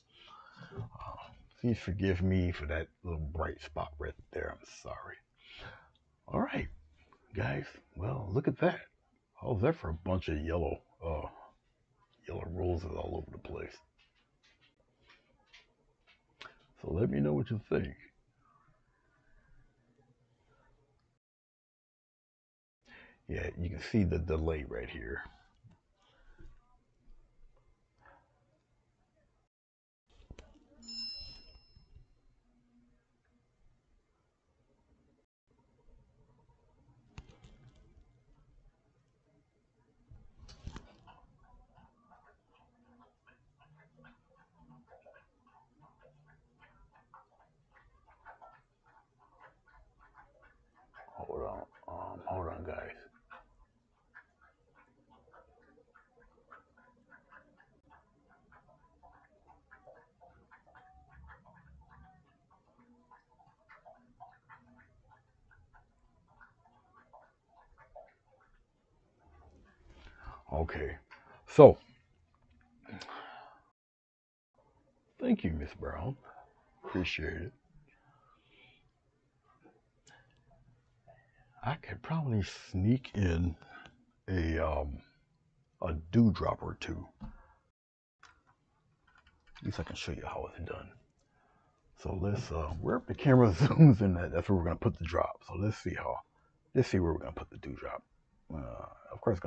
Please forgive me for that little bright spot right there. I'm sorry. All right, guys. Well, look at that. How's that for a bunch of yellow roses all over the place? So let me know what you think. Yeah, you can see the delay right here. Hold on, guys. Okay, so thank you, Miss Brown. Appreciate it. I could probably sneak in a dewdrop or two. At least I can show you how it's done. So let's where the camera zooms in, that's where we're gonna put the drop. So let's see where we're gonna put the dewdrop. Of course,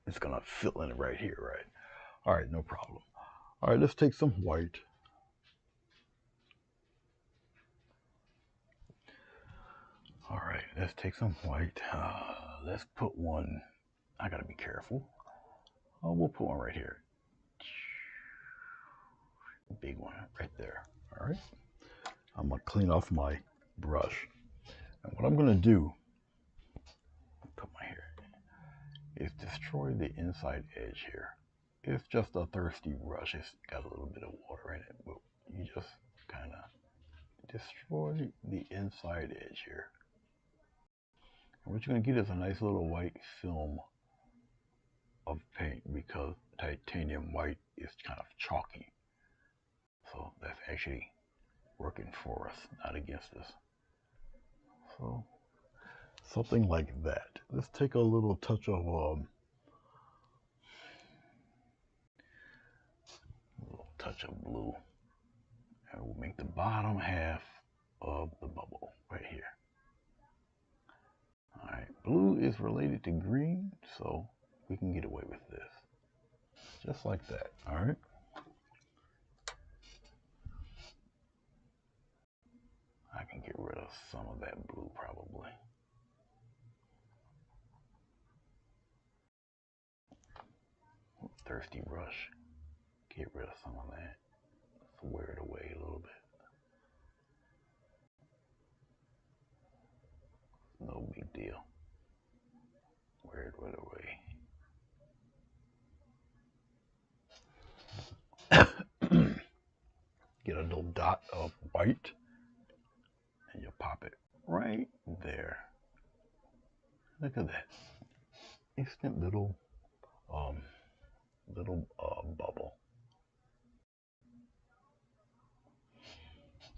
it's gonna fill in right here, right? All right, no problem. All right, let's take some white. All right, let's take some white. Let's put one. I gotta be careful. Oh, we'll put one right here. Big one right there. All right. I'm gonna clean off my brush. And what I'm gonna do, put my hair, is destroy the inside edge here. It's just a thirsty brush. It's got a little bit of water in it, but you just kind of destroy the inside edge here. And what you're going to get is a nice little white film of paint, because titanium white is kind of chalky. So that's actually working for us, not against us. So something like that. Let's take a little touch of blue, and we'll make the bottom half of the bubble right here. All right, blue is related to green, so we can get away with this, just like that. All right. I can get rid of some of that blue probably. Thirsty brush. Get rid of some of that. Let's wear it away a little bit. No big deal. Wear it right away. Get a little dot of white, and you pop it right there. Look at that. Instant little bubble.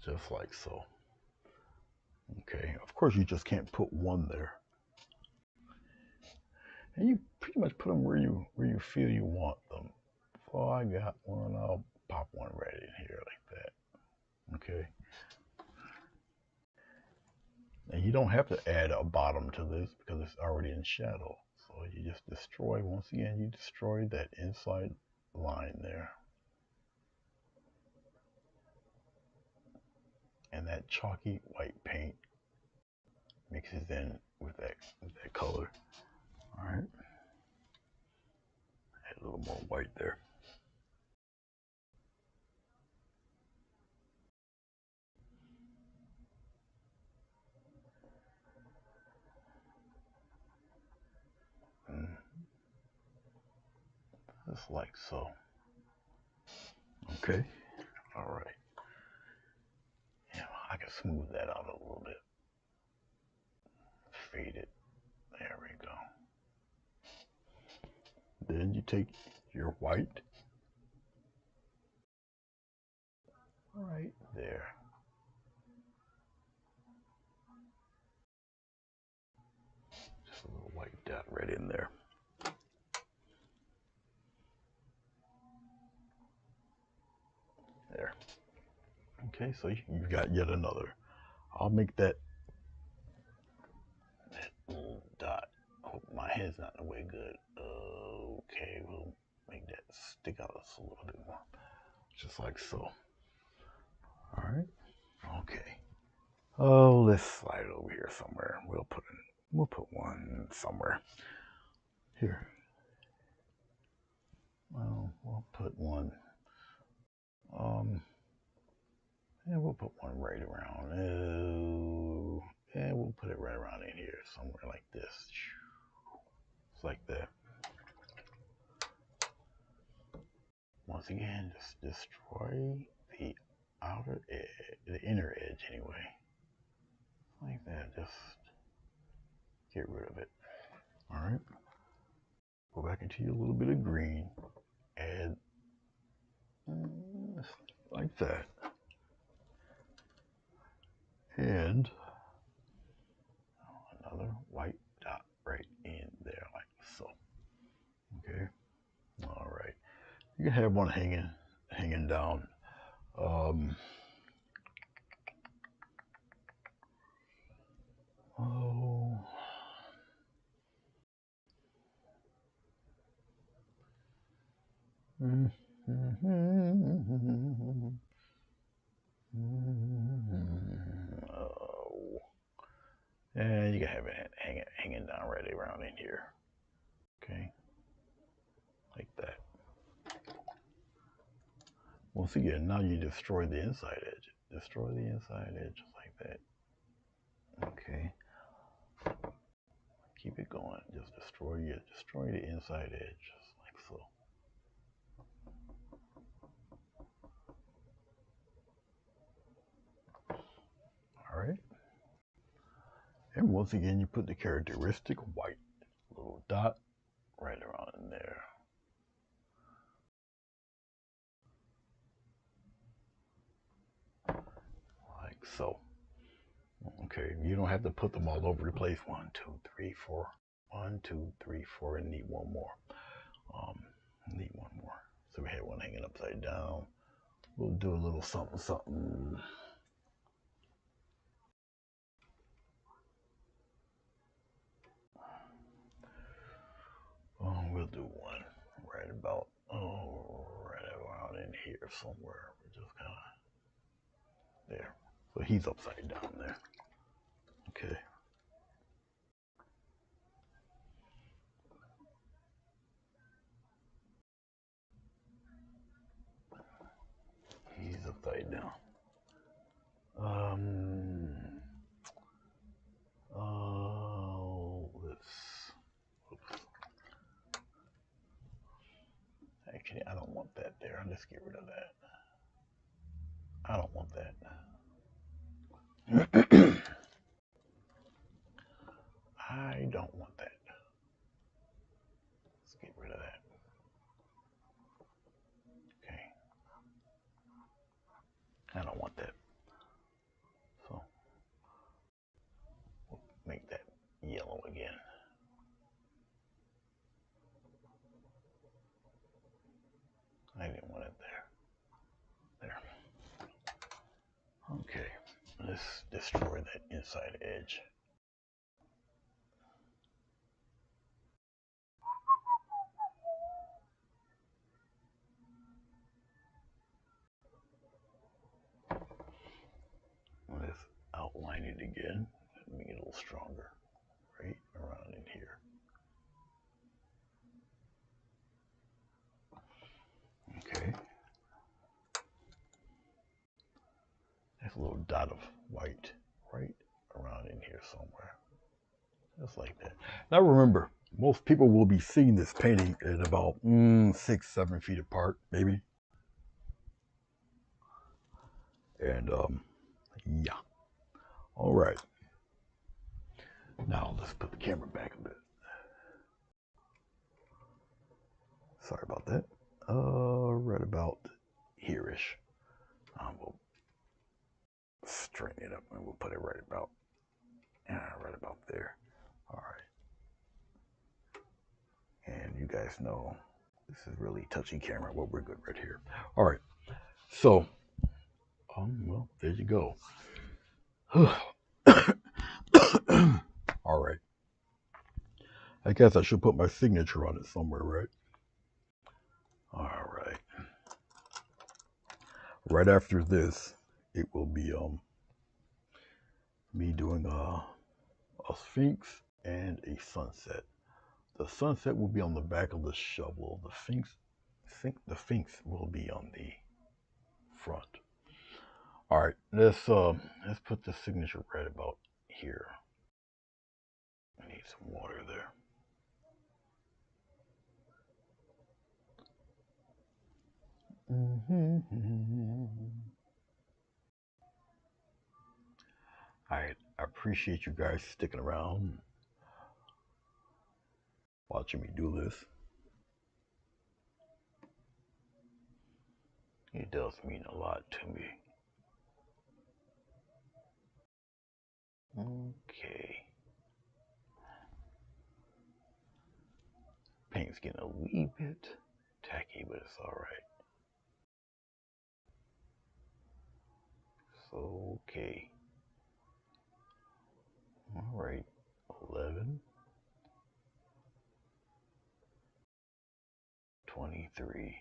Just like so. Okay, of course you just can't put one there. And you pretty much put them where you feel you want them. So I got one, I'll pop one right in here like that. Okay. And you don't have to add a bottom to this because it's already in shadow. So you just destroy, once again, you destroy that inside line there. And that chalky white paint mixes in with that color. All right. Add a little more white there. Just like so. Okay. All right. Yeah, I can smooth that out a little bit. Fade it. There we go. Then you take your white right there. Just a little white dot right in there. There. Okay, so you've got yet another. I'll make that little dot. Oh, my head's not in the way good. Okay, we'll make that stick out just a little bit more. Just like so. All right. Okay. Oh, let's slide it over here somewhere. We'll put one somewhere. Here. Well, we'll put one. And we'll put one right around. And we'll put it right around in here, somewhere like this. It's like that. Once again, just destroy the outer edge, the inner edge anyway. Like that, just get rid of it. All right. Go back into your little bit of green. Add like that. And another white dot right in there, like so. Okay. All right. You can have one hanging down. Oh. Oh. And you can have it hanging down right around in here. Okay. Like that. Once again, now you destroy the inside edge. Destroy the inside edge just like that. Okay. Keep it going. Just destroy the inside edge just like so. And once again, you put the characteristic white little dot right around in there. Like so. Okay, you don't have to put them all over the place. 1, 2, 3, 4. 1, 2, 3, 4, and need one more. Need one more. So we had one hanging upside down. We'll do a little something, something. We'll do one right about, right around in here somewhere. We're just kind of there. So he's upside down there. Okay. He's upside down. Actually, I don't want that there. Let's get rid of that. I don't want that. I don't want that. Let's get rid of that. Okay. I don't want that. So we'll make that yellow again. I didn't want it there. There. Okay. Let's destroy that inside edge. Let's outline it again. Make it a little stronger. Right around in here. Okay. There's a little dot of white right around in here somewhere. Just like that. Now remember, most people will be seeing this painting at about 6, 7 feet apart, maybe. And yeah. All right. Now let's put the camera back a bit. Sorry about that. Right about here-ish. We'll straighten it up and we'll put it right about there. All right. And you guys know this is really touchy camera. Well, we're good right here. All right. So, well, there you go. All right. I guess I should put my signature on it somewhere, right? All right. Right after this, it will be me doing a sphinx and a sunset. The sunset will be on the back of the shovel. The sphinx will be on the front. All right, let's put the signature right about here. I need some water there. I appreciate you guys sticking around, watching me do this. It does mean a lot to me. Okay. Paint's getting a wee bit tacky, but it's all right. So, okay. All right. 11. 23.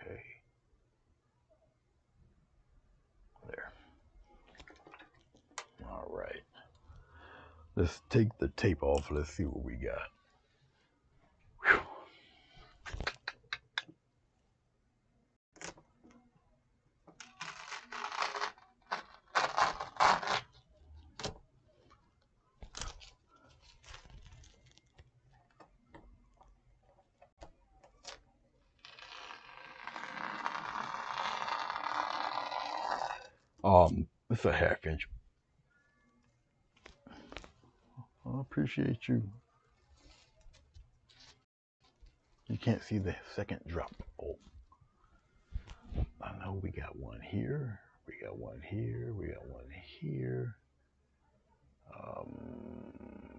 Okay. There. All right. Let's take the tape off. Let's see what we got. Whew. It's a 1/2 inch. I appreciate you. You can't see the second drop. Oh, I know we got one here. We got one here. We got one here.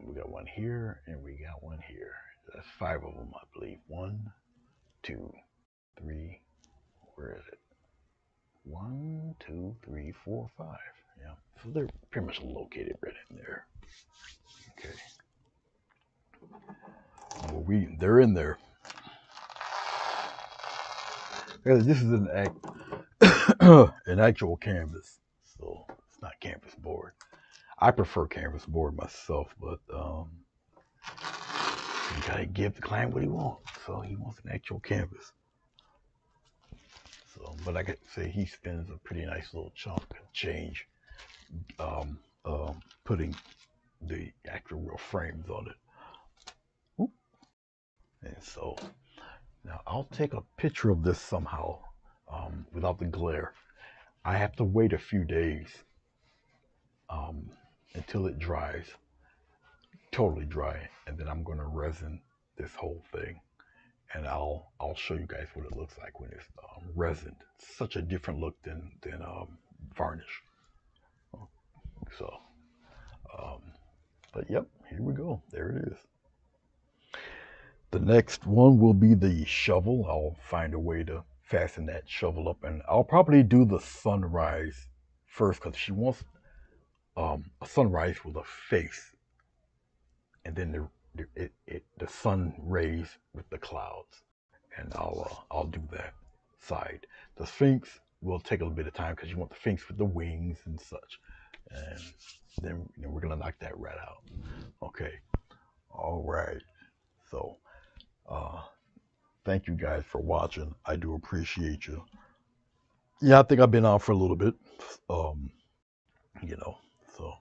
We got one here, and we got one here. That's 5 of them, I believe. 1, 2, 3. Where is it? 1, 2, 3, 4, 5. Yeah. So they're pretty much located right in there. Okay. Well, they're in there. This is an actual canvas, so it's not canvas board. I prefer canvas board myself, but you gotta give the client what he wants. So he wants an actual canvas. So, but I could say he spends a pretty nice little chunk of change, putting the actual real frames on it. Oop. And so now I'll take a picture of this somehow, without the glare. I have to wait a few days until it dries, totally dry, and then I'm gonna resin this whole thing, and I'll show you guys what it looks like when it's resined. It's such a different look than varnish. So, but yep, here we go. There it is. The next one will be the shovel. I'll find a way to fasten that shovel up, and I'll probably do the sunrise first because she wants a sunrise with a face, and then the sun rays with the clouds, and I'll do that side. The Sphinx will take a little bit of time because you want the Sphinx with the wings and such, and then we're gonna knock that right out. Okay, all right. So, thank you guys for watching. I do appreciate you. Yeah, I think I've been on for a little bit, you know. So,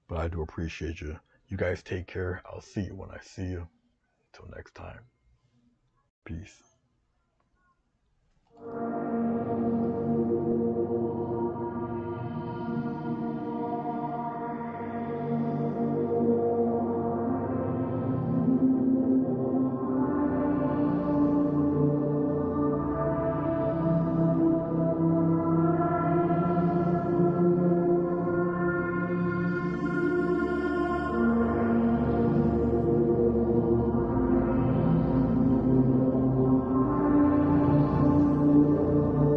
but I do appreciate you. You guys take care. I'll see you when I see you. Until next time. Peace.